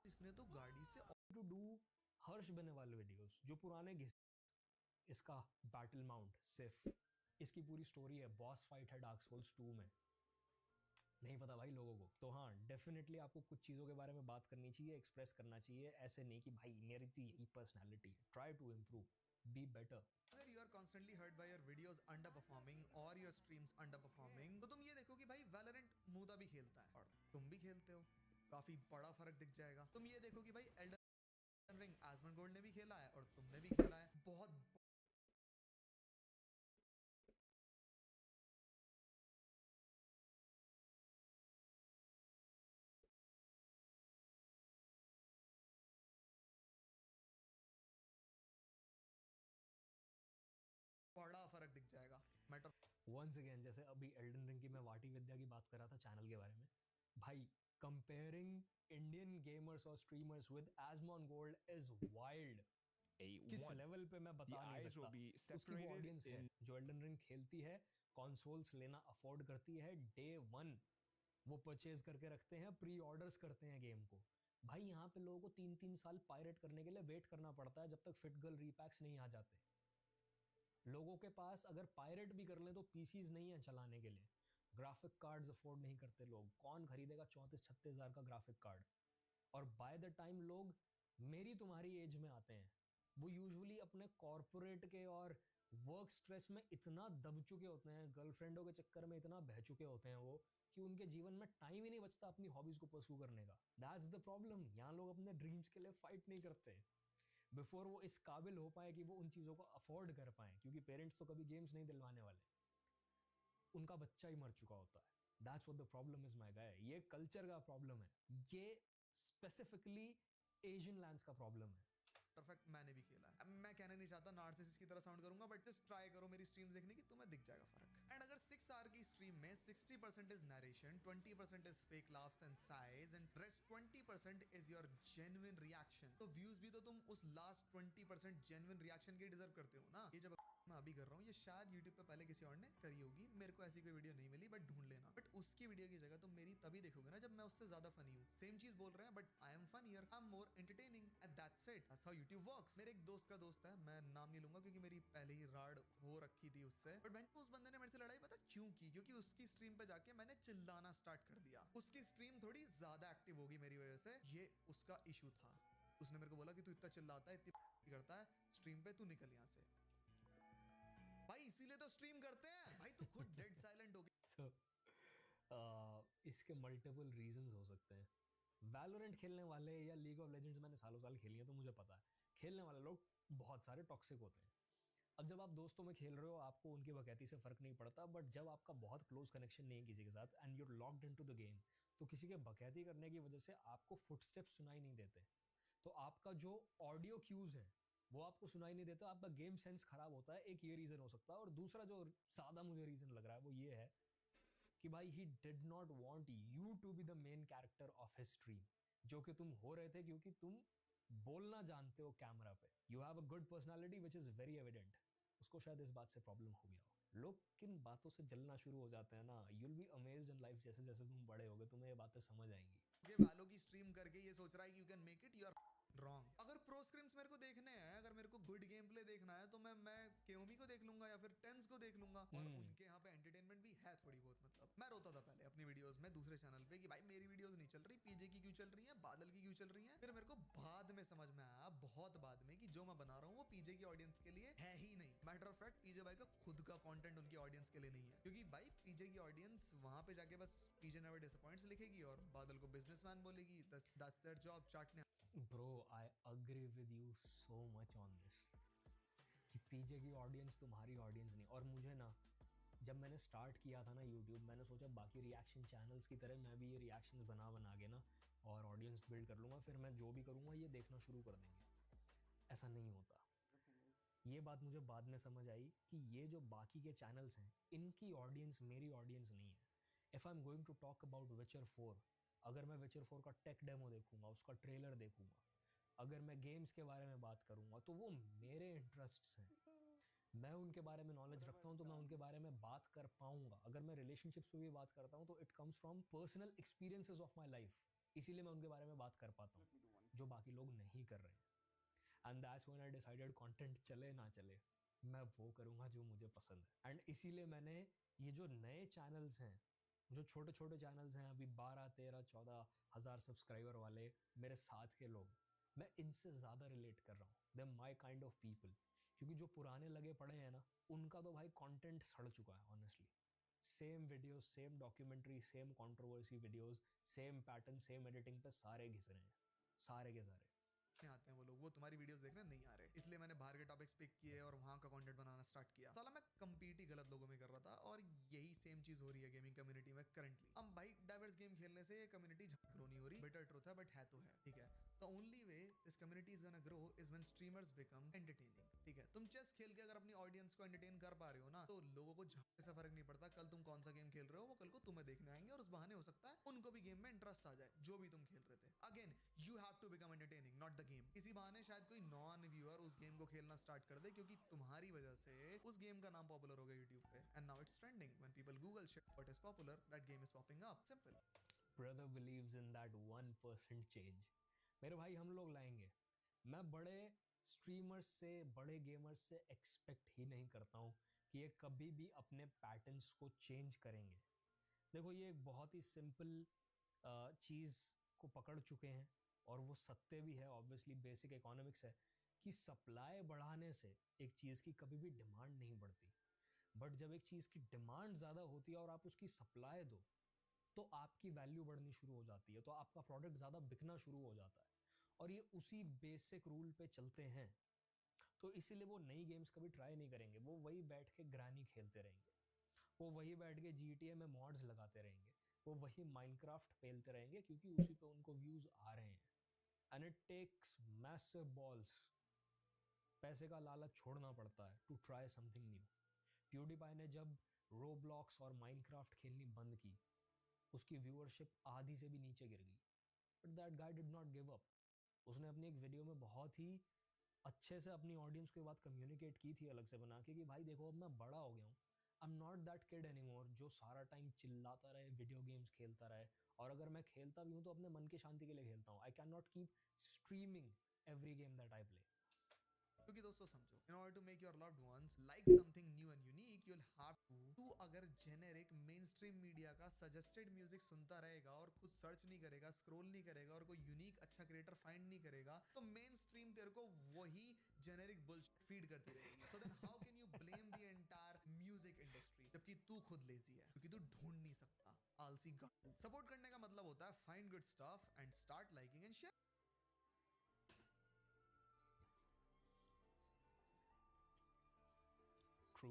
इसने तो गाड़ी से to do Harsh Beniwal videos, जो पुराने घिस, इसका बैटल माउंट सिफ, इसकी पूरी स्टोरी है, बॉस फाइट है डार्क सोल्स 2 में। नहीं पता भाई लोगों को। तो हाँ, डेफिनेटली आपको कुछ चीज़ों के बारे में बात करनी चाहिए, एक्सप्रेस करना चाहिए। ऐसे नहीं कि भाई मेरी तो यही पर्सनैलिटी है। Try to improve, be better. अगर you are constantly hurt by your videos under performing और योर स्ट्रीम्स अंडर परफॉर्मिंग, तो तुम ये देखो कि भाई वैलोरेंट मूदा भी खेलता है और तुम भी खेलते हो, काफी बड़ा फर्क दिख जाएगा। तुम ये देखो कि भाई एल्डन रिंग आजमन गोल्ड ने भी खेला है और तुमने भी खेला है, बहुत वंस अगेन जैसे अभी एल्डन रिंग की मैं वाटी विद्या की बात कर रहा था चैनल के बारे में, भाई कंपेयरिंग इंडियन गेमर्स और streamers with Asmongold is wild. किस लेवल पे मैं बता नहीं सकता। उसकी वो ऑडियंस है जो एल्डन रिंग खेलती है, कंसोल्स लेना अफोर्ड करती है डे वन, वो परचेज करके रखते हैं, प्री ऑर्डर्स करते हैं गेम को। भाई यहाँ पे लोगों को 3-3 साल पायरेट करने के लिए वेट करना पड़ता है जब तक फिट गर्ल रीपैक्स नहीं आ जाते। लोगों के पास अगर पायरेट भी कर लें तो पीसीज नहीं है चलाने के लिए, ग्राफिक कार्ड्स अफोर्ड नहीं करते लोग। कौन खरीदेगा 34-36 हज़ार का ग्राफिक कार्ड? और बाय द टाइम लोग मेरी तुम्हारी एज में आते हैं, वो यूजुअली अपने कॉरपोरेट के और वर्क स्ट्रेस में इतना दब चुके होते हैं, गर्लफ्रेंडों के चक्कर में इतना बह चुके होते हैं वो, कि उनके जीवन में टाइम ही नहीं बचता अपनी हॉबीज को परस्यू करने का। That's the problem. यहाँ लोग अपने ड्रीम्स के लिए फाइट नहीं करते बिफोर वो इस काबिल हो पाए कि वो उन चीज़ों को अफोर्ड कर पाए, क्योंकि पेरेंट्स तो कभी गेम्स नहीं दिलवाने वाले, उनका बच्चा ही मर चुका होता है। That's what the problem is my guy. ये कल्चर का प्रॉब्लम है, ये स्पेसिफिकली एशियन लैंड्स का प्रॉब्लम है। परफेक्ट मैंने भी खेला है। अब मैं कहना नहीं चाहता नार्सिसिस्ट की तरह साउंड करूंगा, बट जस्ट ट्राई करो मेरी स्ट्रीम देखने की, तुम्हें दिख जाएगा फर्क। एंड अगर 6 आवर की स्ट्रीम में 60% is narration, 20% is fake laughs and size, and rest 20% is your genuine reaction, तो व्यूज भी तो तुम उस लास्ट 20% जेन्युइन रिएक्शन के डिजर्व करते हो ना। ये जब मैं अभी कर रहा हूँ, ये शायद यूट्यूब पे पहले किसी और ने करी होगी, मेरे को ऐसी कोई वीडियो नहीं मिली, बट ढूंढ लेना। बट उसकी वीडियो की जगह तुम मेरी तभी देखोगे ना जब मैं उससे ज्यादा फनी हूँ। सेम चीज बोल रहे हैं but I am funnier, I am more entertaining, and that's it. That's how YouTube works. मेरे एक दोस्त का दोस्त है, मैं नाम नहीं लूंगा क्योंकि मेरी पहले ही राड हो रखी थी उससे, बट मैं उस बंदे ने मेरे से लड़ाई पता क्यों की? क्योंकि उसकी स्ट्रीम पे जाके मैंने चिल्लाना स्टार्ट कर दिया। उसकी स्ट्रीम थोड़ी ज्यादा एक्टिव होगी मेरी वजह से, ये उसका इशू था। उसने मेरे को बोला कि तू इतना चिल्लाता है, इतनी करता है स्ट्रीम पे, तू निकल यहाँ से। भाई इसीलिए तो स्ट्रीम करते हैं। भाई तू खुद डेड साइलेंट हो गया। So, इसके मल्टीपल रीजंस हो सकते हैं। वैलोरेंट खेलने वाले या लीग ऑफ लेजेंड्स मैंने सालों साल खेली है तो मुझे पता है, खेलने वाले लोग बहुत सारे टॉक्सिक होते हैं। अब जब आप दोस्तों में खेल रहे हो आपको उनकी बकैती से फर्क नहीं पड़ता, बट जब आपका बहुत क्लोज कनेक्शन नहीं है किसी के साथ and you're locked into the game, तो किसी के बकैती करने की वजह से आपको फुटस्टेप्स सुनाई नहीं देते, तो आपका जो ऑडियो क्यूज है वो आपको सुनाई नहीं देता, आपका गेम सेंस खराब होता है। एक ये रीजन हो सकता है, और दूसरा जो ज्यादा मुझे रीजन लग रहा है वो ये है कि भाई he did not want you to be the main character of his stream, जो कि तुम हो रहे थे क्योंकि तुम बोलना जानते हो कैमरा पे, you have a good personality which is very evident. उसको शायद इस बात से प्रॉब्लम हो गया हो। लोग किन बातों से जलना शुरू हो जाते हैं ना, you'll be amazed in life, जैसे जैसे तुम बड़े होगे तुम्हें ये बातें समझ आएंगी। ये वालों की स्ट्रीम करके ये सोच रहा है कि you can make it, you are wrong. अगर प्रो स्क्रीम्स मेरे को देखने हैं, अगर मेरे को गुड गेम प्ले देखना है, तो मैं केओमी को देख लूंगा या फिर टेंस को देख लूंगा। और उनके यहाँ पे एंटरटेनमेंट भी है थोड़ी बहुत। मतलब मैं रोता था पहले अपनी वीडियोस में दूसरे चैनल पे कि भाई मेरी वीडियोस नहीं चल रही, पीजे की क्यों चल रही है, बादल की क्यों चल रही है। फिर मेरे को बाद में समझ में आया, बहुत बाद में, कि जो मैं बना रहा हूँ वो पीजे की ऑडियंस के लिए है ही नहीं। मैटर ऑफ फैक्ट पीजे भाई का खुद का कंटेंट उनकी ऑडियंस के लिए नहीं है, क्योंकि भाई पीजे की ऑडियंस वहां पे जाके बस पीजे नेवर डिसअपॉइंट्स लिखेगी और बादल को बिजनेसमैन बोलेगी। दैट्स देयर जॉब, चाटने। Bro I agree with you so much on this कि पीजे की ऑडियंस तुम्हारी ऑडियंस नहीं। और मुझे ना जब मैंने स्टार्ट किया था ना यूट्यूब, मैंने सोचा बाकी रिएक्शन चैनल्स की तरह मैं भी ये रिएक्शंस बना बना के ना और ऑडियंस बिल्ड कर लूँगा, फिर मैं जो भी करूँगा ये देखना शुरू कर देंगे। ऐसा नहीं होता। ये बात मुझे बाद में समझ आई कि ये जो बाकी के चैनल्स हैं इनकी ऑडियंस मेरी ऑडियंस नहीं है। If I am going to talk about Witcher 4, अगर मैं विचर 4 का टेक डेमो देखूंगा, उसका ट्रेलर देखूंगा, अगर मैं गेम्स के बारे में बात करूंगा, तो वो मेरे इंटरेस्ट्स हैं, मैं उनके बारे में नॉलेज रखता हूँ तो मैं उनके बारे में बात कर पाऊंगा। अगर मैं रिलेशनशिप्स पे भी बात करता हूँ तो it comes from personal experiences of my life, इसीलिए मैं उनके बारे में बात कर पाता हूँ जो बाकी लोग नहीं कर रहे हैं। And that's when I decided content चले ना चले मैं वो करूँगा जो मुझे पसंद है। एंड इसीलिए मैंने ये जो नए चैनल्स हैं, जो छोटे छोटे चैनल्स हैं अभी 12-13-14 हज़ार सब्सक्राइबर वाले मेरे साथ के लोग, मैं इनसे ज़्यादा रिलेट कर रहा हूँ। दे माई काइंड ऑफ पीपल। क्योंकि जो पुराने लगे पड़े हैं ना उनका तो भाई कंटेंट सड़ चुका है honestly. Same videos, same documentary, same controversy videos, same pattern, same editing पे सारे घिस रहे हैं, सारे के सारे आते हैं वो लोग, वो तुम्हारी वीडियोस देखने नहीं आ रहे, इसलिए मैंने बाहर के टॉपिक्स पिक किए और वहां का कंटेंट बनाना स्टार्ट किया। साला मैं कंपीट ही गलत लोगों में कर रहा था और यही सेम चीज हो रही है गेमिंग कम्युनिटी में करंटली। हम भाई डाइवर्स गेम खेलने से ये कम्युनिटी झगड़ो नहीं हो रही, बेटर ट्रुथ है, बट है तो है, ठीक है। The only way this community is gonna grow is when streamers become entertaining. ठीक है, तुम चेस खेल के अगर अपनी ऑडियंस को एंटरटेन कर पा रहे हो ना, तो लोगों को झाड़ने से फर्क नहीं पड़ता कल तुम कौन सा गेम खेल रहे हो, वो कल को तुम्हें देखने आएंगे और उस बहाने हो सकता है उनको भी गेम में इंटरेस्ट आ जाए जो भी तुम खेल रहे थे. Again you have to become entertaining, not the game. इसी बहाने शायद कोई नॉन व्यूअर उस गेम को खेलना स्टार्ट कर दे क्योंकि तुम्हारी वजह से उस गेम का नाम पॉपुलर हो गया यूट्यूब पे. And now it's trending. When people Google shit what is popular, that game is popping up. Simple. Brother believes in that 1% change. मेरे भाई हम लोग लाएंगे. मैं बड़े स्ट्रीमर्स से, बड़े गेमर्स से एक्सपेक्ट ही नहीं करता हूँ कि ये कभी भी अपने पैटर्न्स को चेंज करेंगे. देखो ये एक बहुत ही सिंपल चीज़ को पकड़ चुके हैं और वो सत्य भी है. ऑब्वियसली बेसिक इकोनॉमिक्स है कि सप्लाई बढ़ाने से एक चीज़ की कभी भी डिमांड नहीं बढ़ती. बट जब एक चीज़ की डिमांड ज़्यादा होती है और आप उसकी सप्लाई दो तो आपकी वैल्यू बढ़नी शुरू हो जाती है, तो आपका प्रोडक्ट ज़्यादा बिकना शुरू हो जाता है. और ये उसी बेसिक रूल पे चलते हैं. तो इसीलिए वो नई गेम्स कभी ट्राई नहीं करेंगे. वो वही बैठ के ग्रानी खेलते रहेंगे, वो वही बैठ के GTA में मॉड्स लगाते रहेंगे, वो वही माइनक्राफ्ट पेलते रहेंगे क्योंकि उसी पे उनको व्यूज़ आ रहे हैं. And it takes massive balls. पैसे का लालच छोड़ना पड़ता है to try something new. PewDiePie ने जब रोब्लॉक्स और माइनक्राफ्ट खेलनी बंद की, उसकी व्यूअरशिप आधी से भी नीचे गिर गई. But that guy did not give up. उसने अपनी एक वीडियो में बहुत ही अच्छे से अपनी ऑडियंस के बाद कम्युनिकेट की थी अलग से बना के कि भाई देखो अब मैं बड़ा हो गया हूँ. I am not that kid anymore जो सारा टाइम चिल्लाता रहे, वीडियो गेम्स खेलता रहे. और अगर मैं खेलता भी हूँ तो अपने मन की शांति के लिए खेलता हूँ. I can not keep streaming every game that I play. क्योंकि दोस्तों समझो, in order to make your loved ones like something new and unique, you'll have to. तू अगर जेनेरिक मेन स्ट्रीम मीडिया का सजेस्टेड म्यूजिक सुनता रहेगा और खुद सर्च नहीं करेगा, स्क्रॉल नहीं करेगा और कोई यूनिक अच्छा क्रिएटर फाइंड नहीं करेगा, तो मेन स्ट्रीम तेरे को वही जेनेरिक बुलशिट फीड करती रहेगी. So then how can you blame the entire music industry जबकि तू खुद लेजी है, क्योंकि तू ढूंढ नहीं सकता. आलसी गांडू. सपोर्ट करने का मतलब होता है find good stuff and start liking and share. True.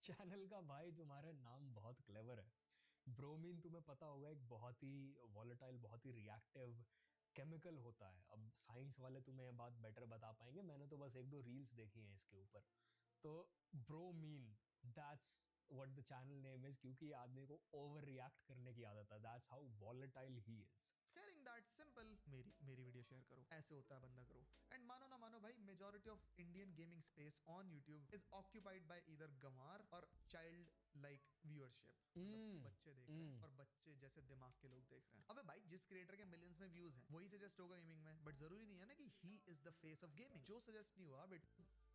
Channel का भाई तुम्हारा नाम बहुत क्लेवर है. ब्रोमीन तुम्हें पता होगा एक बहुत ही वॉलेटाइल, बहुत ही रिएक्टिव केमिकल होता है. अब साइंस वाले तुम्हें ये बात बेटर बता पाएंगे, मैंने तो बस एक दो रील्स देखी हैं इसके ऊपर. तो bromine, that's what the channel name is, क्योंकि आदमी को ओवर रिएक्ट करने की आदत है. That's how volatile he is. Sharing that simple. मेरी वीडियो शेयर करो, ऐसे होता है बंदा ग्रो. एंड मानो ना मानो भाई, majority of Indian gaming space on YouTube is occupied by either गंवार और चाइल्ड लाइक व्यूअरशिप. मतलब बच्चे देख रहे हैं और बच्चे जैसे दिमाग के लोग देख रहे हैं. अबे भाई जिस क्रिएटर के मिलियंस में व्यूज हैं वही सजेस्ट होगा गेमिंग में. बट जरूरी नहीं है ना कि he is the face of gaming. जो सजेस्ट नहीं हुआ बट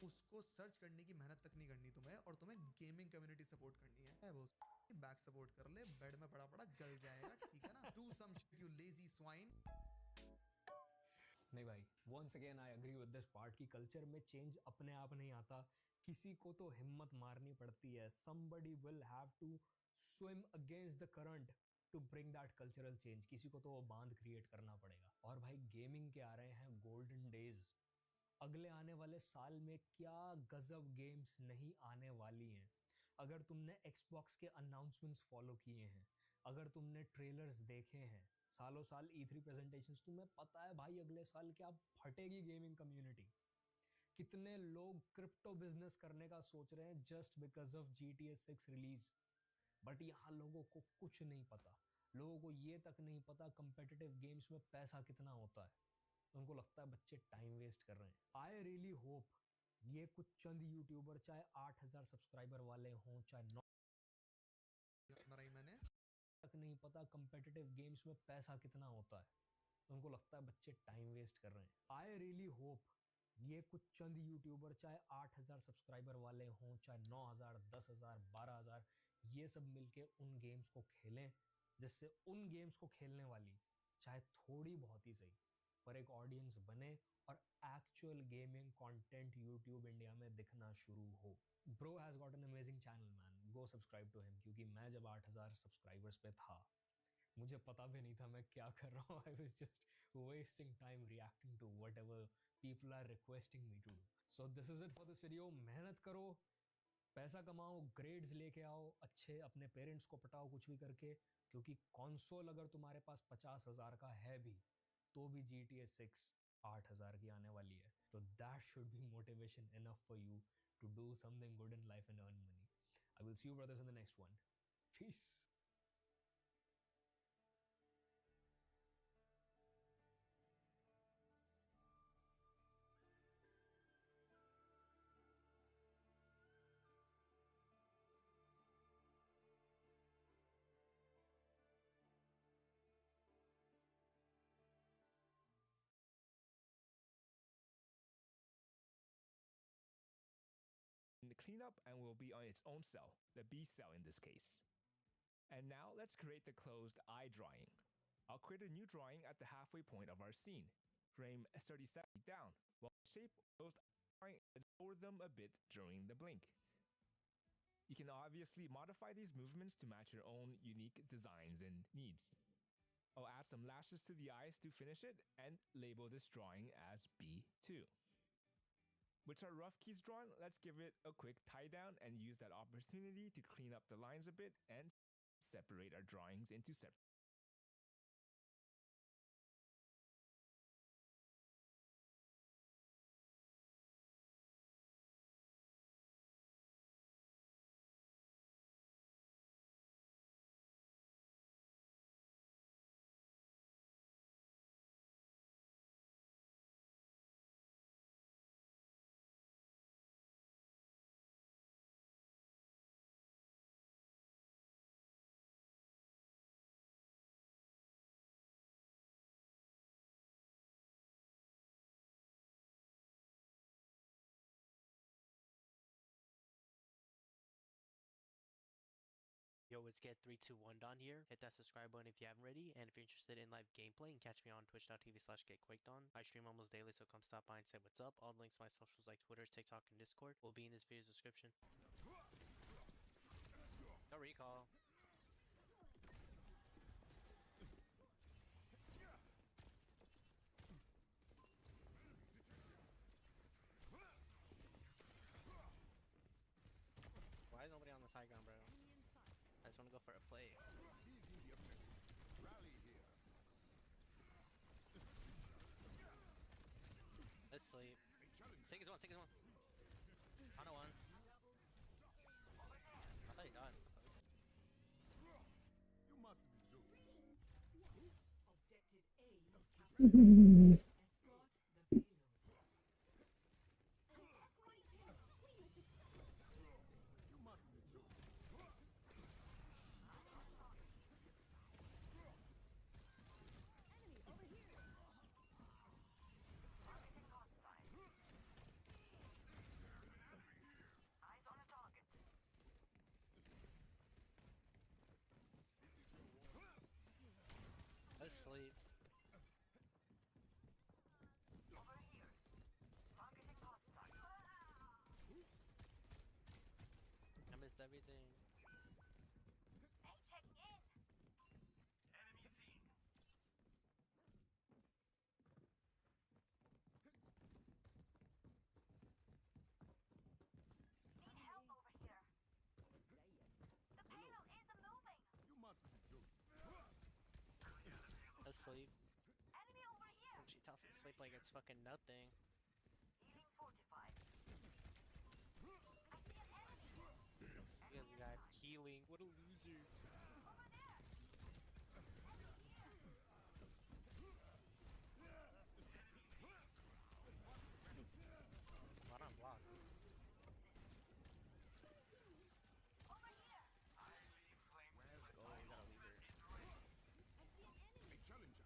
उसको सर्च करने की मेहनत तक नहीं करनी तुम्हें, और तुम्हें गेमिंग कम्युनिटी सपोर्ट करनी है वो बैक सपोर्ट कर ले. बेड में पड़ा पड़ा गल जाएगा, ठीक है ना. Do some shit you lazy swine. नहीं भाई, once again I agree with this part कि कल्चर में चेंज अपने आप नहीं आता. किसी को तो हिम्मत मारनी पड़ती है. somebody will have to swim against the current to bring that cultural change. किसी को तो वो बांध क्रिएट करना पड़ेगा. और भाई गेमिंग के आ रहे हैं गोल्डन डेज. अगले आने वाले साल में क्या गजब गेम्स नहीं आने वाली हैं. अगर तुमने Xbox के अनाउंसमेंट्स फॉलो किए हैं, अगर तुमने ट्रेलर्स देखे हैं, सालों साल E3 प्रेजेंटेशंस, तुम्हें पता है भाई अगले साल क्या फटेगी गेमिंग कम्युनिटी. कितने लोग क्रिप्टो बिजनेस करने का सोच रहे हैं just because of GTA 6 release. But यहाँ लोगों को कुछ नहीं पता. लोगों को ये तक नहीं पता कंपेटिटिव गेम्स में पैसा कितना होता है. उनको लगता है बच्चे टाइम वेस्ट कर रहे हैं. आई रियली होप ये कुछ चंद यूट्यूबर, चाहे 8,000 सब्सक्राइबर वाले हों, चाहे 9 मैंने तक नहीं पता कंपेटिटिव गेम्स में पैसा कितना होता है. उनको लगता है बच्चे टाइम वेस्ट कर रहे हैं. आई रियली होप ये कुछ चंद यूट्यूबर, चाहे 8,000 सब्सक्राइबर वाले हों, चाहे 9,000, 10,000, 12,000, ये सब मिलके उन गेम्स को खेलें जिससे उन गेम्स को खेलने वाली, चाहे थोड़ी बहुत ही सही, पर एक ऑडियंस बने और actual gaming content YouTube India में दिखना शुरू हो. Bro has got an amazing channel man, go subscribe to him. क्योंकि मैं जब 8,000 सब्सक्राइबर्स पे था, मुझे पता भी नहीं था मैं क्या कर रहा हूँ. I was just wasting time reacting to whatever people are requesting me to do. So this is it for this video. मेहनत करो, पैसा कमाओ, ग्रेड्स लेके आओ, अच्छे अपने पेरेंट्स को पटाओ कुछ भी करके, क्योंकि कंसोल अगर तुम्हारे पास 50,000 का है भी तो भी GTA 6 8,000 की आने वाली है. तो that should be motivation enough for you to do something good in life and earn money. I will see you brothers in the next one. Peace. The cleanup and will be on its own cell, the B cell in this case. And now let's create the closed eye drawing. I'll create a new drawing at the halfway point of our scene, frame 37 down, while the shape of closed eye drawing and lower them a bit during the blink. You can obviously modify these movements to match your own unique designs and needs. I'll add some lashes to the eyes to finish it and label this drawing as B2. With our rough keys drawn, let's give it a quick tie down and use that opportunity to clean up the lines a bit and separate our drawings into separate. Yo, it's Get321 Don here. Hit that subscribe button if you haven't already, and if you're interested in live gameplay, you can catch me on twitch.tv/GetQuakedOn. I stream almost daily, so come stop by and say what's up. All the links to my socials like Twitter, TikTok, and Discord will be in this video's description. No recall. Why is nobody on the side ground, bro? I just want to go for a play. Let's sleep. Take his one, take his one. On a one. I thought he died. You must be Zeus. Objective A captured. Escort the payload. You must be Zeus. Enemy over here. Targeting hostile. Eyes on a target. Let's sleep. Over here. Targeting hostile. I missed everything. Hey, checking in. Enemy seen. Need help over here. The payload isn't moving. You must be Zeus. Let's sleep. Enemy over here. She tells us to sleep like it's fucking nothing. Healing fortified. I see an enemy. Look at the guy healing. What a loser. Over there. Why not block? Over here. Let's go. We got a leader. I see an enemy. A challenger.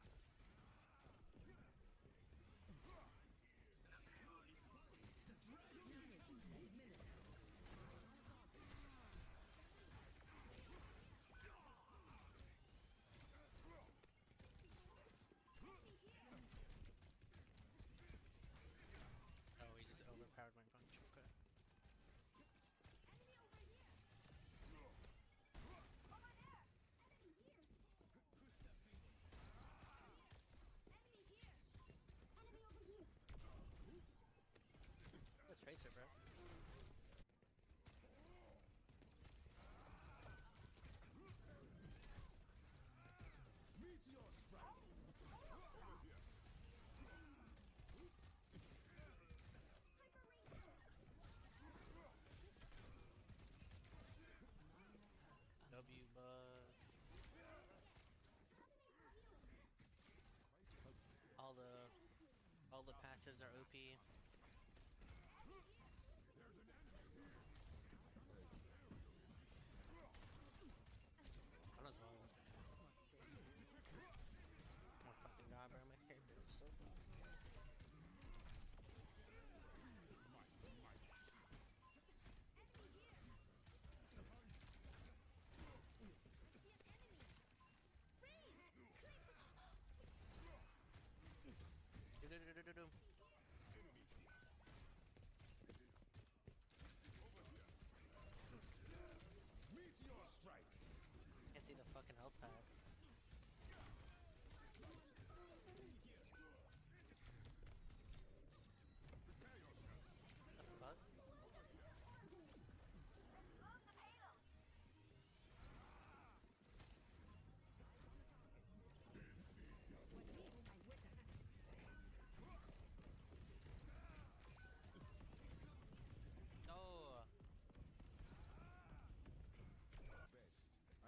Passives are OP. What is wrong? Oh fucking god, bro, my character is so bad. Do. Meteor strike. Can't see the fucking health pad. What the fuck? Oh! Best.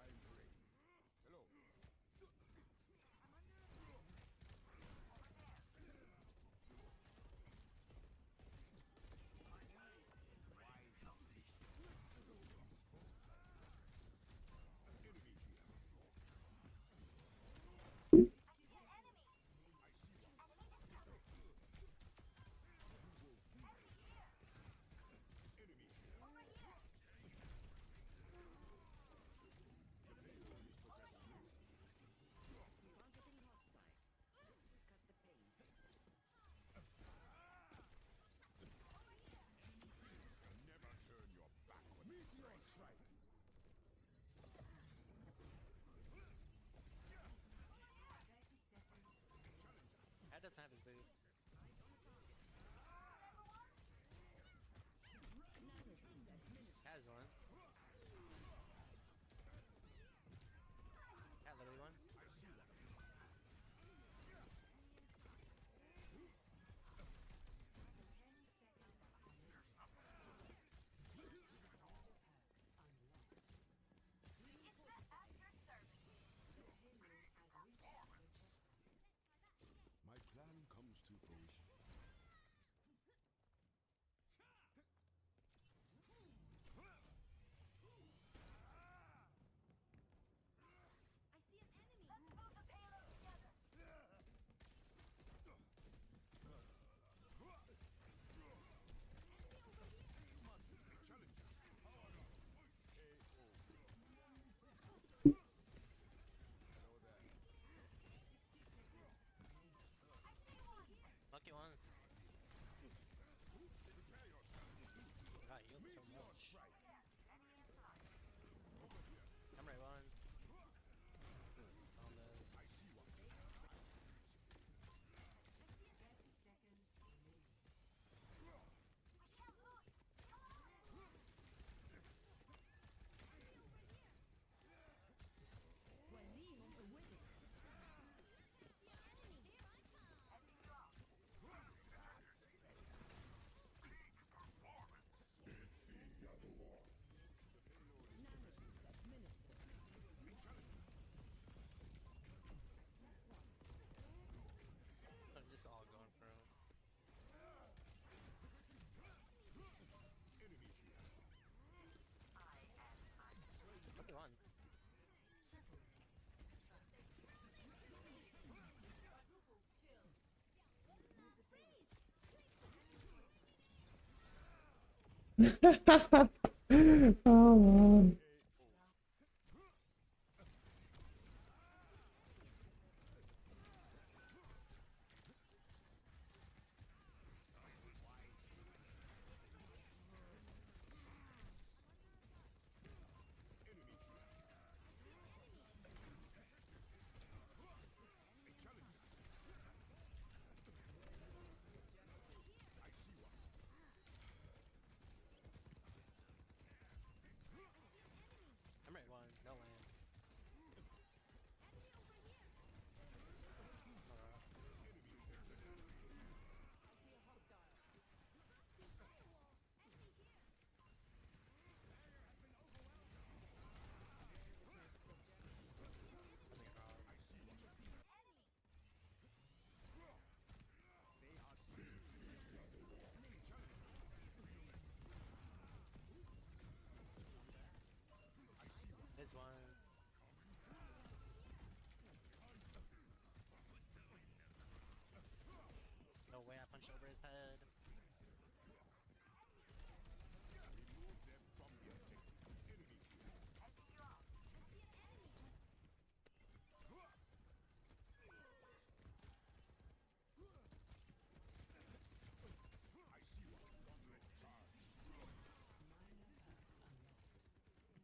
I'm ready. Hello. Never turn your back on meteor strike. That doesn't have his boot. Has one. Cat literally one. My plan comes to fruition. I see an enemy. Let's move the payload together. Lucky one. God, you healed so much. I'm right one. I'm just all going for him. Lucky one. Oh man.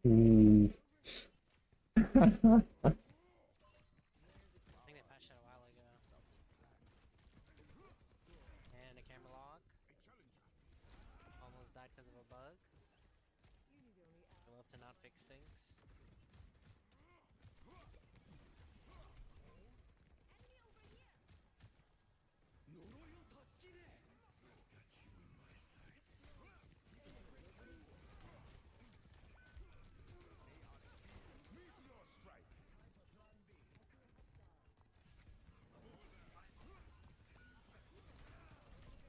Ooh. I think they patched it a while ago. And a camera lock. Almost died because of a bug. I love to not fix things.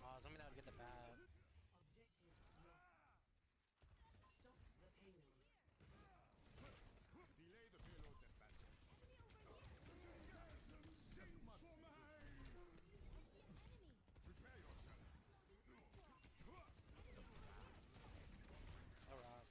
Oh, I was hoping that would get the bat. A rock.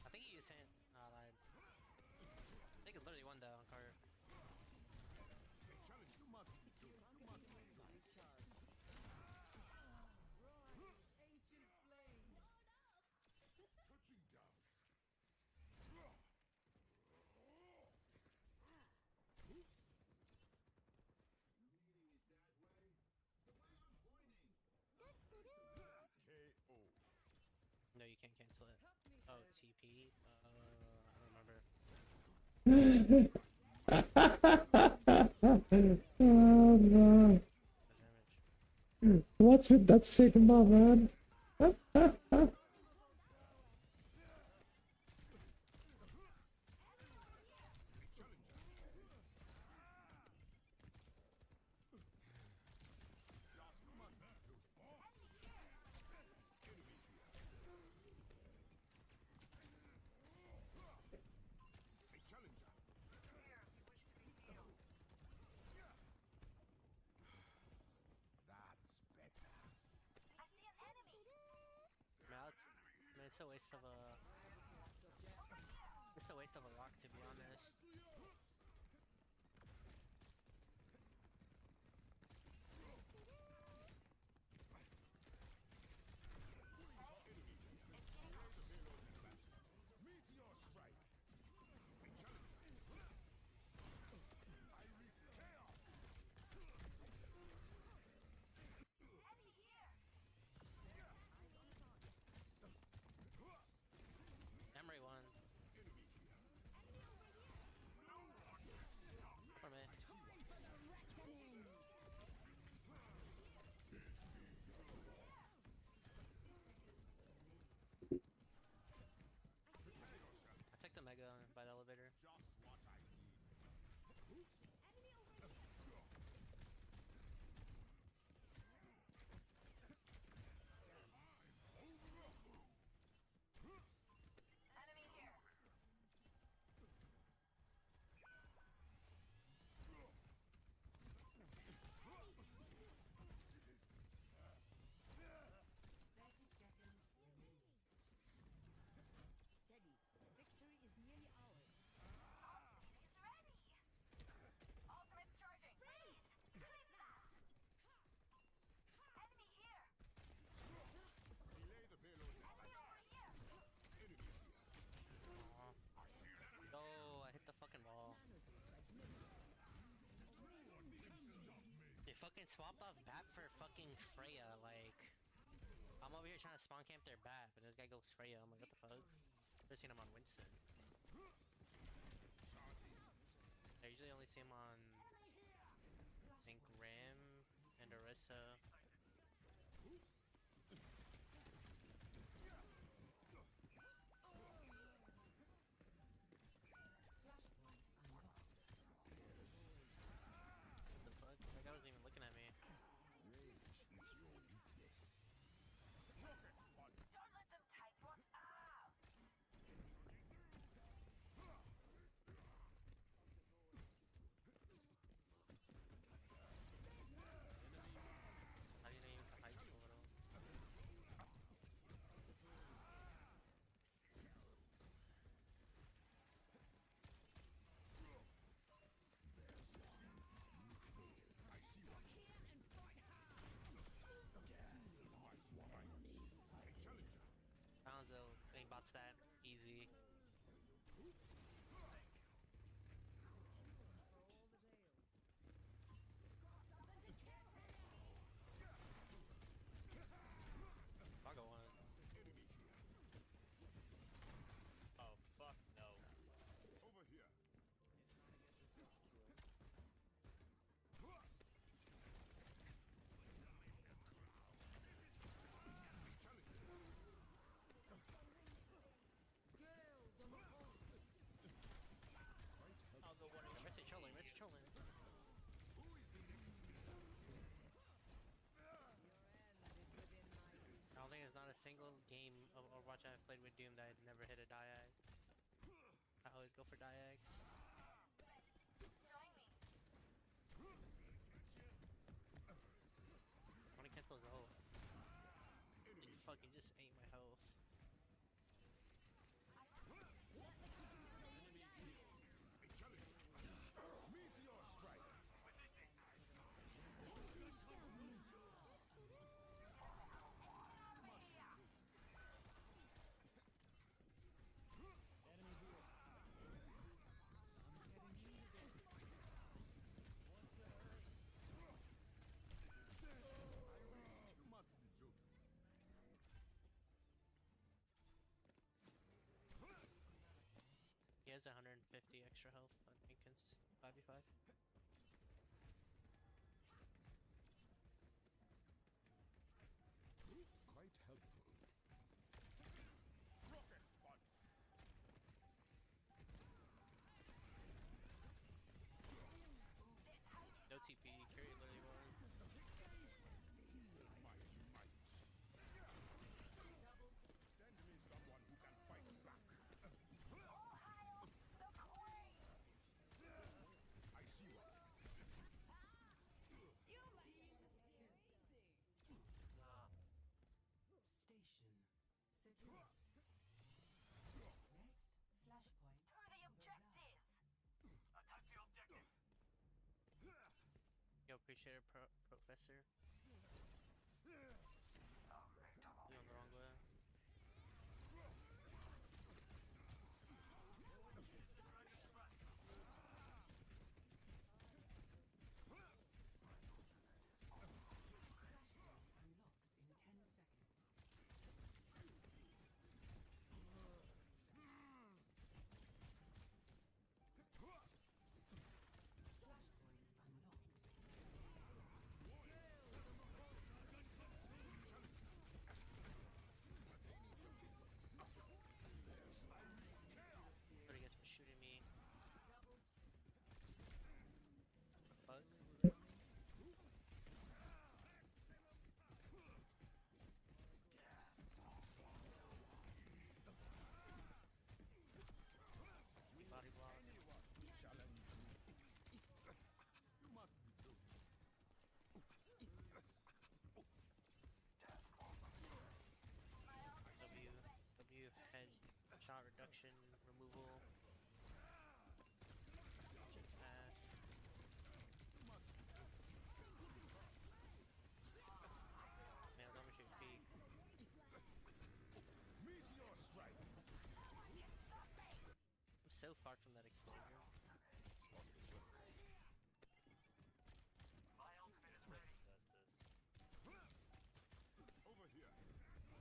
I think he used hand. Oh, I lied. I think it literally won though on card. No, you can't cancel it. Oh, TP? I don't remember. Oh no. What's with that Sigma, man? Man, it's a waste of a. It's a waste of a rock, to be honest. Emery won. For me. I took the mega by the elevator. Oh, I hit the fucking wall. They fucking swapped off Bat for fucking Freya, like... I'm over here trying to spawn camp their Bat, but this guy goes Freya, I'm like, what the fuck? I've seen him on Winston. I usually only see him on... I think Ram and Orisa. What the fuck? That guy wasn't even looking at me. single game of Overwatch I've played with Doom that I'd never hit a diag. I always go for diags. When I cancel go, and you fucking just ate my health. He has 150 extra health, I think it's 5v5. Quite helpful. No TP, carry literally one. Send me someone who can fight back. I see one. Station secure. Next, flashpoint. To the objective! Attack the objective! Yo, appreciate it, Professor. You on the wrong way. Unlocks in 10 seconds. Flashpoint unlocked. But I guess for shooting me. Fuck. Body block. W head shot reduction removal. Just smash. Man, I'm gonna shoot peek. Meteor strike. I'm so far from that exposure. My ultimate is ready. That's this. Over here.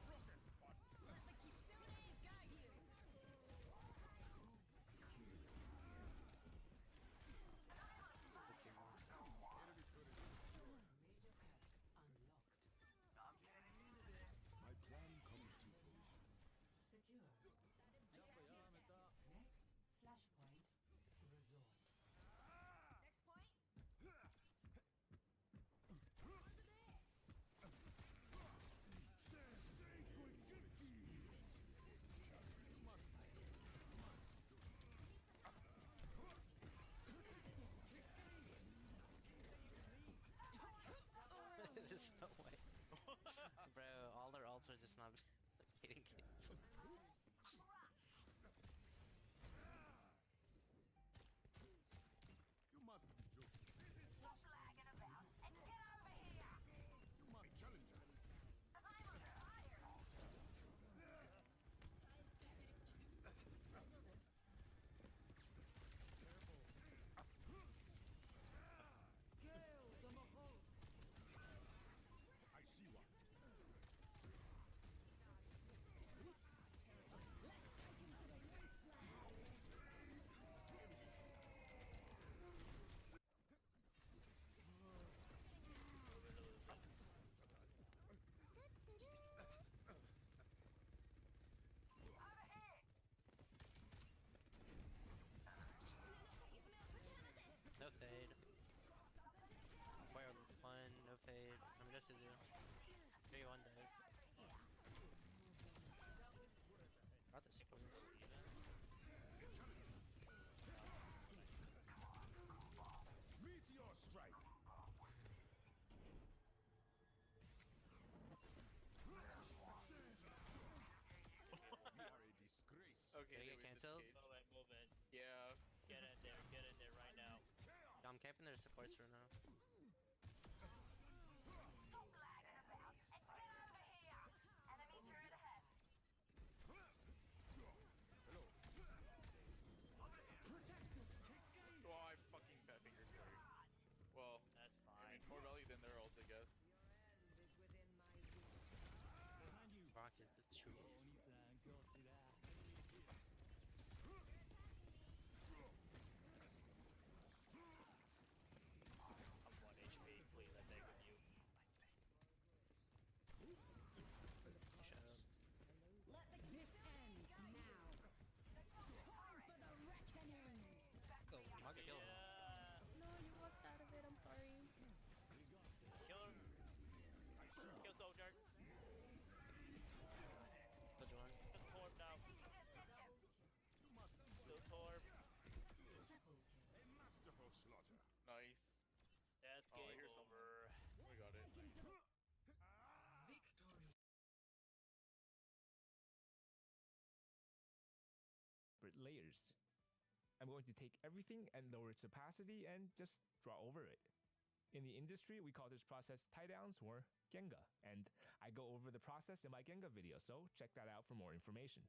Rocket spot. Let the kitsunes guide you. Major pack unlocked. I'm getting into this. My plan comes to fruition. Secure. Jump, Next, flashpoint camping their supports right now. Oh, I'm fucking that finger, sorry. Well, that's fine. I mean, more value than their ult, I guess. Rock is the truth. I'm 1 HP, please, I beg of you. Shut up. This ends now. Time for the reckoning. Oh, Rock killed him. No, you walked out of it. I'm sorry. Kill him. Kill soldier. Killed one. Just torb now. Still torb. A masterful slaughter. Nice. That's Oh, game here's over. We got it. Layers. I'm going to take everything and lower its opacity and just draw over it. In the industry, we call this process tie downs or Genga, and I go over the process in my Genga video, so check that out for more information.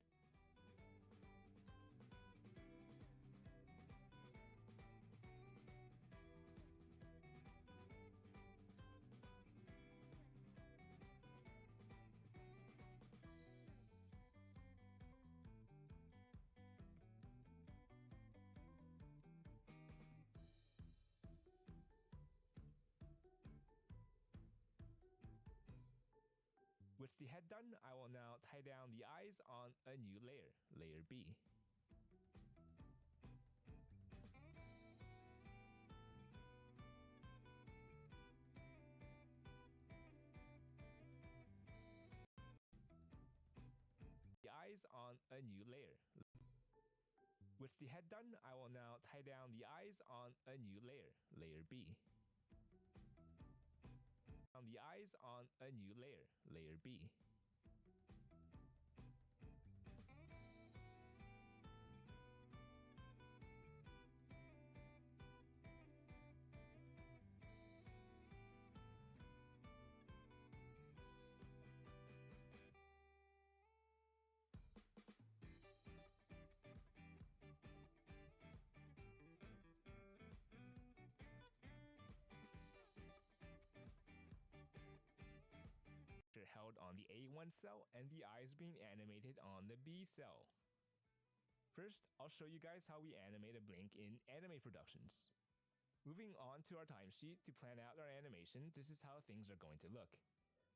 With the head done, I will now tie down the eyes on a new layer, layer B. The eyes on a new layer. With the head done, I will now tie down the eyes on a new layer, layer B. On the eyes on a new layer, layer B. Held on the A1 cell and the eyes being animated on the B cell. First, I'll show you guys how we animate a blink in anime productions. Moving on to our timesheet to plan out our animation, this is how things are going to look.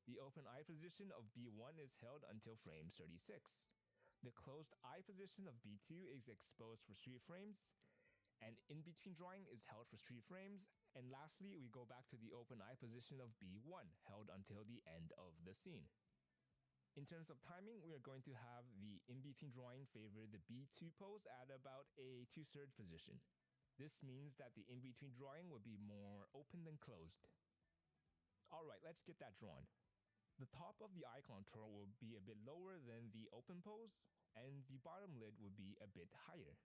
The open eye position of B1 is held until frame 36. The closed eye position of B2 is exposed for 3 frames, and in-between drawing is held for 3 frames, and lastly, we go back to the open eye position of B1, held until the end of the scene. In terms of timing, we are going to have the in-between drawing favor the B2 pose at about a 2/3 position. This means that the in-between drawing would be more open than closed. Alright, let's get that drawn. The top of the eye contour will be a bit lower than the open pose, and the bottom lid would be a bit higher.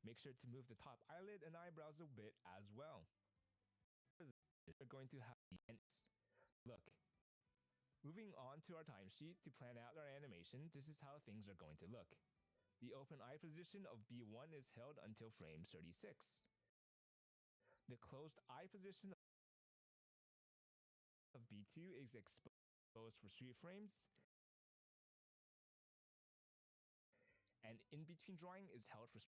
Make sure to move the top eyelid and eyebrows a bit as well. We're going to have the ends. Look. Moving on to our timesheet to plan out our animation, this is how things are going to look. The open eye position of B1 is held until frame 36. The closed eye position of B2 is exposed for 3 frames, and in-between drawing is held for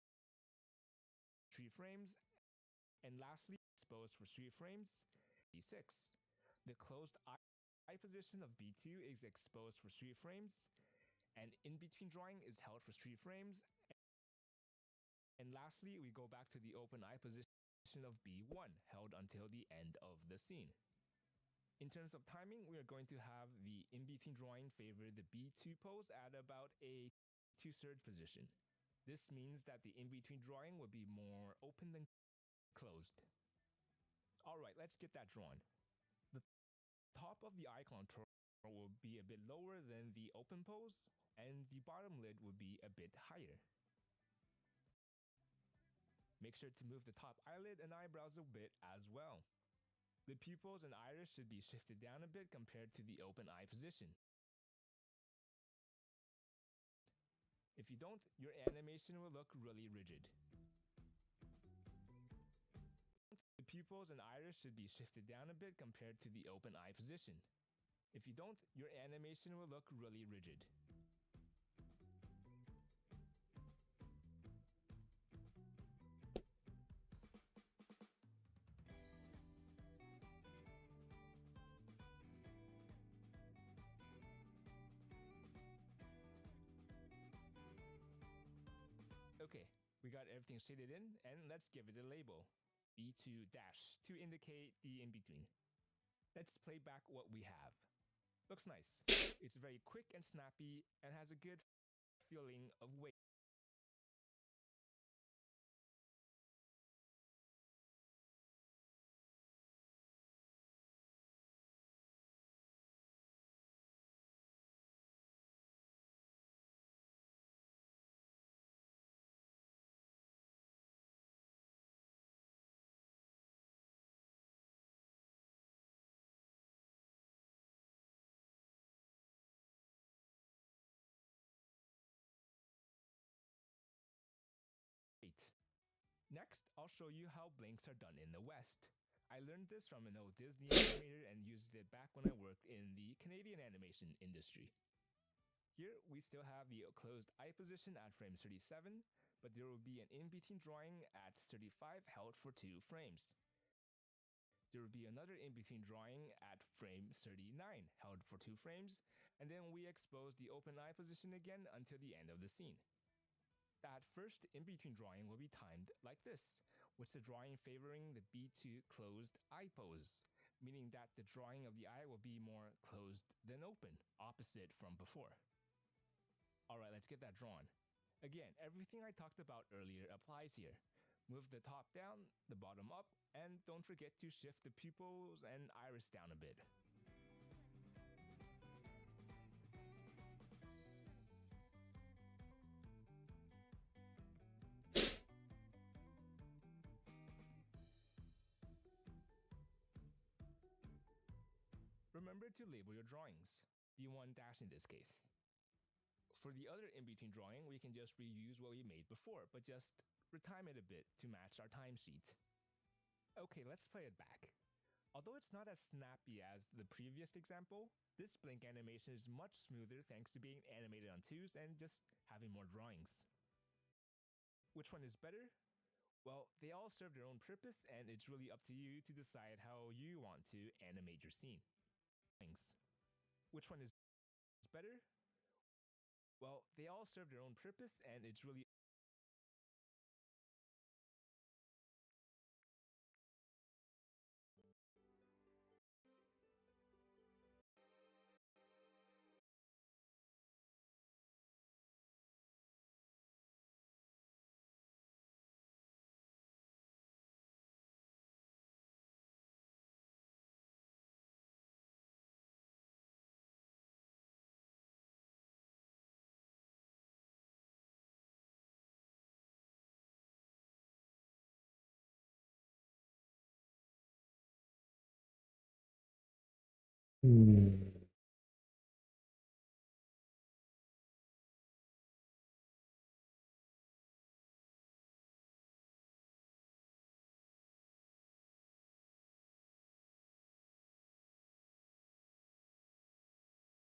3 frames, and lastly, exposed for 3 frames, B6. The closed eye position of B2 is exposed for 3 frames, and in-between drawing is held for 3 frames, and lastly, we go back to the open eye position of B1, held until the end of the scene. In terms of timing, we are going to have the in-between drawing favor the B2 pose at about a 2/3 position. This means that the in-between drawing would be more open than closed. Alright, let's get that drawn. The top of the eye contour will be a bit lower than the open pose, and the bottom lid would be a bit higher. Make sure to move the top eyelid and eyebrows a bit as well. The pupils and iris should be shifted down a bit compared to the open eye position. If you don't, your animation will look really rigid. The pupils and iris should be shifted down a bit compared to the open eye position. If you don't, your animation will look really rigid. Okay, we got everything shaded in, and let's give it a label. B2 dash to indicate the in-between. Let's play back what we have. Looks nice. It's very quick and snappy and has a good feeling of weight. Next, I'll show you how blinks are done in the West. I learned this from an old Disney animator and used it back when I worked in the Canadian animation industry. Here, we still have the closed eye position at frame 37, but there will be an in-between drawing at 35 held for 2 frames. There will be another in-between drawing at frame 39 held for 2 frames, and then we expose the open eye position again until the end of the scene. That first in-between drawing will be timed like this, with the drawing favoring the B2 closed eye pose, meaning that the drawing of the eye will be more closed than open, opposite from before. Alright, let's get that drawn. Again, everything I talked about earlier applies here. Move the top down, the bottom up, and don't forget to shift the pupils and iris down a bit. Remember to label your drawings, B1 dash in this case. For the other in-between drawing, we can just reuse what we made before, but just retime it a bit to match our timesheet. Okay, let's play it back. Although it's not as snappy as the previous example, this blink animation is much smoother thanks to being animated on 2s and just having more drawings. Which one is better? Well, they all serve their own purpose, and it's really up to you to decide how you want to animate your scene. Which one is better? Well, they all serve their own purpose, and it's really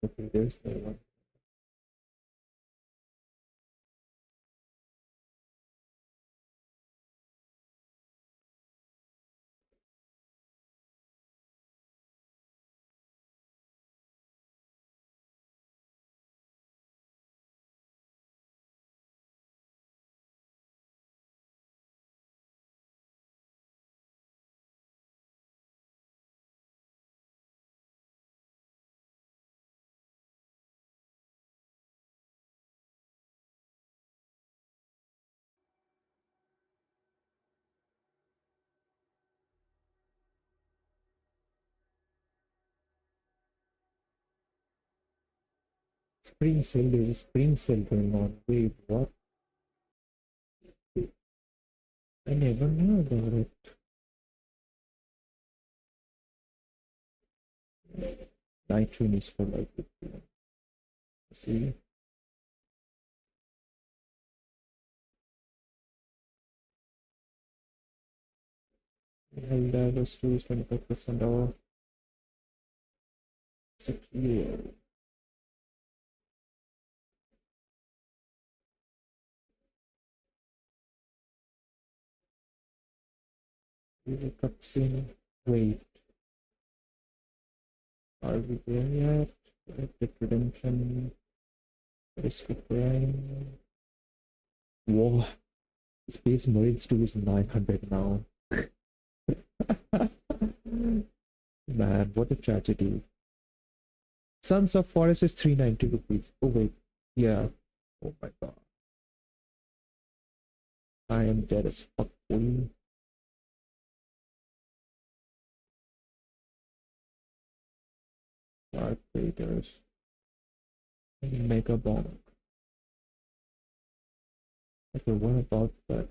Okay, there's no one. Spring sale, there's a spring sale going on. Wait, what? I never knew about it. Nitrine is for like, see? Hell, those two is 25% off. Secure. Cutscene. Wait. Are we there yet? Epic Redemption. Risk of Crime. Whoa. Space Marines 2 is 900 now. Man, what a tragedy. Sons of Forest is 390 rupees. Oh wait. Yeah. Oh my god. I am dead as fuck, boy. Dark Raiders. Mega Bomb. Okay, what about that?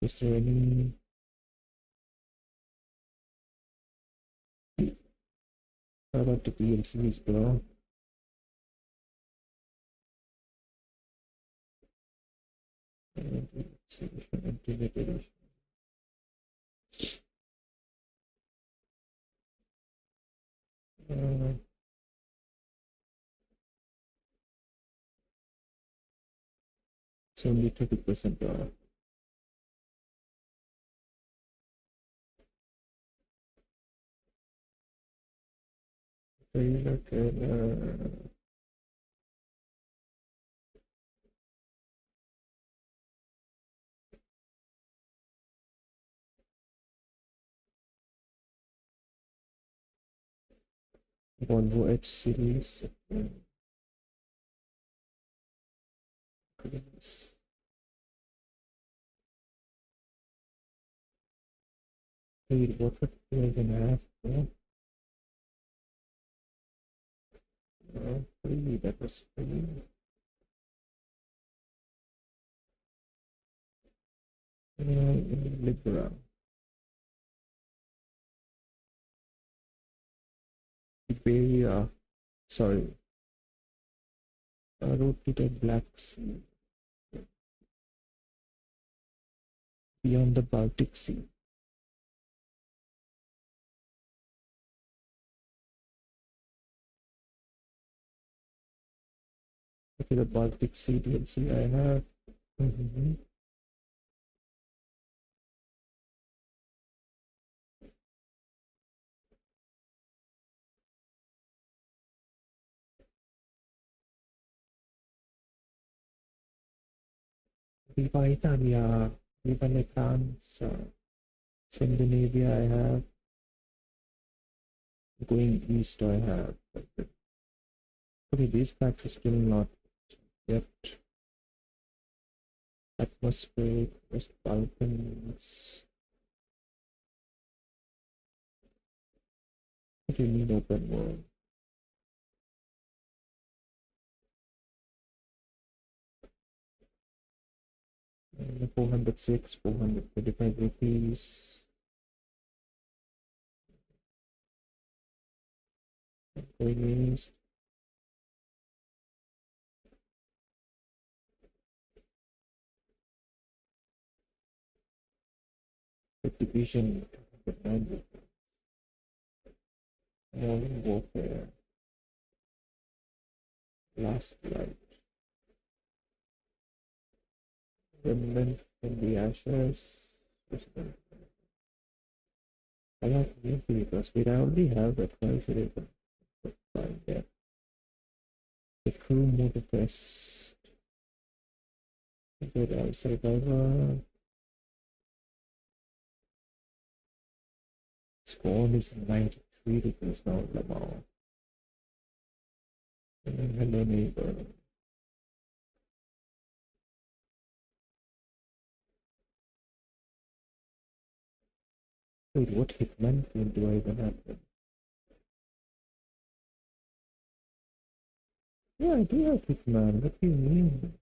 Is there any... What about the DLCs, bro? Intimidation. It's only 30% off. Trailer. Volvo H series. Goodness. Wait, what do I even have? Free, that was free. Libra. Iberia. Sorry. Rotated Black Sea. Beyond the Baltic Sea. Okay, the Baltic Sea DLC I have. Viva Italia. Viva la France. Scandinavia I have. Going east I have. Okay, these packs are still not yet. Atmospheric, West Balkans. What do you need open world? And 406, 425 rupees. Going east. The division. Modern warfare. Last light. Remnant from the ashes. I like new vehicles. Wait, I already have that. Why should I find that? The crew motor test. Good eye survivor. Spawn is 93 rupees now, Lamar. Hello, neighbor. Wait, what Hitman game do I even have then? Yeah, I do have Hitman. What do you mean?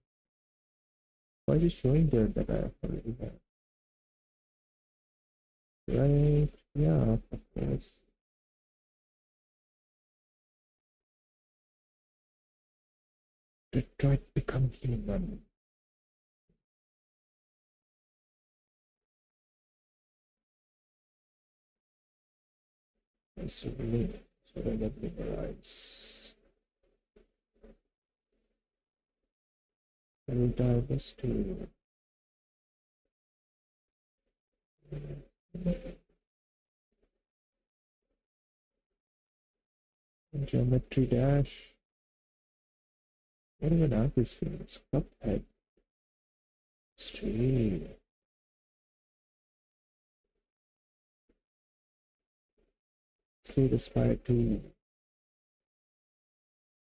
Why is it showing there that I already have? Right, yeah, of course. Detroit become human. Surrender rights. Will divest to Geometry Dash. What even are these games? Cuphead. Street. Slate Aspire 2.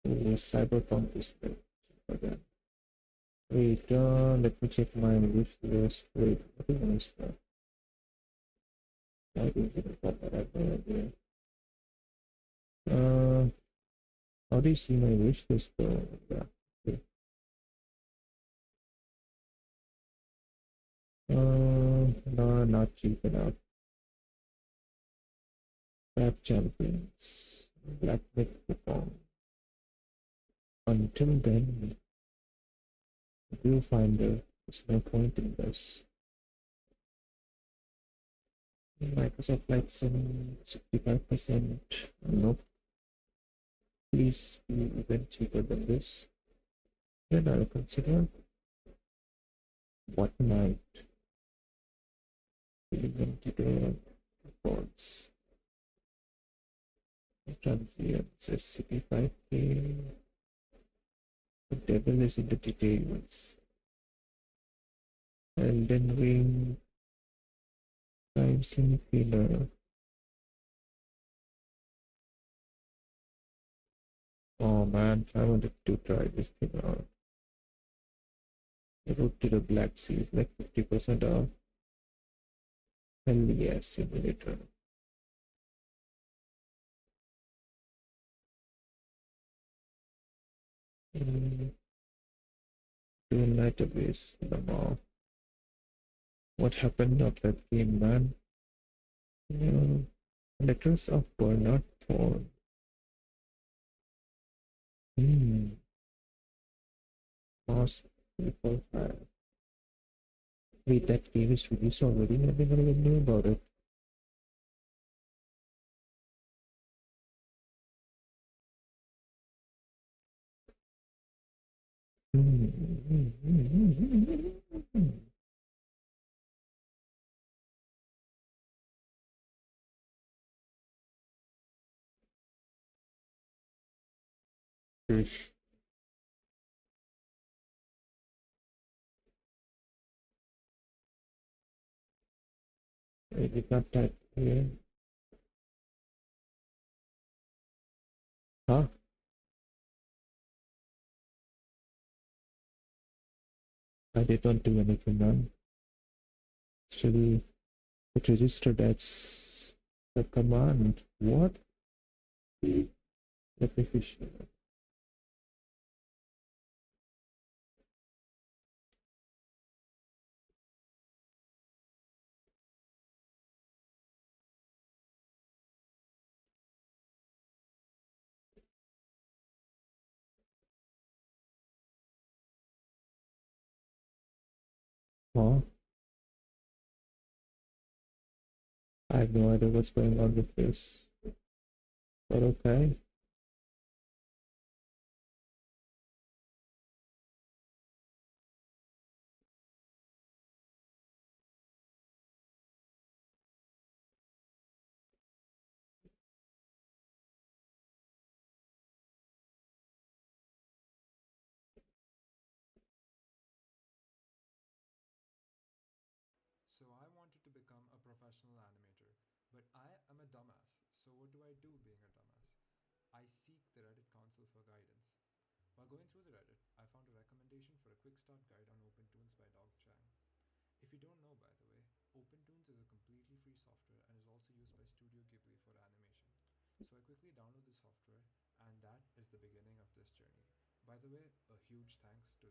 Oh, Cyberpunk is good for that. Wait, let me check my wish list. Wait, what is that? I didn't even got that. I have no idea. How do you see my wish list though? Yeah. Okay. No, not cheap enough. Crab champions. Black Myth coupon. Until then, viewfinder. There's no point in this. Microsoft Flight Sim 65%. Nope. Please be even cheaper than this. Then I'll consider what might even tutorial reports. Transients SCP-5K. The devil is in the details. Elden Ring. Time Sim Killer. Oh man, I wanted to try this thing out. The route to the Black Sea is like 50% off. Hell yeah, simulator. Dual database, the mall. What happened of that game, man? Letters of Bernard Thorn. Lost people have. Wait, that game is released already? I never even knew about it. Fish. I did not type here. Huh? I did not do anything, man. Still, it registered as the command. What? Let me fish. Huh? I have no idea what's going on with this. But okay. So I wanted to become a professional animator, but I am a dumbass. So what do I do being a dumbass? I seek the Reddit console for guidance. While going through the Reddit, I found a recommendation for a quick start guide on OpenToons by Dog Chang. If you don't know, by the way, OpenToons is a completely free software and is also used by Studio Ghibli for animation. So I quickly download the software, and that is the beginning of this journey. By the way, a huge thanks to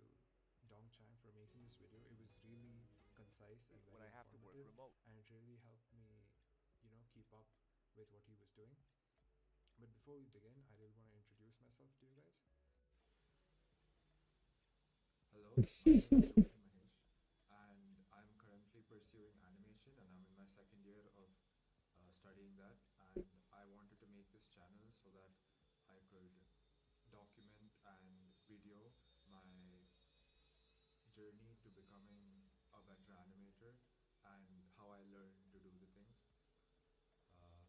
Dongchang for making this video. It was really concise and when very I have to work informative, remote. and it really helped me, keep up with what he was doing. But before we begin, I really want to introduce myself to you guys. Hello, my name is Joshi Mahesh, and I'm currently pursuing animation, and I'm in my second year of studying that. And I wanted to make this channel so that I could document and video my journey to becoming a better animator and how I learned to do the things. Uh,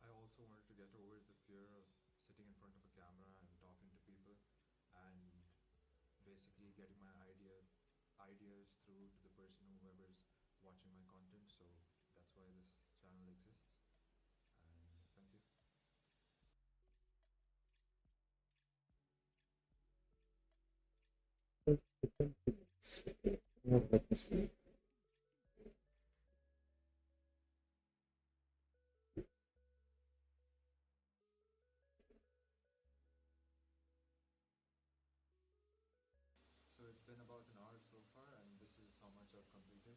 I also wanted to get over the fear of sitting in front of a camera and talking to people, and basically getting my ideas through to the person whoever's watching my content. So that's why this channel exists, and thank you. Let me see. So it's been about an hour so far, and this is how much I've completed.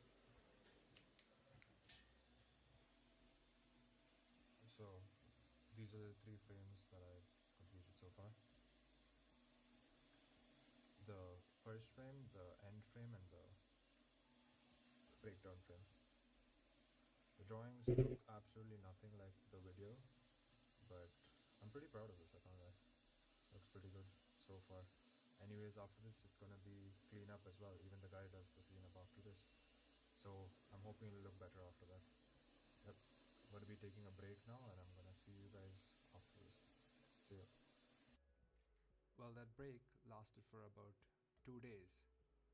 So these are the 3 frames that I've completed so far. The first frame, the end frame, and the breakdown frame. The drawings look absolutely nothing like the video, but I'm pretty proud of this, I can't lie. Looks pretty good so far. Anyways, after this it's gonna be cleanup as well. Even the guy does the cleanup after this. So I'm hoping it'll look better after that. Yep. I'm gonna be taking a break now, and I'm gonna see you guys after this. See ya. Well, that break lasted for about 2 days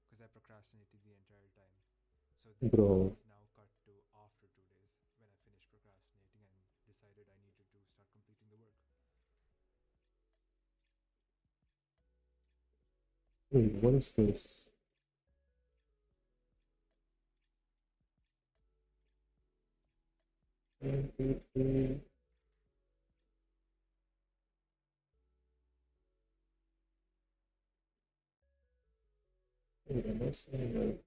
because I procrastinated the entire time. So this Bro. is now cut to after 2 days when I finished procrastinating and decided I needed to start completing the work. Wait, what is this? Wait, am I saying right?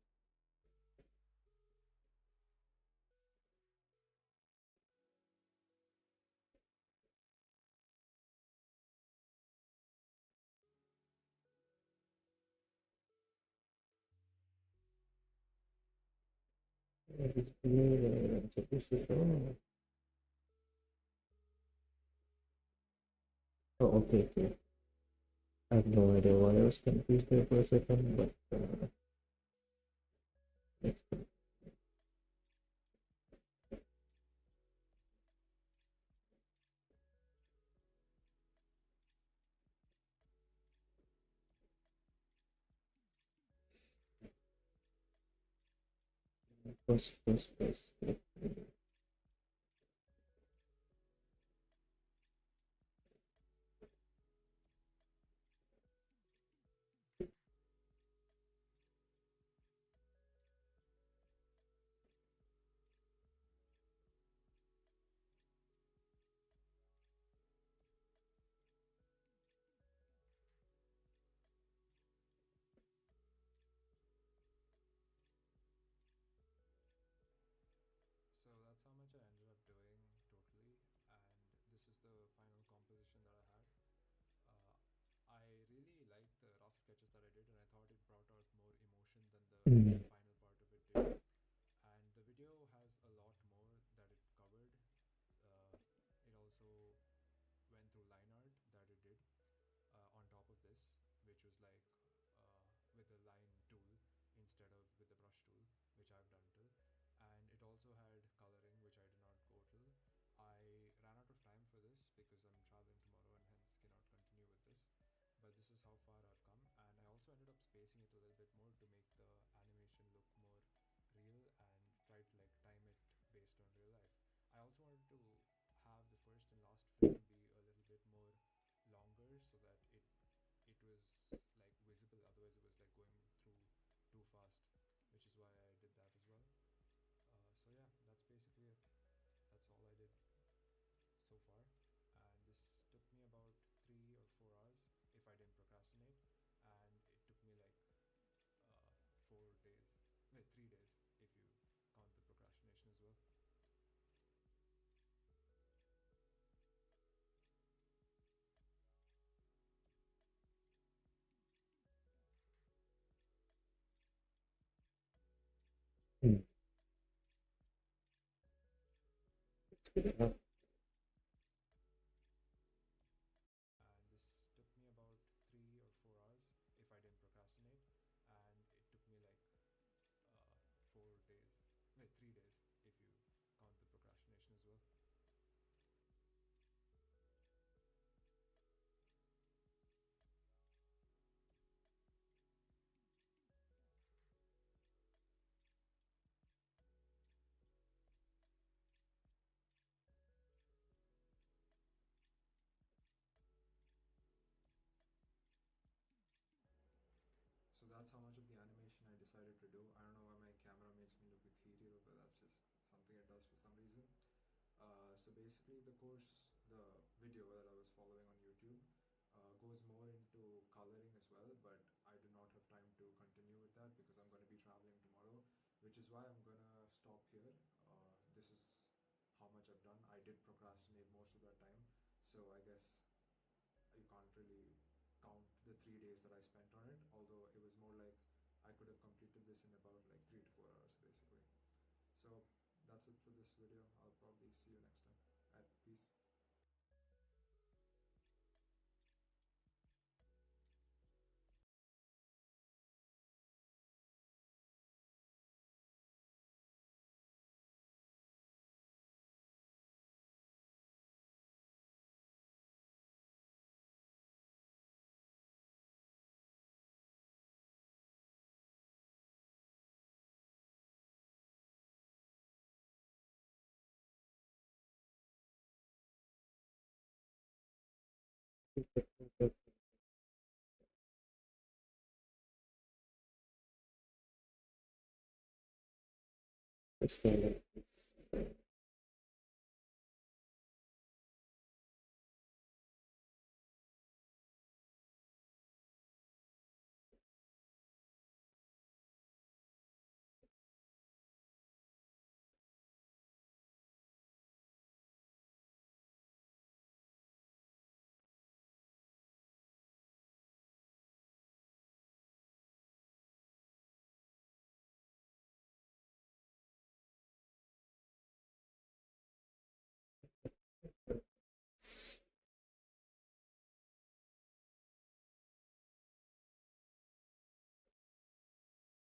Oh, okay, okay. I have no idea why I was confused there for a second, but next time. First. So that's how much I ended up doing totally, and this is the final composition that I had. Uh, I really liked the rough sketches that I did, and I thought it brought out more emotion than the Mm. final part of it did. And the video has a lot more that it covered. It also went through line art that it did on top of this, which was like with the line tool instead of with the brush tool, which I've done till. And it also had coloring, which I did not go till. I ran out of time for this because I'm traveling tomorrow and hence cannot continue with this. But this is how far I've come, and I also ended up spacing it a little bit more to make the animation look more real and try to like time it based on real life. I also wanted to have the first and last frame be a little bit more longer so that it was like visible, otherwise it was like going through too fast, which is why I did that as well. So yeah, that's basically it. That's all I did so far, and this took me about 3 or 4 hours if I didn't procrastinate, and it took me Hmm. It's good enough. And this took me about 3 or 4 hours if I didn't procrastinate, and it took me like 4 days, wait, 3 days if you count the procrastination as well. So that's how much of the animation I decided to do. I don't know why my camera makes me look ethereal, but that's just something it does for some reason. So basically, the video that I was following on YouTube goes more into coloring as well, but I do not have time to continue with that because I'm going to be traveling tomorrow, which is why I'm going to stop here. This is how much I've done. I did procrastinate most of that time, so I guess you can't really count the 3 days that I spent on it, although it was more like I could have completed this in about like 3 to 4 hours basically. So that's it for this video. I'll probably see you next time. Alright, peace. It's kind of it's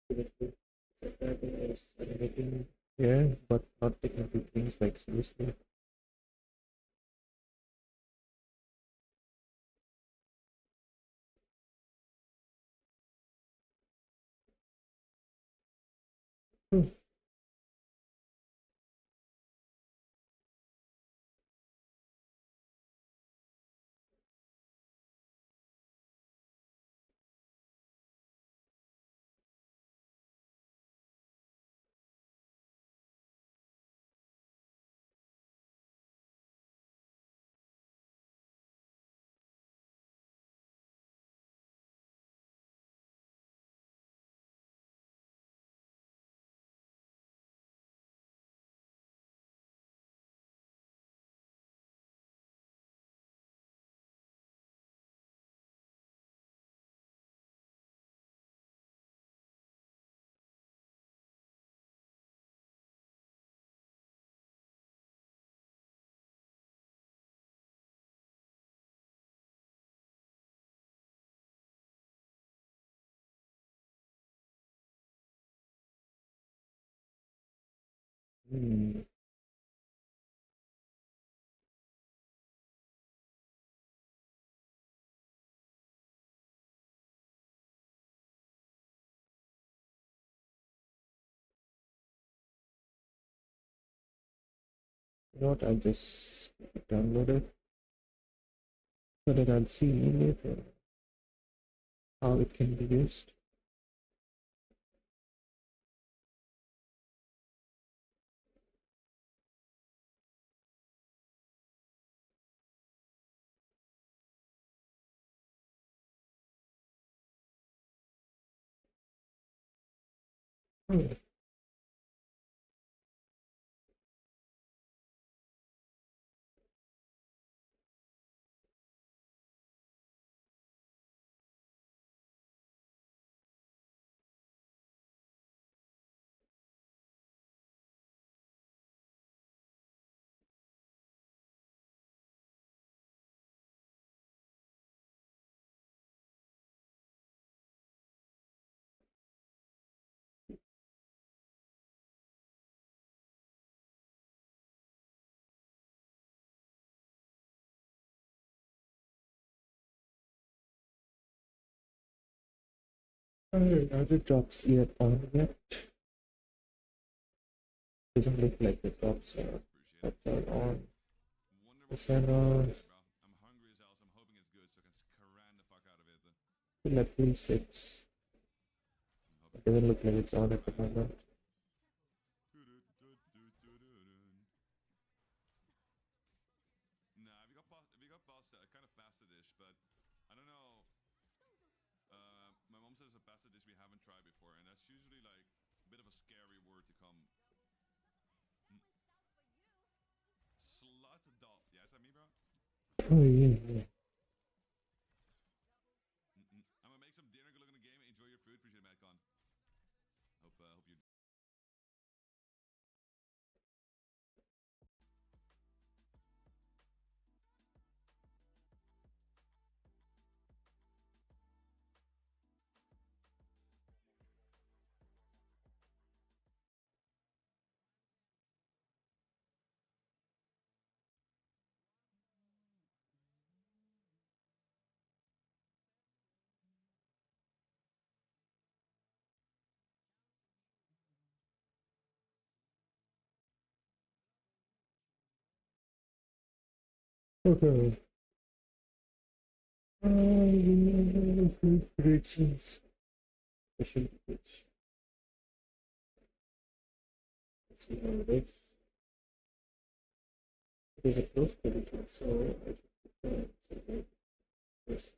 seriously. It's animating, yeah, but not technical things like seriously. Hmm. Hmm. You know what? I'll just download it so that I'll see later how it can be used. Hmm. Are the drops yet on yet? Doesn't look like the drops are on. Is that on? Level 6. It doesn't look like it's on at the moment. Oh yeah, yeah. Okay. Predictions. Special pitch. Let's see how it is. It is a close prediction, so I should say this.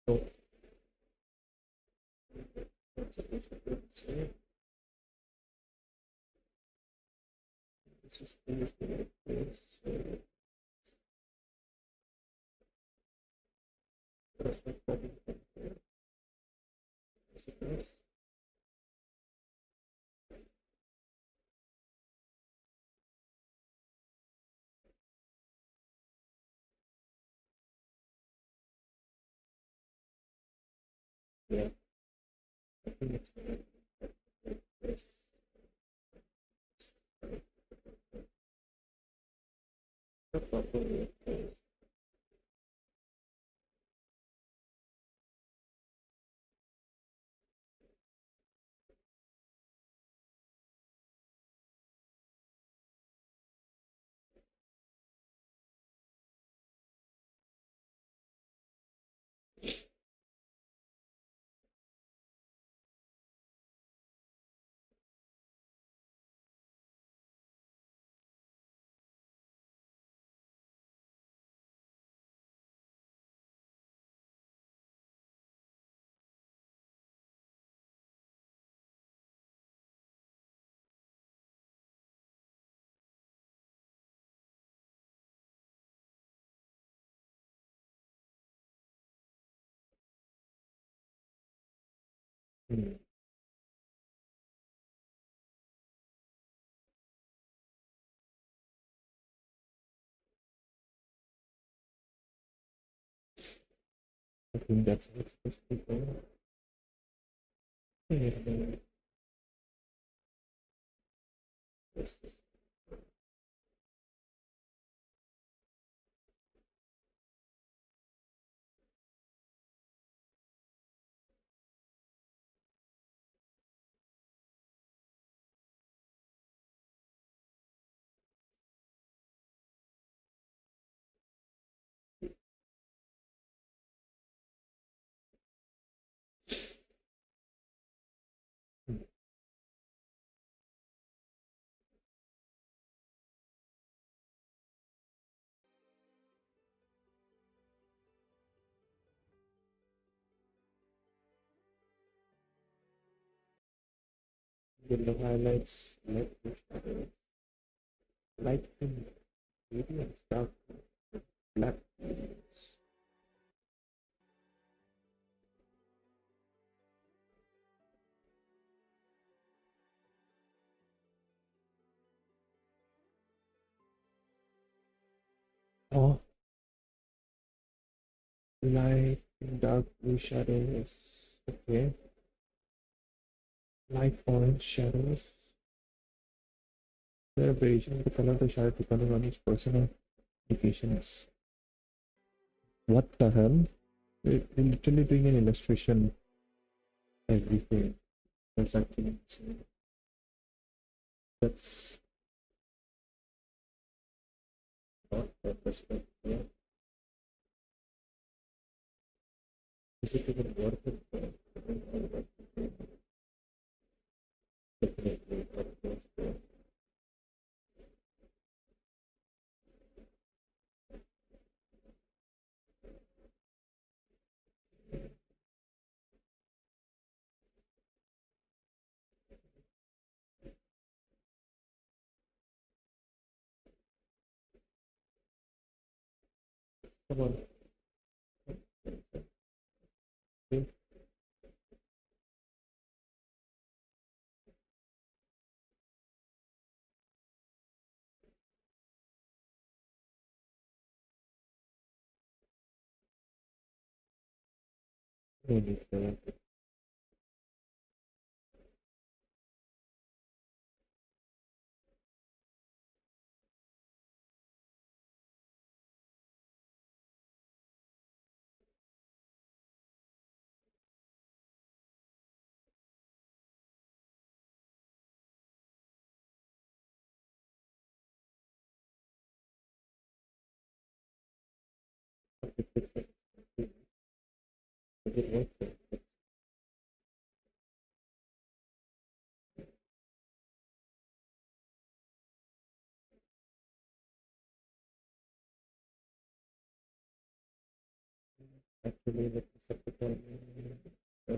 So that's a good say. This is this. That's my problem here. Is it this? Yeah, I think it's this. Probably this. Hmm. I think that's how it's supposed to go. And this is yellow highlights, light blue shadows, light pink, medium dark black lines. Oh, light and dark blue shadows. Okay. Light orange shadows. There are variations of the color of the shadow depending on each personal applications. What the hell? We're literally doing an illustration everything. That's actually insane. That's not purposeful. Yeah. Is it even worth it? Definitely not worth it. Come on. Okay. No need for that. Is it worth it? Actually, let me set the time. I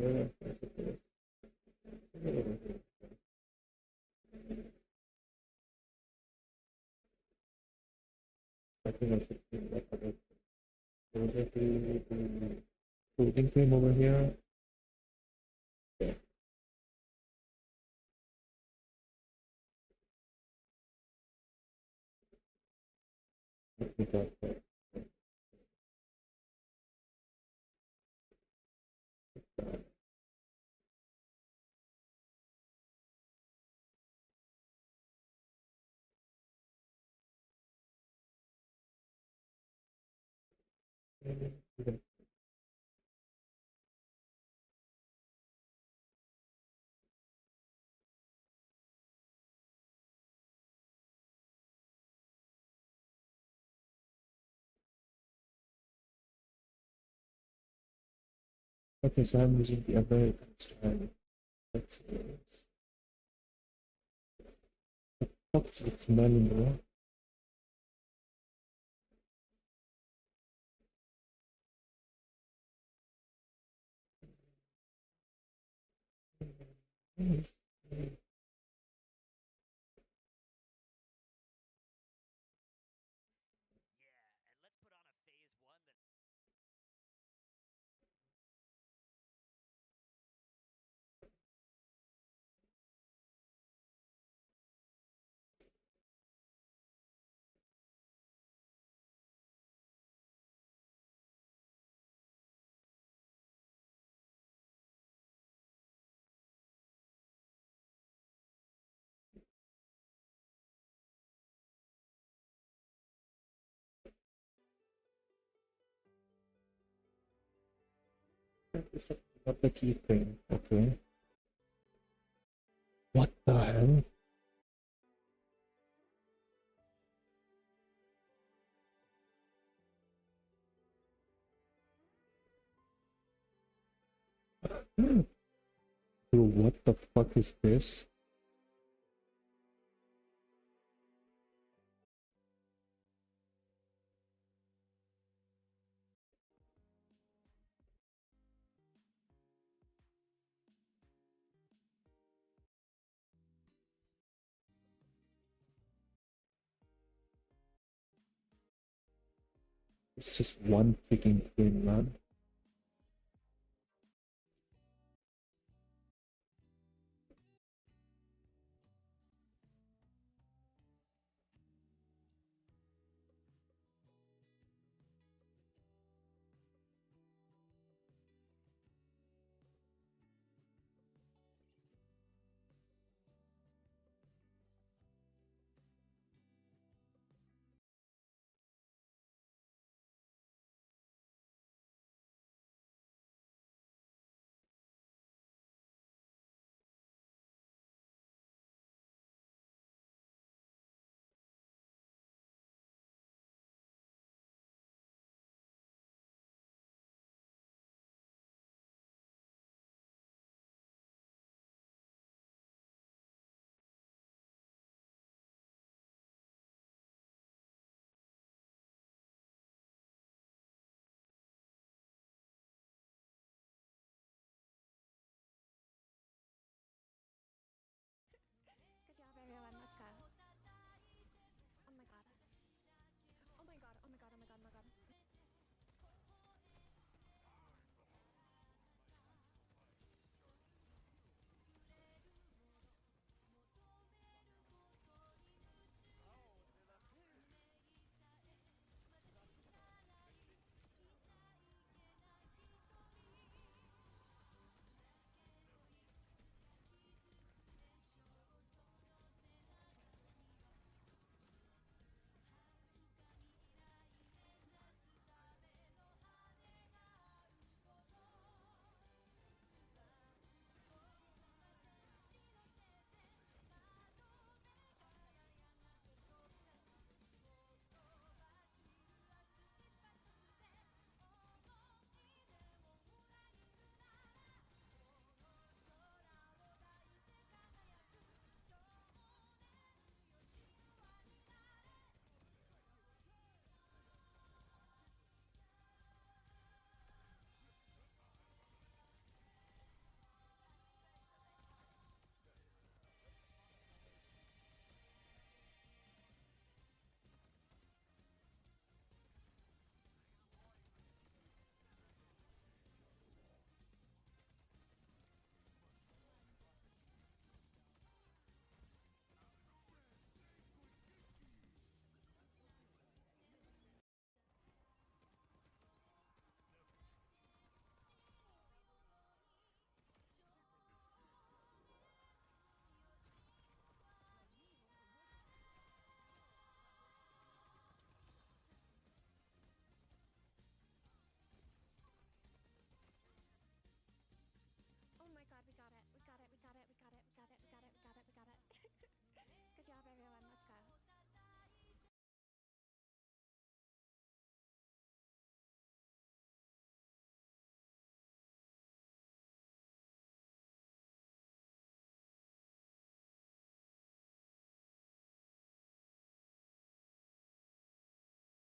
suppose. I think I should clean that up. Go to the clothing frame over here. Yeah. Let me talk about that. Even okay, so I'm using the other style. Let's see. The fuck is it smelling, bro? It's not the keyframe. Okay. What the hell? Dude, what the fuck is this? It's just one freaking frame, man.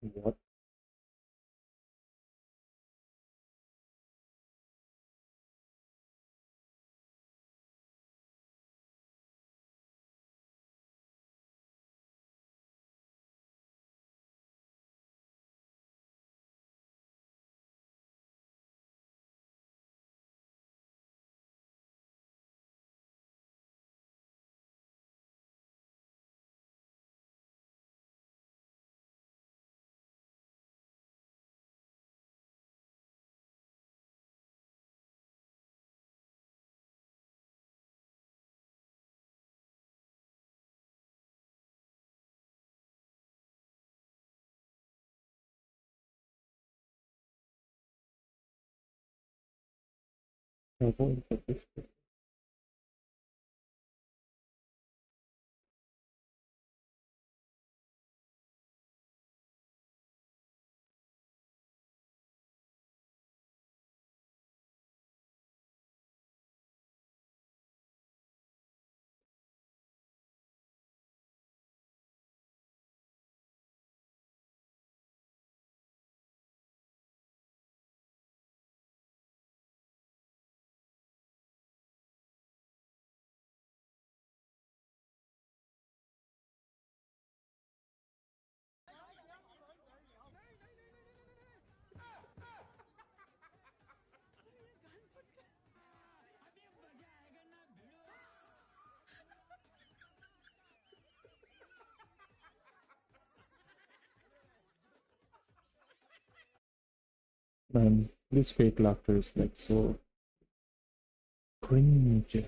What? Man, this fake laughter is like so cringe. You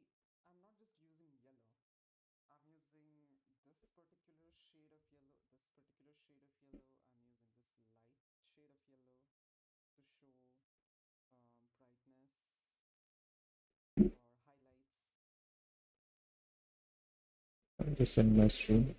see, I'm not just using yellow. I'm using this particular shade of yellow, this particular shade of yellow. I'm using this light shade of yellow to show brightness or highlights. I'm just in my stream.